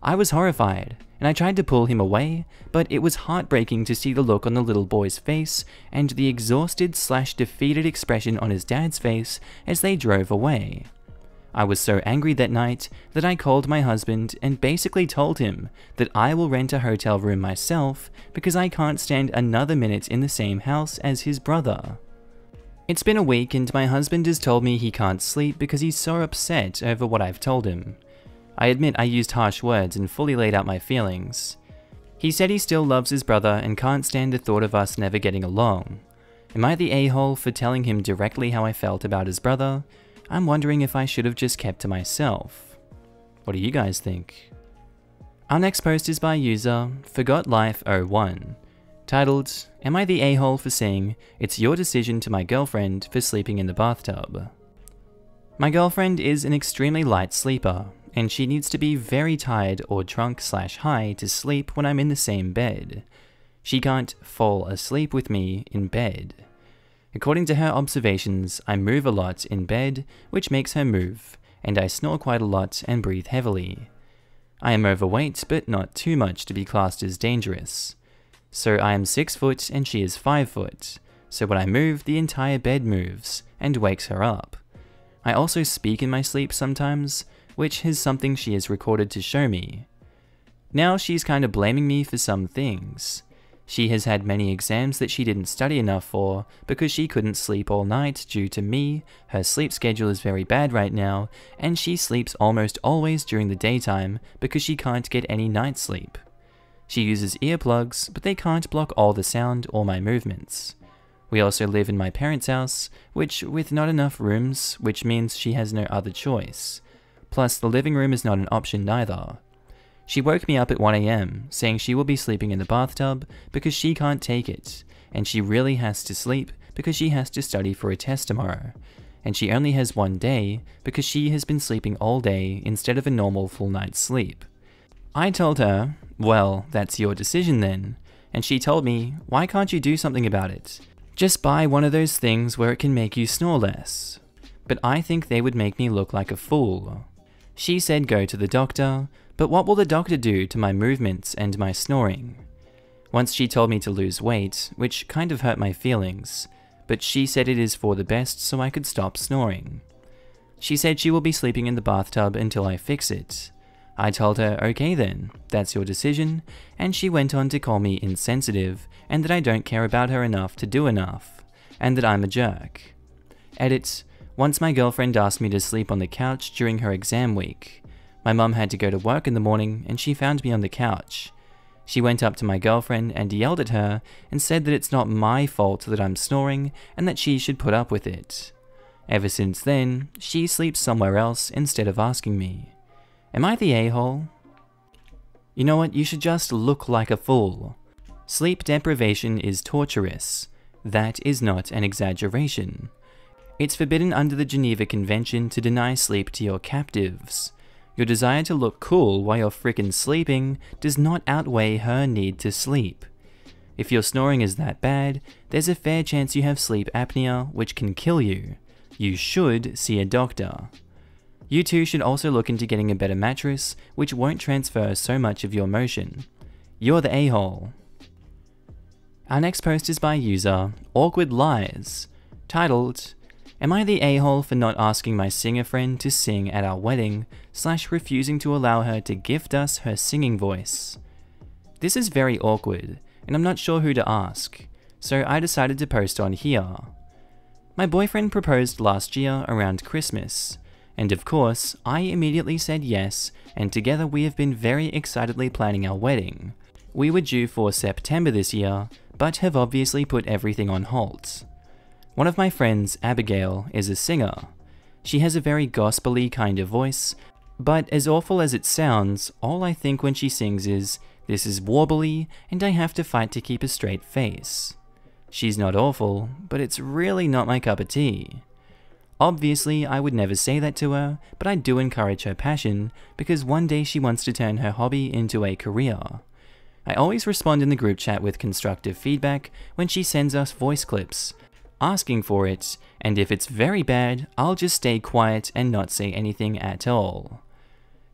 I was horrified, and I tried to pull him away, but it was heartbreaking to see the look on the little boy's face and the exhausted/defeated expression on his dad's face as they drove away. I was so angry that night that I called my husband and basically told him that I will rent a hotel room myself because I can't stand another minute in the same house as his brother. It's been a week and my husband has told me he can't sleep because he's so upset over what I've told him. I admit I used harsh words and fully laid out my feelings. He said he still loves his brother and can't stand the thought of us never getting along. Am I the a-hole for telling him directly how I felt about his brother? I'm wondering if I should have just kept to myself. What do you guys think? Our next post is by user ForgotLife01, titled, "Am I the a-hole for saying it's your decision to my girlfriend for sleeping in the bathtub?" My girlfriend is an extremely light sleeper, and she needs to be very tired or drunk/high to sleep when I'm in the same bed. She can't fall asleep with me in bed. According to her observations, I move a lot in bed, which makes her move, and I snore quite a lot and breathe heavily. I am overweight, but not too much to be classed as dangerous. So I am 6 foot and she is 5 foot, so when I move, the entire bed moves, and wakes her up. I also speak in my sleep sometimes, which is something she has recorded to show me. Now she's kind of blaming me for some things. She has had many exams that she didn't study enough for because she couldn't sleep all night due to me, her sleep schedule is very bad right now, and she sleeps almost always during the daytime because she can't get any night sleep. She uses earplugs, but they can't block all the sound or my movements. We also live in my parents' house, with not enough rooms, which means she has no other choice. Plus, the living room is not an option neither. She woke me up at 1 AM, saying she will be sleeping in the bathtub because she can't take it, and she really has to sleep because she has to study for a test tomorrow. And she only has 1 day because she has been sleeping all day instead of a normal full night's sleep. I told her, well, that's your decision then, and she told me, why can't you do something about it? Just buy one of those things where it can make you snore less. But I think they would make me look like a fool. She said go to the doctor, but what will the doctor do to my movements and my snoring? Once she told me to lose weight, which kind of hurt my feelings, but she said it is for the best so I could stop snoring. She said she will be sleeping in the bathtub until I fix it. I told her, okay then, that's your decision, and she went on to call me insensitive, and that I don't care about her enough to do enough, and that I'm a jerk. Edit, once my girlfriend asked me to sleep on the couch during her exam week. My mum had to go to work in the morning, and she found me on the couch. She went up to my girlfriend and yelled at her, and said that it's not my fault that I'm snoring, and that she should put up with it. Ever since then, she sleeps somewhere else instead of asking me. Am I the a-hole? You know what, you should just look like a fool. Sleep deprivation is torturous. That is not an exaggeration. It's forbidden under the Geneva Convention to deny sleep to your captives. Your desire to look cool while you're frickin' sleeping does not outweigh her need to sleep. If your snoring is that bad, there's a fair chance you have sleep apnea, which can kill you. You should see a doctor. You two should also look into getting a better mattress, which won't transfer so much of your motion. You're the a-hole. Our next post is by user Awkward Lies, titled, Am I the a-hole for not asking my singer friend to sing at our wedding, / refusing to allow her to gift us her singing voice? This is very awkward, and I'm not sure who to ask, so I decided to post on here. My boyfriend proposed last year around Christmas, and of course, I immediately said yes, and together we have been very excitedly planning our wedding. We were due for September this year, but have obviously put everything on hold. One of my friends, Abigail, is a singer. She has a very gospel-y kind of voice, but as awful as it sounds, all I think when she sings is, this is warbly, and I have to fight to keep a straight face. She's not awful, but it's really not my cup of tea. Obviously, I would never say that to her, but I do encourage her passion, because one day she wants to turn her hobby into a career. I always respond in the group chat with constructive feedback when she sends us voice clips, asking for it, and if it's very bad, I'll just stay quiet and not say anything at all.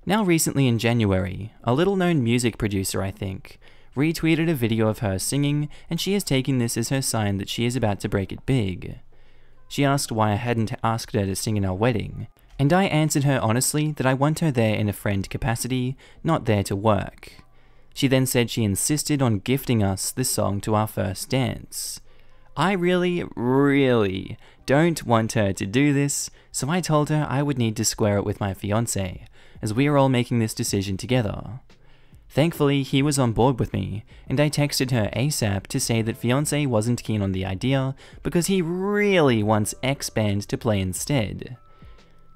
Now recently in January, a little-known music producer, I think, retweeted a video of her singing, and she is taking this as her sign that she is about to break it big. She asked why I hadn't asked her to sing in our wedding, and I answered her honestly that I want her there in a friend capacity, not there to work. She then said she insisted on gifting us this song to our first dance. I really don't want her to do this, so I told her I would need to square it with my fiancé, as we are all making this decision together. Thankfully, he was on board with me, and I texted her ASAP to say that fiancé wasn't keen on the idea because he really wants X band to play instead.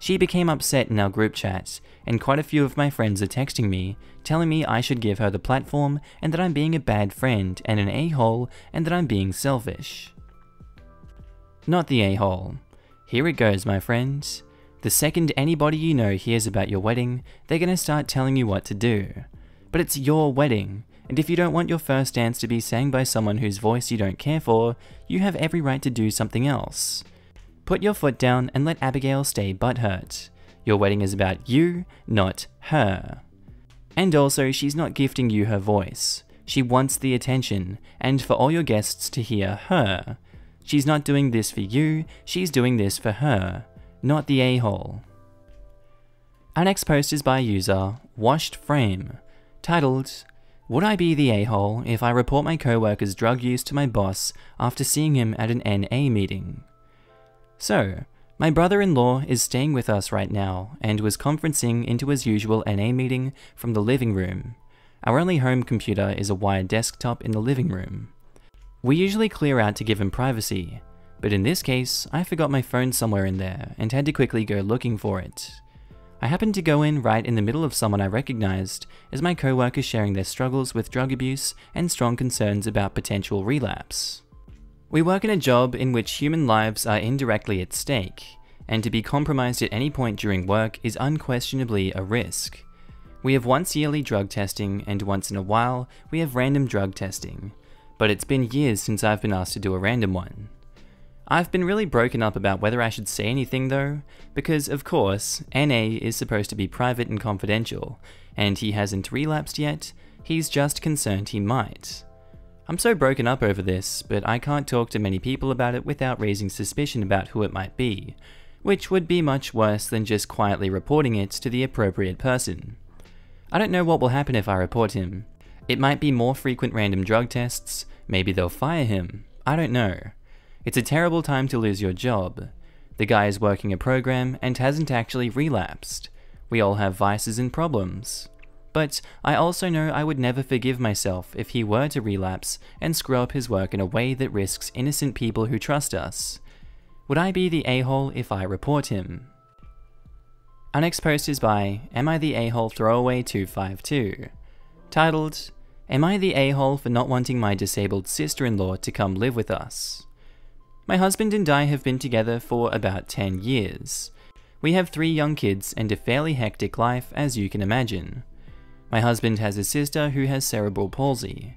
She became upset in our group chat, and quite a few of my friends are texting me, telling me I should give her the platform and that I'm being a bad friend and an a-hole and that I'm being selfish. Not the a-hole. Here it goes, my friends. The second anybody you know hears about your wedding, they're gonna start telling you what to do. But it's your wedding, and if you don't want your first dance to be sang by someone whose voice you don't care for, you have every right to do something else. Put your foot down and let Abigail stay butthurt. Your wedding is about you, not her. And also, she's not gifting you her voice. She wants the attention, and for all your guests to hear her. She's not doing this for you, she's doing this for her, not the a-hole. Our next post is by user Washed Frame, titled, Would I be the a-hole if I report my co-worker's drug use to my boss after seeing him at an NA meeting? So, my brother-in-law is staying with us right now and was conferencing into his usual NA meeting from the living room. Our only home computer is a wired desktop in the living room. We usually clear out to give him privacy, but in this case, I forgot my phone somewhere in there and had to quickly go looking for it. I happened to go in right in the middle of someone I recognized as my co-workers sharing their struggles with drug abuse and strong concerns about potential relapse. We work in a job in which human lives are indirectly at stake, and to be compromised at any point during work is unquestionably a risk. We have once yearly drug testing, and once in a while we have random drug testing, but it's been years since I've been asked to do a random one. I've been really broken up about whether I should say anything though, because of course, NA is supposed to be private and confidential, and he hasn't relapsed yet, he's just concerned he might. I'm so broken up over this, but I can't talk to many people about it without raising suspicion about who it might be, which would be much worse than just quietly reporting it to the appropriate person. I don't know what will happen if I report him. It might be more frequent random drug tests, maybe they'll fire him, I don't know. It's a terrible time to lose your job. The guy is working a program and hasn't actually relapsed. We all have vices and problems. But I also know I would never forgive myself if he were to relapse and screw up his work in a way that risks innocent people who trust us. Would I be the a-hole if I report him? Our next post is by AmITheA Throwaway 252, titled, Am I the a-hole for not wanting my disabled sister-in-law to come live with us? My husband and I have been together for about 10 years. We have 3 young kids and a fairly hectic life, as you can imagine. My husband has a sister who has cerebral palsy.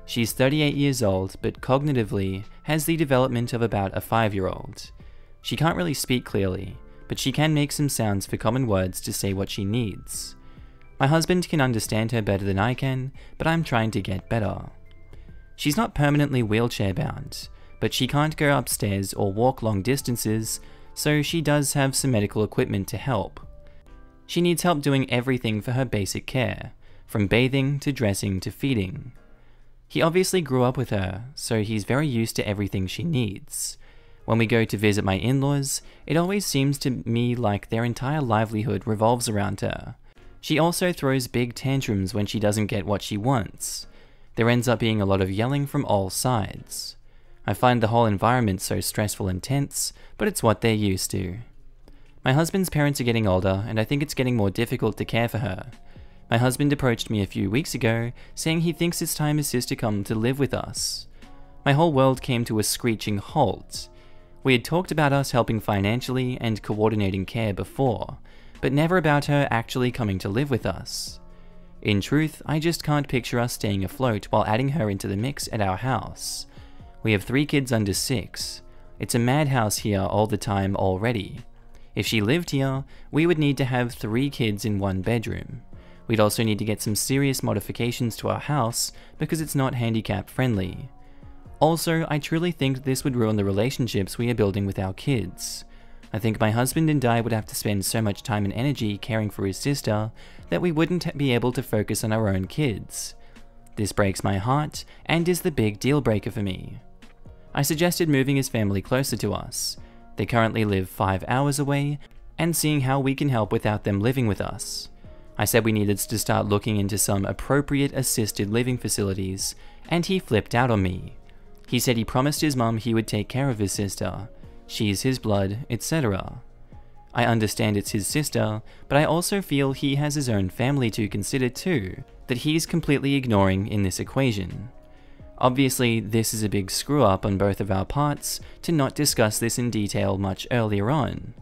She's 38 years old, but cognitively has the development of about a 5-year-old. She can't really speak clearly, but she can make some sounds for common words to say what she needs. My husband can understand her better than I can, but I'm trying to get better. She's not permanently wheelchair bound, but she can't go upstairs or walk long distances, so she does have some medical equipment to help. She needs help doing everything for her basic care, from bathing to dressing to feeding. He obviously grew up with her, so he's very used to everything she needs. When we go to visit my in-laws, it always seems to me like their entire livelihood revolves around her. She also throws big tantrums when she doesn't get what she wants. There ends up being a lot of yelling from all sides. I find the whole environment so stressful and tense, but it's what they're used to. My husband's parents are getting older, and I think it's getting more difficult to care for her. My husband approached me a few weeks ago, saying he thinks it's time his sister come to live with us. My whole world came to a screeching halt. We had talked about us helping financially and coordinating care before, but never about her actually coming to live with us. In truth, I just can't picture us staying afloat while adding her into the mix at our house. We have 3 kids under 6. It's a madhouse here all the time already. If she lived here, we would need to have 3 kids in 1 bedroom. We'd also need to get some serious modifications to our house because it's not handicap friendly. Also, I truly think this would ruin the relationships we are building with our kids. I think my husband and I would have to spend so much time and energy caring for his sister that we wouldn't be able to focus on our own kids. This breaks my heart and is the big deal breaker for me. I suggested moving his family closer to us. They currently live 5 hours away, and seeing how we can help without them living with us. I said we needed to start looking into some appropriate assisted living facilities, and he flipped out on me. He said he promised his mum he would take care of his sister. She's his blood, etc. I understand it's his sister, but I also feel he has his own family to consider too, that he's completely ignoring in this equation. Obviously, this is a big screw up on both of our parts to not discuss this in detail much earlier on.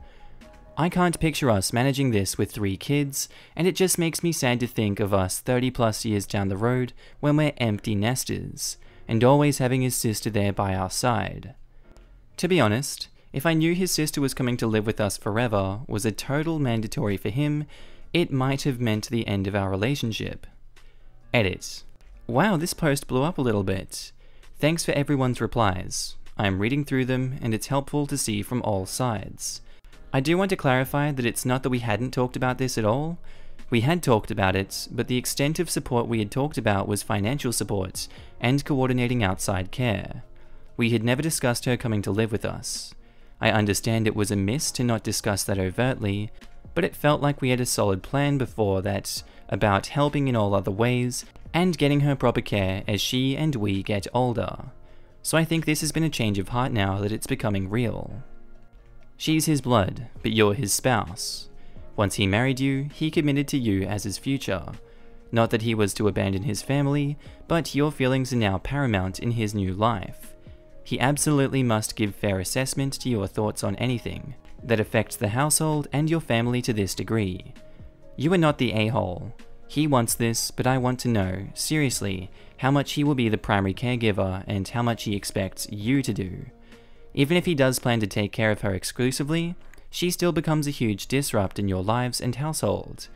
I can't picture us managing this with 3 kids, and it just makes me sad to think of us 30 plus years down the road when we're empty nesters, and always having his sister there by our side. To be honest, if I knew his sister was coming to live with us forever was a total mandatory for him, it might have meant the end of our relationship. Edit. Wow, this post blew up a little bit. Thanks for everyone's replies. I am reading through them, and it's helpful to see from all sides. I do want to clarify that it's not that we hadn't talked about this at all. We had talked about it, but the extent of support we had talked about was financial support and coordinating outside care. We had never discussed her coming to live with us. I understand it was a miss to not discuss that overtly, but it felt like we had a solid plan before that about helping in all other ways and getting her proper care as she and we get older. So I think this has been a change of heart now that it's becoming real. She's his blood, but you're his spouse. Once he married you, he committed to you as his future. Not that he was to abandon his family, but your feelings are now paramount in his new life. He absolutely must give fair assessment to your thoughts on anything that affects the household and your family to this degree. You are not the a-hole. He wants this, but I want to know, seriously, how much he will be the primary caregiver and how much he expects you to do. Even if he does plan to take care of her exclusively, she still becomes a huge disrupt in your lives and household.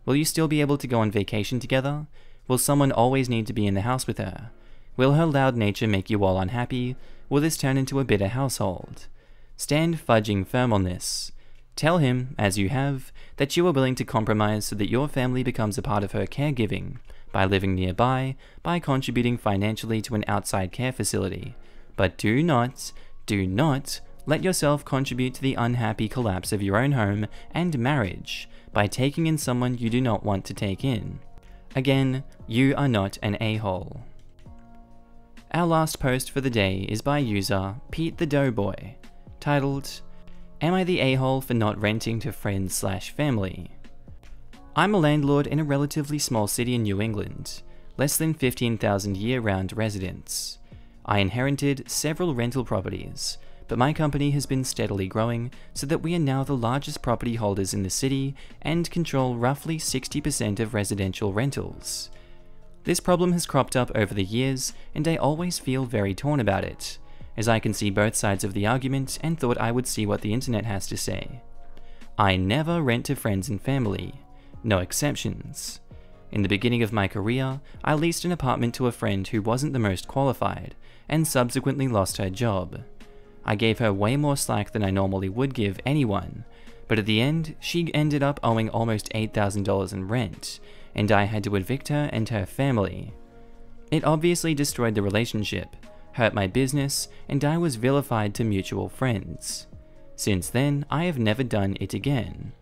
Will you still be able to go on vacation together? Will someone always need to be in the house with her? Will her loud nature make you all unhappy? Will this turn into a bitter household? Stand fudging firm on this. Tell him, as you have, that you are willing to compromise so that your family becomes a part of her caregiving, by living nearby, by contributing financially to an outside care facility. But do not let yourself contribute to the unhappy collapse of your own home and marriage by taking in someone you do not want to take in. Again, you are not an a-hole. Our last post for the day is by user Pete the Doughboy, titled, "Am I the a-hole for not renting to friends/family?" I'm a landlord in a relatively small city in New England, less than 15,000 year-round residents. I inherited several rental properties, but my company has been steadily growing so that we are now the largest property holders in the city and control roughly 60% of residential rentals. This problem has cropped up over the years, and I always feel very torn about it, as I can see both sides of the argument and thought I would see what the internet has to say. I never rent to friends and family, no exceptions. In the beginning of my career, I leased an apartment to a friend who wasn't the most qualified, and subsequently lost her job. I gave her way more slack than I normally would give anyone, but at the end, she ended up owing almost $8,000 in rent, and I had to evict her and her family. It obviously destroyed the relationship, hurt my business, and I was vilified to mutual friends. Since then, I have never done it again.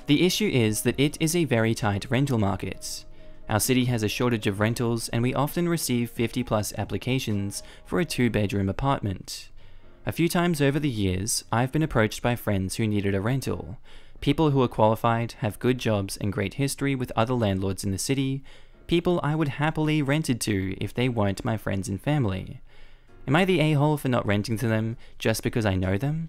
The issue is that it is a very tight rental market. Our city has a shortage of rentals, and we often receive 50+ applications for a 2-bedroom apartment. A few times over the years, I've been approached by friends who needed a rental, people who are qualified, have good jobs and great history with other landlords in the city, people I would happily rent it to if they weren't my friends and family. Am I the a-hole for not renting to them just because I know them?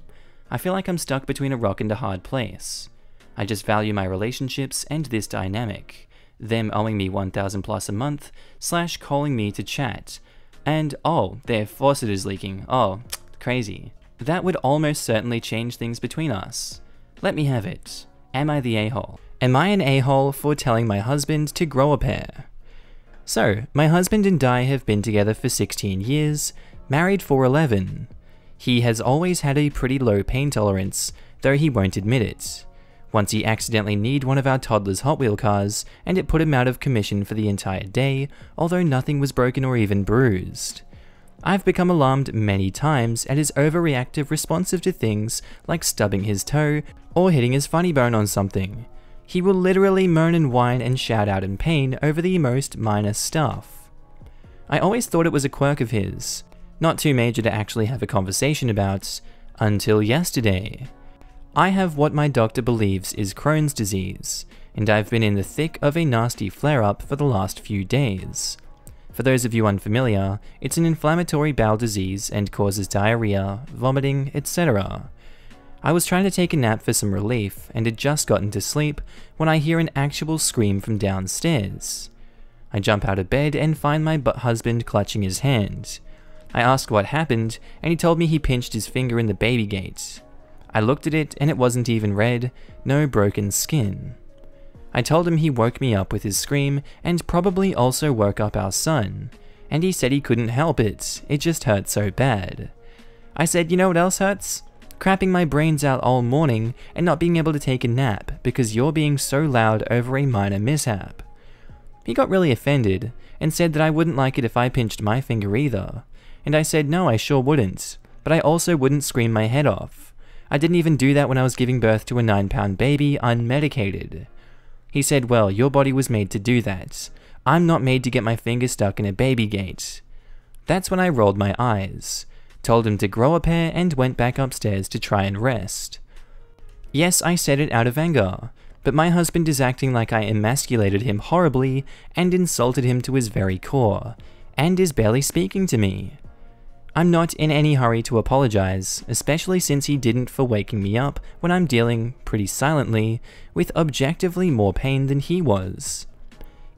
I feel like I'm stuck between a rock and a hard place. I just value my relationships and this dynamic, them owing me $1,000+ a month, / calling me to chat, and oh, their faucet is leaking, oh, crazy. That would almost certainly change things between us. Let me have it. Am I the a-hole? Am I an a-hole for telling my husband to grow a pair? So, my husband and I have been together for 16 years, married for 11. He has always had a pretty low pain tolerance, though he won't admit it. Once he accidentally kneed one of our toddler's Hot Wheel cars, and it put him out of commission for the entire day, although nothing was broken or even bruised. I've become alarmed many times at his overreactive responsive to things like stubbing his toe or hitting his funny bone on something. He will literally moan and whine and shout out in pain over the most minor stuff. I always thought it was a quirk of his, not too major to actually have a conversation about, until yesterday. I have what my doctor believes is Crohn's disease, and I've been in the thick of a nasty flare-up for the last few days. For those of you unfamiliar, it's an inflammatory bowel disease and causes diarrhea, vomiting, etc. I was trying to take a nap for some relief and had just gotten to sleep when I hear an actual scream from downstairs. I jump out of bed and find my husband clutching his hand. I asked what happened, and he told me he pinched his finger in the baby gate. I looked at it and it wasn't even red, no broken skin. I told him he woke me up with his scream and probably also woke up our son, and he said he couldn't help it just hurt so bad. I said, you know what else hurts? Crapping my brains out all morning and not being able to take a nap because you're being so loud over a minor mishap. He got really offended and said that I wouldn't like it if I pinched my finger either, and I said no, I sure wouldn't, but I also wouldn't scream my head off. I didn't even do that when I was giving birth to a 9-pound baby unmedicated. He said, well, your body was made to do that. I'm not made to get my finger stuck in a baby gate. That's when I rolled my eyes, told him to grow a pair, and went back upstairs to try and rest. Yes, I said it out of anger, but my husband is acting like I emasculated him horribly and insulted him to his very core, and is barely speaking to me. I'm not in any hurry to apologize, especially since he didn't for waking me up when I'm dealing, pretty silently, with objectively more pain than he was.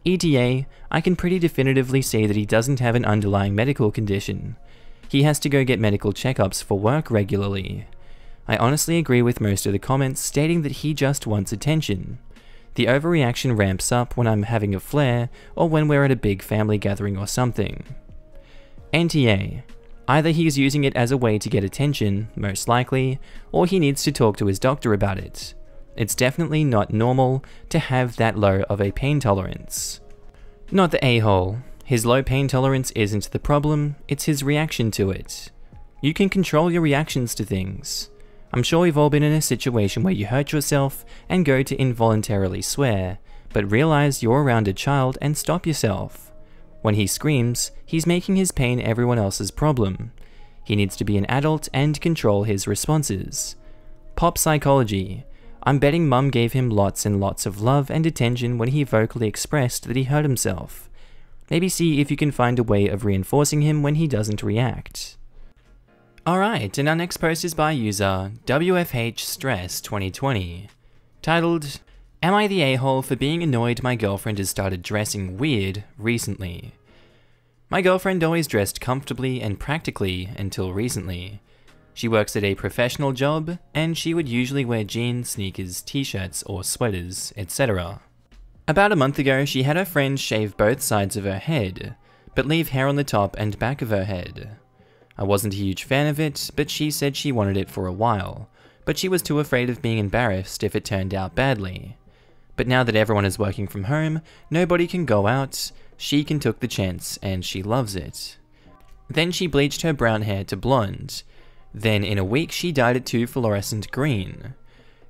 ETA, I can pretty definitively say that he doesn't have an underlying medical condition. He has to go get medical checkups for work regularly. I honestly agree with most of the comments stating that he just wants attention. The overreaction ramps up when I'm having a flare or when we're at a big family gathering or something. NTA. Either he is using it as a way to get attention, most likely, or he needs to talk to his doctor about it. It's definitely not normal to have that low of a pain tolerance. Not the a-hole. His low pain tolerance isn't the problem, it's his reaction to it. You can control your reactions to things. I'm sure we've all been in a situation where you hurt yourself and go to involuntarily swear, but realize you're around a child and stop yourself. When he screams, he's making his pain everyone else's problem. He needs to be an adult and control his responses. Pop psychology. I'm betting Mum gave him lots and lots of love and attention when he vocally expressed that he hurt himself. Maybe see if you can find a way of reinforcing him when he doesn't react. Alright, and our next post is by user WFHStress2020, titled, Am I the a-hole for being annoyed my girlfriend has started dressing weird recently? My girlfriend always dressed comfortably and practically until recently. She works at a professional job, and she would usually wear jeans, sneakers, t-shirts, or sweaters, etc. About a month ago, she had her friend shave both sides of her head, but leave hair on the top and back of her head. I wasn't a huge fan of it, but she said she wanted it for a while, but she was too afraid of being embarrassed if it turned out badly. But now that everyone is working from home, nobody can go out, she can took the chance and she loves it. Then she bleached her brown hair to blonde. Then in a week she dyed it to fluorescent green.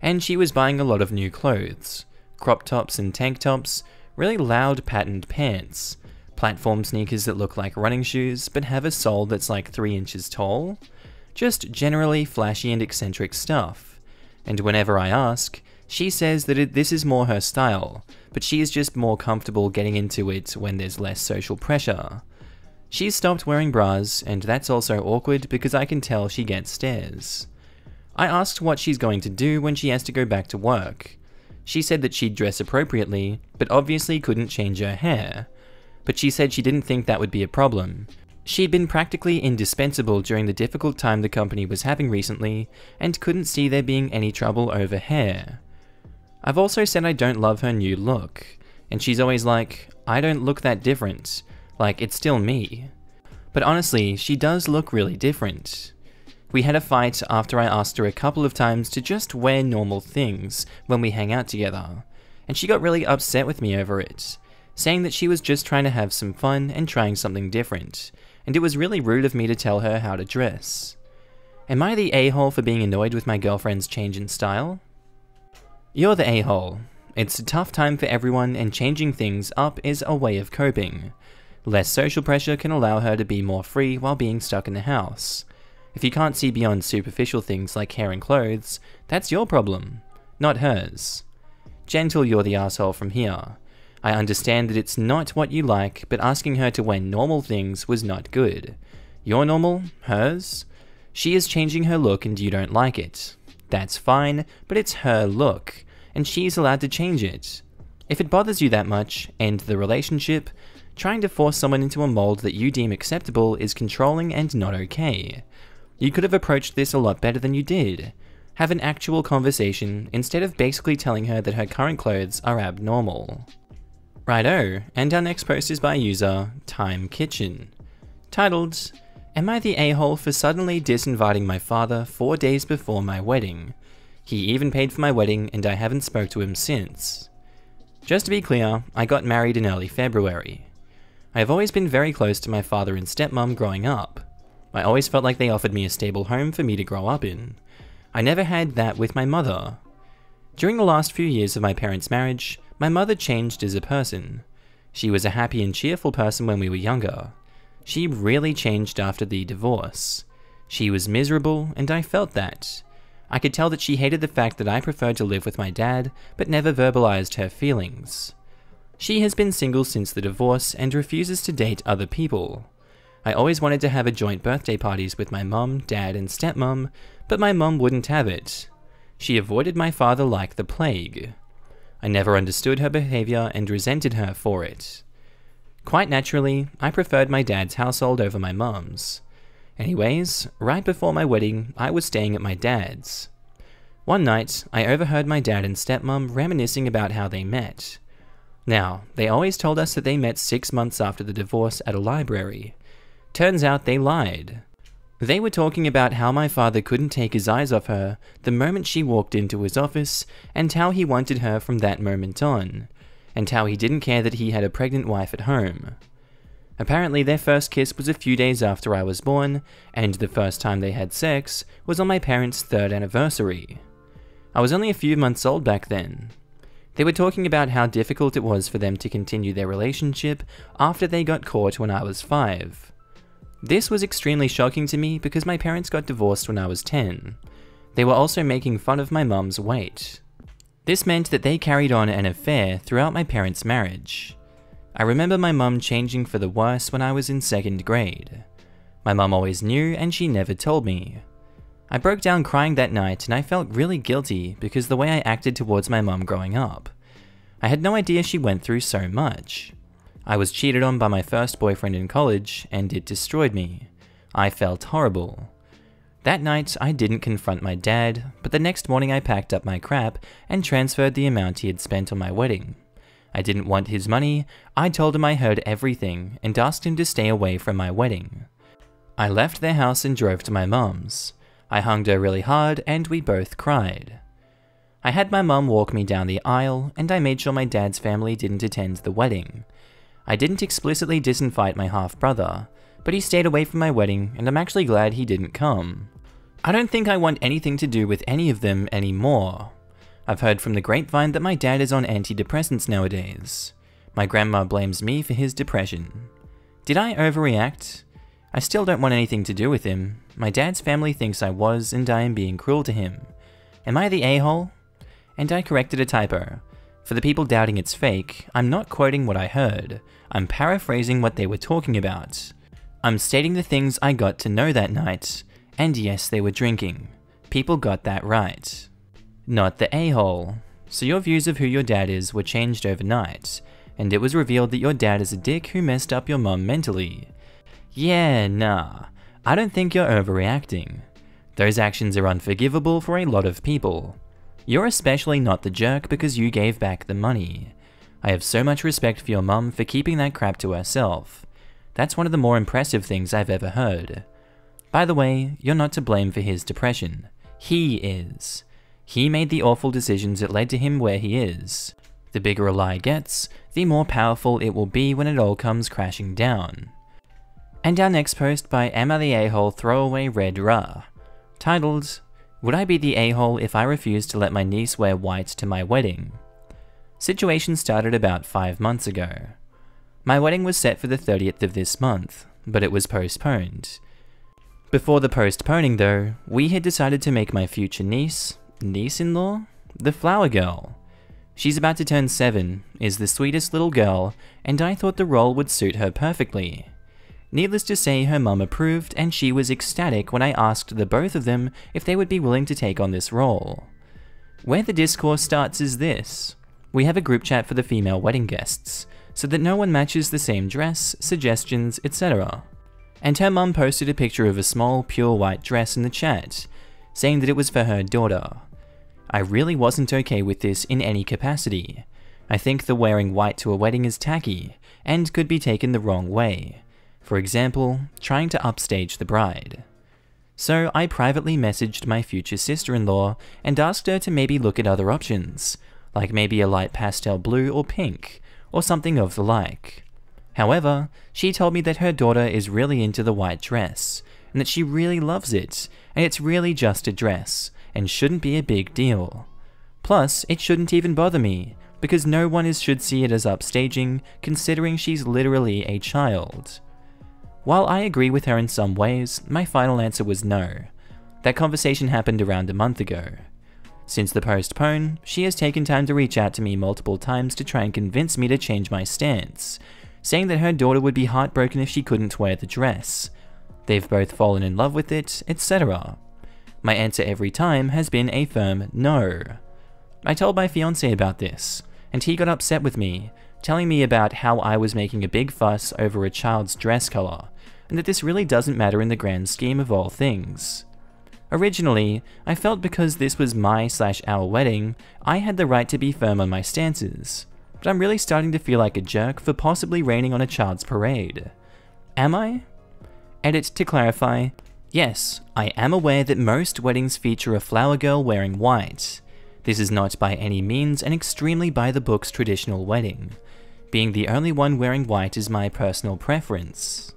And she was buying a lot of new clothes. Crop tops and tank tops, really loud patterned pants, platform sneakers that look like running shoes but have a sole that's like 3 inches tall. Just generally flashy and eccentric stuff. And whenever I ask, she says that this is more her style, but she is just more comfortable getting into it when there's less social pressure. She's stopped wearing bras, and that's also awkward because I can tell she gets stares. I asked what she's going to do when she has to go back to work. She said that she'd dress appropriately, but obviously couldn't change her hair. But she said she didn't think that would be a problem. She'd been practically indispensable during the difficult time the company was having recently, and couldn't see there being any trouble over hair. I've also said I don't love her new look, and she's always like, I don't look that different, like it's still me. But honestly, she does look really different. We had a fight after I asked her a couple of times to just wear normal things when we hang out together, and she got really upset with me over it, saying that she was just trying to have some fun and trying something different, and it was really rude of me to tell her how to dress. Am I the a-hole for being annoyed with my girlfriend's change in style? You're the a-hole. It's a tough time for everyone and changing things up is a way of coping. Less social pressure can allow her to be more free while being stuck in the house. If you can't see beyond superficial things like hair and clothes, that's your problem, not hers. Gentle, you're the asshole from here. I understand that it's not what you like, but asking her to wear normal things was not good. Your normal? Hers? She is changing her look and you don't like it. That's fine, but it's her look, and she's allowed to change it. If it bothers you that much, end the relationship. Trying to force someone into a mold that you deem acceptable is controlling and not okay. You could have approached this a lot better than you did. Have an actual conversation instead of basically telling her that her current clothes are abnormal. Righto, and our next post is by user Time Kitchen, titled, Am I the a-hole for suddenly disinviting my father 4 days before my wedding? He even paid for my wedding and I haven't spoke to him since. Just to be clear, I got married in early February. I have always been very close to my father and stepmom growing up. I always felt like they offered me a stable home for me to grow up in. I never had that with my mother. During the last few years of my parents' marriage, my mother changed as a person. She was a happy and cheerful person when we were younger. She really changed after the divorce. She was miserable, and I felt that. I could tell that she hated the fact that I preferred to live with my dad, but never verbalized her feelings. She has been single since the divorce and refuses to date other people. I always wanted to have a joint birthday parties with my mum, dad, and stepmom, but my mum wouldn't have it. She avoided my father like the plague. I never understood her behavior and resented her for it. Quite naturally, I preferred my dad's household over my mum's. Anyways, right before my wedding, I was staying at my dad's. One night, I overheard my dad and stepmom reminiscing about how they met. Now, they always told us that they met 6 months after the divorce at a library. Turns out they lied. They were talking about how my father couldn't take his eyes off her the moment she walked into his office, and how he wanted her from that moment on, and how he didn't care that he had a pregnant wife at home. Apparently their first kiss was a few days after I was born, and the first time they had sex was on my parents' 3rd anniversary. I was only a few months old back then. They were talking about how difficult it was for them to continue their relationship after they got caught when I was 5. This was extremely shocking to me because my parents got divorced when I was 10. They were also making fun of my mum's weight. This meant that they carried on an affair throughout my parents' marriage. I remember my mum changing for the worse when I was in 2nd grade. My mum always knew and she never told me. I broke down crying that night and I felt really guilty because the way I acted towards my mum growing up. I had no idea she went through so much. I was cheated on by my first boyfriend in college, and it destroyed me. I felt horrible. That night, I didn't confront my dad, but the next morning I packed up my crap and transferred the amount he had spent on my wedding. I didn't want his money. I told him I heard everything, and asked him to stay away from my wedding. I left their house and drove to my mum's. I hugged her really hard, and we both cried. I had my mum walk me down the aisle, and I made sure my dad's family didn't attend the wedding. I didn't explicitly disinvite my half-brother, but he stayed away from my wedding, and I'm actually glad he didn't come. I don't think I want anything to do with any of them anymore. I've heard from the grapevine that my dad is on antidepressants nowadays. My grandma blames me for his depression. Did I overreact? I still don't want anything to do with him. My dad's family thinks I was, and I am being cruel to him. Am I the a-hole? And I corrected a typo. For the people doubting it's fake, I'm not quoting what I heard. I'm paraphrasing what they were talking about. I'm stating the things I got to know that night. And yes, they were drinking. People got that right. Not the a-hole. So your views of who your dad is were changed overnight, and it was revealed that your dad is a dick who messed up your mum mentally. Yeah, nah. I don't think you're overreacting. Those actions are unforgivable for a lot of people. You're especially not the jerk because you gave back the money. I have so much respect for your mum for keeping that crap to herself. That's one of the more impressive things I've ever heard. By the way, you're not to blame for his depression. He is. He made the awful decisions that led to him where he is. The bigger a lie gets, the more powerful it will be when it all comes crashing down. And our next post by AmITheA Throwaway Red Ra, titled, "Would I be the a-hole if I refused to let my niece wear white to my wedding?" Situation started about 5 months ago. My wedding was set for the 30th of this month, but it was postponed. Before the postponing though, we had decided to make my future niece-in-law, the flower girl. She's about to turn 7, is the sweetest little girl, and I thought the role would suit her perfectly. Needless to say, her mum approved, and she was ecstatic when I asked the both of them if they would be willing to take on this role. Where the discourse starts is this. We have a group chat for the female wedding guests, so that no one matches the same dress, suggestions, etc. And her mum posted a picture of a small, pure white dress in the chat, saying that it was for her daughter. I really wasn't okay with this in any capacity. I think the wearing white to a wedding is tacky, and could be taken the wrong way. For example, trying to upstage the bride. So I privately messaged my future sister-in-law and asked her to maybe look at other options, like maybe a light pastel blue or pink, or something of the like. However, she told me that her daughter is really into the white dress, and that she really loves it, and it's really just a dress, and shouldn't be a big deal. Plus, it shouldn't even bother me, because no one should see it as upstaging, considering she's literally a child. While I agree with her in some ways, my final answer was no. That conversation happened around a month ago. Since the postpone, she has taken time to reach out to me multiple times to try and convince me to change my stance, saying that her daughter would be heartbroken if she couldn't wear the dress. They've both fallen in love with it, etc. My answer every time has been a firm no. I told my fiancé about this, and he got upset with me, telling me about how I was making a big fuss over a child's dress color, and that this really doesn't matter in the grand scheme of all things. Originally, I felt because this was my/our wedding, I had the right to be firm on my stances, but I'm really starting to feel like a jerk for possibly raining on a child's parade. Am I? Edit to clarify, yes, I am aware that most weddings feature a flower girl wearing white. This is not by any means an extremely by-the-books traditional wedding. Being the only one wearing white is my personal preference.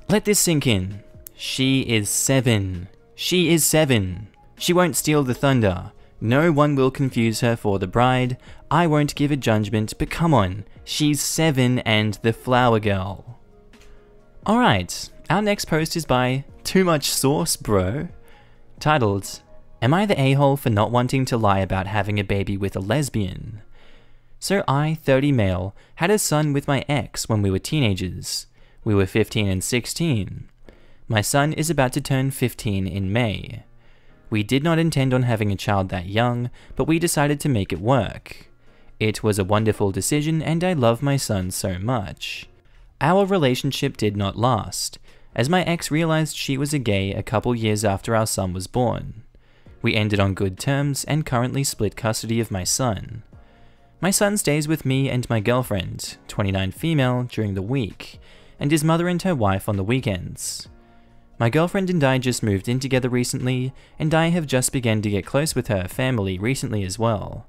Let this sink in. She is 7. She is 7. She won't steal the thunder. No one will confuse her for the bride. I won't give a judgment, but come on, she's 7 and the flower girl. Alright, our next post is by Too Much Sauce Bro, titled, Am I the a-hole for not wanting to lie about having a baby with a lesbian? So I, 30 male, had a son with my ex when we were teenagers. We were 15 and 16. My son is about to turn 15 in May. We did not intend on having a child that young, but we decided to make it work. It was a wonderful decision and I love my son so much. Our relationship did not last, as my ex realized she was a gay a couple years after our son was born. We ended on good terms and currently split custody of my son. My son stays with me and my girlfriend, 29 female, during the week, and his mother and her wife on the weekends. My girlfriend and I just moved in together recently, and I have just begun to get close with her family recently as well.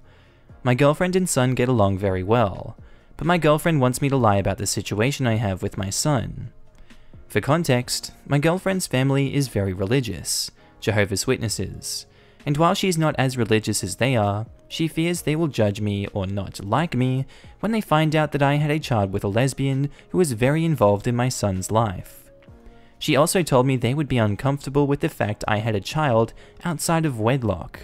My girlfriend and son get along very well, but my girlfriend wants me to lie about the situation I have with my son. For context, my girlfriend's family is very religious, Jehovah's Witnesses, and while she's not as religious as they are, she fears they will judge me or not like me when they find out that I had a child with a lesbian who was very involved in my son's life. She also told me they would be uncomfortable with the fact I had a child outside of wedlock.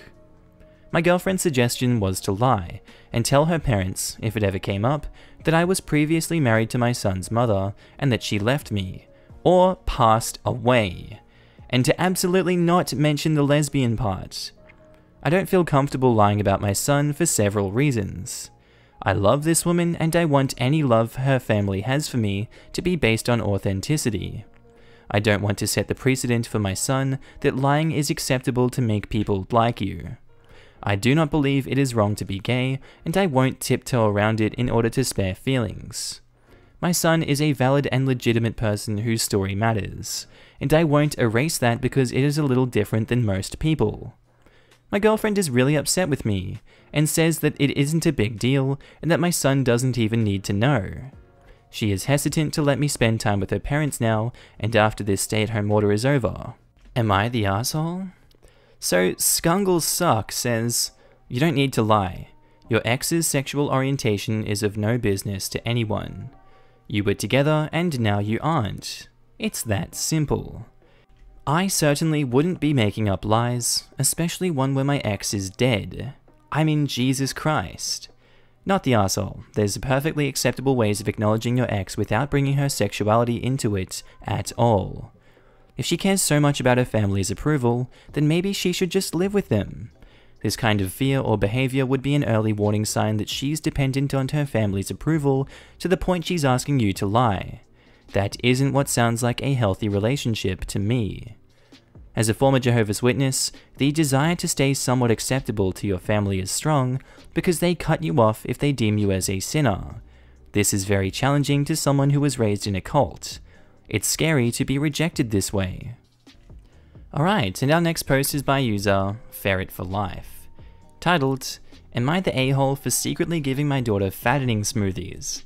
My girlfriend's suggestion was to lie, and tell her parents, if it ever came up, that I was previously married to my son's mother, and that she left me, or passed away, and to absolutely not mention the lesbian part. I don't feel comfortable lying about my son for several reasons. I love this woman and I want any love her family has for me to be based on authenticity. I don't want to set the precedent for my son that lying is acceptable to make people like you. I do not believe it is wrong to be gay, and I won't tiptoe around it in order to spare feelings. My son is a valid and legitimate person whose story matters, and I won't erase that because it is a little different than most people. My girlfriend is really upset with me, and says that it isn't a big deal and that my son doesn't even need to know. She is hesitant to let me spend time with her parents now, and after this stay-at-home order is over. Am I the asshole? So Skungle's Suck says, you don't need to lie. Your ex's sexual orientation is of no business to anyone. You were together and now you aren't. It's that simple. I certainly wouldn't be making up lies, especially one where my ex is dead. I mean, Jesus Christ. Not the arsehole. There's perfectly acceptable ways of acknowledging your ex without bringing her sexuality into it at all. If she cares so much about her family's approval, then maybe she should just live with them. This kind of fear or behavior would be an early warning sign that she's dependent on her family's approval to the point she's asking you to lie. That isn't what sounds like a healthy relationship to me. As a former Jehovah's Witness, the desire to stay somewhat acceptable to your family is strong because they cut you off if they deem you as a sinner. This is very challenging to someone who was raised in a cult. It's scary to be rejected this way. Alright, and our next post is by user Ferret for Life, titled, Am I the a-hole for secretly giving my daughter fattening smoothies?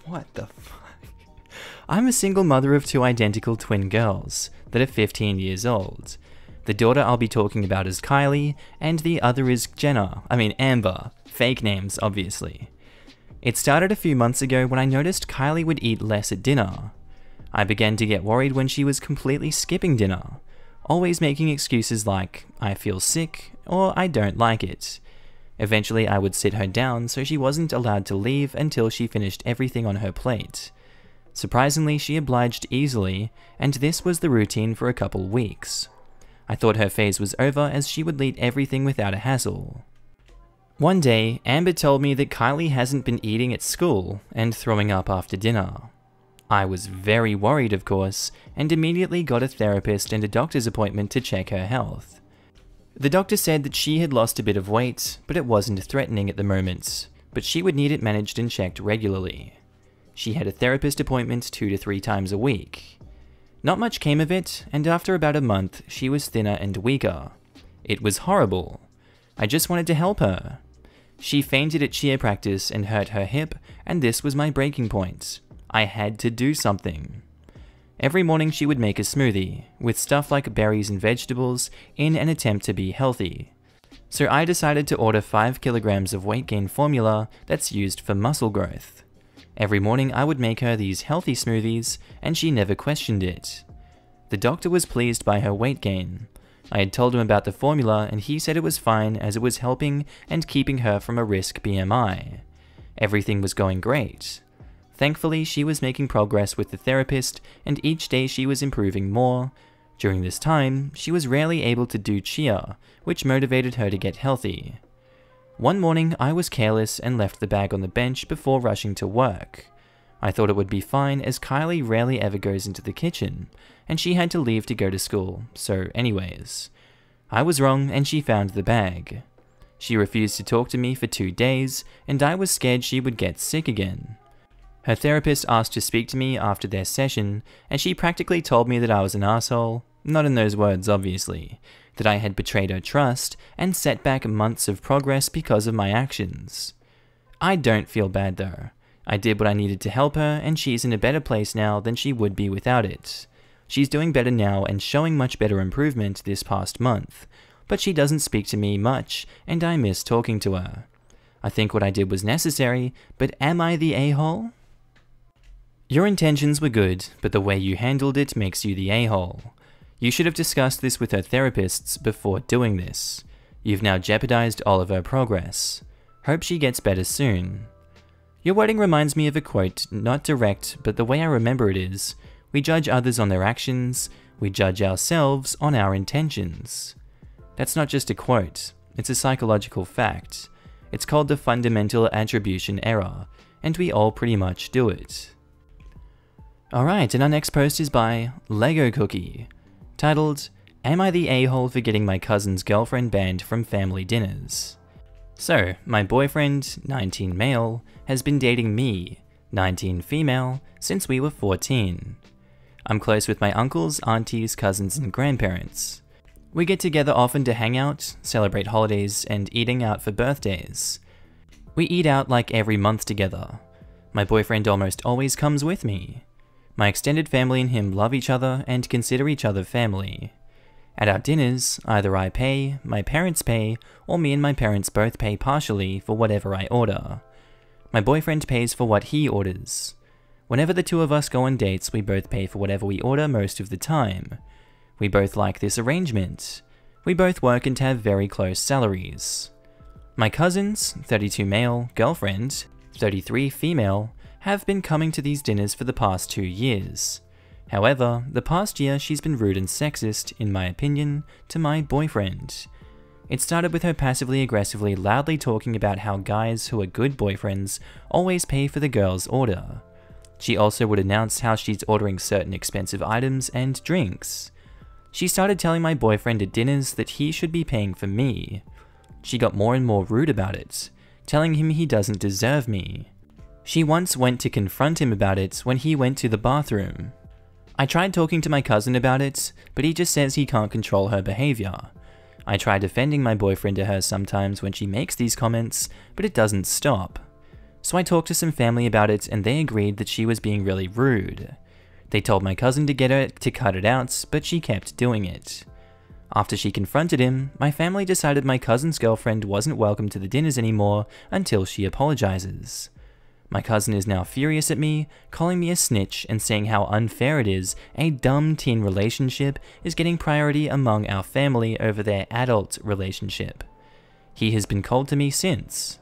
What the fuck? I'm a single mother of 2 identical twin girls that are 15 years old. The daughter I'll be talking about is Kylie, and the other is Amber. Fake names, obviously. It started a few months ago when I noticed Kylie would eat less at dinner. I began to get worried when she was completely skipping dinner, always making excuses like, I feel sick, or I don't like it. Eventually I would sit her down so she wasn't allowed to leave until she finished everything on her plate. Surprisingly, she obliged easily, and this was the routine for a couple weeks. I thought her phase was over as she would eat everything without a hassle. One day, Amber told me that Kylie hasn't been eating at school and throwing up after dinner. I was very worried, of course, and immediately got a therapist and a doctor's appointment to check her health. The doctor said that she had lost a bit of weight, but it wasn't threatening at the moment, but she would need it managed and checked regularly. She had a therapist appointment 2 to 3 times a week. Not much came of it, and after about a month, she was thinner and weaker. It was horrible. I just wanted to help her. She fainted at cheer practice and hurt her hip, and this was my breaking point. I had to do something. Every morning she would make a smoothie, with stuff like berries and vegetables, in an attempt to be healthy. So I decided to order 5 kilograms of weight gain formula that's used for muscle growth. Every morning I would make her these healthy smoothies, and she never questioned it. The doctor was pleased by her weight gain. I had told him about the formula, and he said it was fine as it was helping and keeping her from a risk BMI. Everything was going great. Thankfully, she was making progress with the therapist, and each day she was improving more. During this time, she was rarely able to do cheer, which motivated her to get healthy. One morning, I was careless and left the bag on the bench before rushing to work. I thought it would be fine as Kylie rarely ever goes into the kitchen, and she had to leave to go to school, so anyways. I was wrong and she found the bag. She refused to talk to me for 2 days, and I was scared she would get sick again. Her therapist asked to speak to me after their session, and she practically told me that I was an asshole, not in those words obviously, that I had betrayed her trust and set back months of progress because of my actions. I don't feel bad though. I did what I needed to help her, and she's in a better place now than she would be without it. She's doing better now and showing much better improvement this past month, but she doesn't speak to me much, and I miss talking to her. I think what I did was necessary, but am I the a-hole? Your intentions were good, but the way you handled it makes you the a-hole. You should have discussed this with her therapists before doing this. You've now jeopardized all of her progress. Hope she gets better soon. Your wording reminds me of a quote, not direct, but the way I remember it is, we judge others on their actions, we judge ourselves on our intentions. That's not just a quote, it's a psychological fact. It's called the fundamental attribution error, and we all pretty much do it. Alright, and our next post is by Lego Cookie, titled, Am I the a-hole for getting my cousin's girlfriend banned from family dinners? So, my boyfriend, 19 male, has been dating me, 19 female, since we were 14. I'm close with my uncles, aunties, cousins, and grandparents. We get together often to hang out, celebrate holidays, and eating out for birthdays. We eat out like every month together. My boyfriend almost always comes with me. My extended family and him love each other and consider each other family. At our dinners, either I pay, my parents pay, or me and my parents both pay partially for whatever I order. My boyfriend pays for what he orders. Whenever the two of us go on dates, we both pay for whatever we order most of the time. We both like this arrangement. We both work and have very close salaries. My cousins, 32 male, girlfriend, 33 female, have been coming to these dinners for the past 2 years. However, the past year she's been rude and sexist, in my opinion, to my boyfriend. It started with her passively aggressively loudly talking about how guys who are good boyfriends always pay for the girl's order. She also would announce how she's ordering certain expensive items and drinks. She started telling my boyfriend at dinners that he should be paying for me. She got more and more rude about it, telling him he doesn't deserve me. She once went to confront him about it when he went to the bathroom. I tried talking to my cousin about it, but he just says he can't control her behavior. I try defending my boyfriend to her sometimes when she makes these comments, but it doesn't stop. So I talked to some family about it and they agreed that she was being really rude. They told my cousin to get her to cut it out, but she kept doing it. After she confronted him, my family decided my cousin's girlfriend wasn't welcome to the dinners anymore until she apologizes. My cousin is now furious at me, calling me a snitch and saying how unfair it is a dumb teen relationship is getting priority among our family over their adult relationship. He has been cold to me since.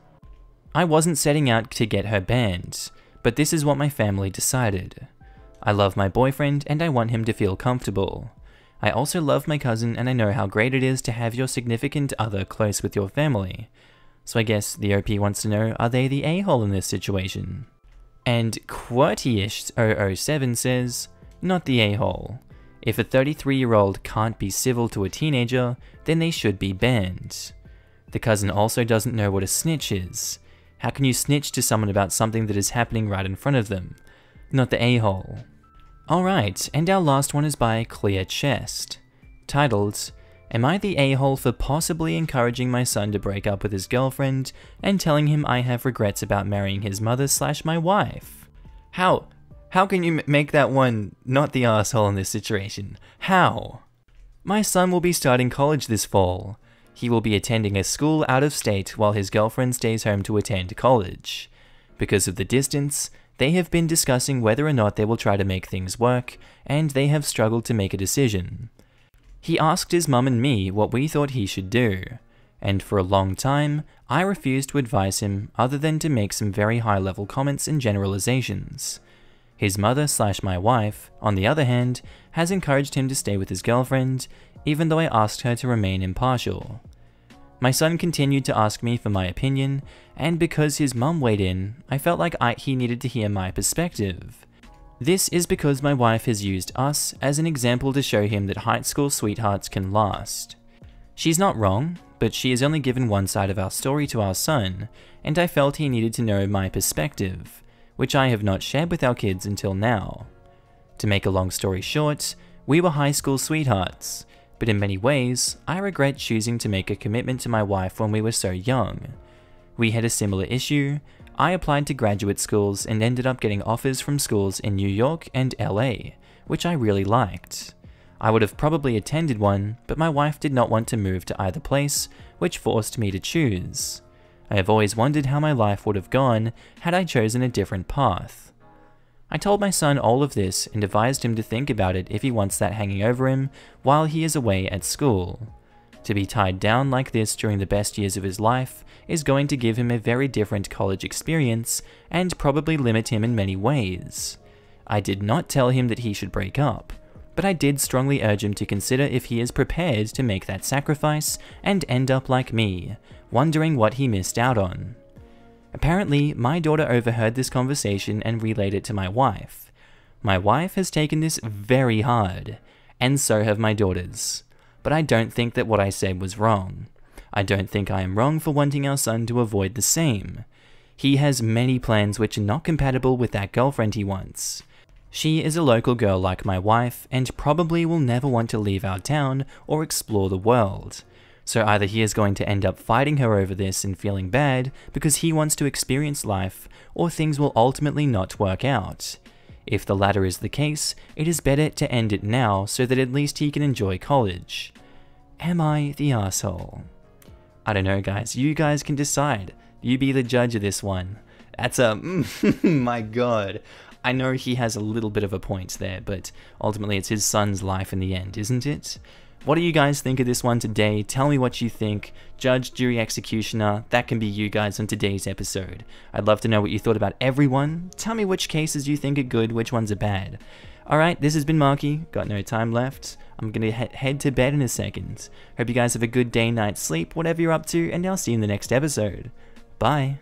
I wasn't setting out to get her banned, but this is what my family decided. I love my boyfriend and I want him to feel comfortable. I also love my cousin and I know how great it is to have your significant other close with your family. So I guess the OP wants to know, are they the a-hole in this situation? And QWERTY-ish007 says, not the a-hole. If a 33-year-old can't be civil to a teenager, then they should be banned. The cousin also doesn't know what a snitch is. How can you snitch to someone about something that is happening right in front of them? Not the a-hole. Alright, and our last one is by Clear Chest, titled, Am I the a-hole for possibly encouraging my son to break up with his girlfriend and telling him I have regrets about marrying his mother/my wife? How can you make that one not the asshole in this situation? How? My son will be starting college this fall. He will be attending a school out of state while his girlfriend stays home to attend college. Because of the distance, they have been discussing whether or not they will try to make things work, and they have struggled to make a decision. He asked his mum and me what we thought he should do, and for a long time, I refused to advise him other than to make some very high-level comments and generalizations. His mother/my wife, on the other hand, has encouraged him to stay with his girlfriend, even though I asked her to remain impartial. My son continued to ask me for my opinion, and because his mum weighed in, I felt like he needed to hear my perspective. This is because my wife has used us as an example to show him that high school sweethearts can last. She's not wrong, but she has only given one side of our story to our son, and I felt he needed to know my perspective, which I have not shared with our kids until now. To make a long story short, we were high school sweethearts, but in many ways, I regret choosing to make a commitment to my wife when we were so young. We had a similar issue. I applied to graduate schools and ended up getting offers from schools in New York and LA, which I really liked. I would have probably attended one, but my wife did not want to move to either place, which forced me to choose. I have always wondered how my life would have gone had I chosen a different path. I told my son all of this and advised him to think about it if he wants that hanging over him while he is away at school. To be tied down like this during the best years of his life is going to give him a very different college experience and probably limit him in many ways. I did not tell him that he should break up, but I did strongly urge him to consider if he is prepared to make that sacrifice and end up like me, wondering what he missed out on. Apparently, my daughter overheard this conversation and relayed it to my wife. My wife has taken this very hard, and so have my daughters. But I don't think that what I said was wrong. I don't think I am wrong for wanting our son to avoid the same. He has many plans which are not compatible with that girlfriend he wants. She is a local girl like my wife, and probably will never want to leave our town or explore the world. So either he is going to end up fighting her over this and feeling bad because he wants to experience life, or things will ultimately not work out. If the latter is the case, it is better to end it now so that at least he can enjoy college. Am I the asshole? I don't know, guys. You guys can decide. You be the judge of this one. That's a my god. I know he has a little bit of a point there, but ultimately it's his son's life in the end, isn't it? What do you guys think of this one today? Tell me what you think. Judge, jury, executioner, that can be you guys on today's episode. I'd love to know what you thought about everyone. Tell me which cases you think are good, which ones are bad. Alright, this has been Markee. Got no time left. I'm gonna head to bed in a second. Hope you guys have a good day, night, sleep, whatever you're up to, and I'll see you in the next episode. Bye.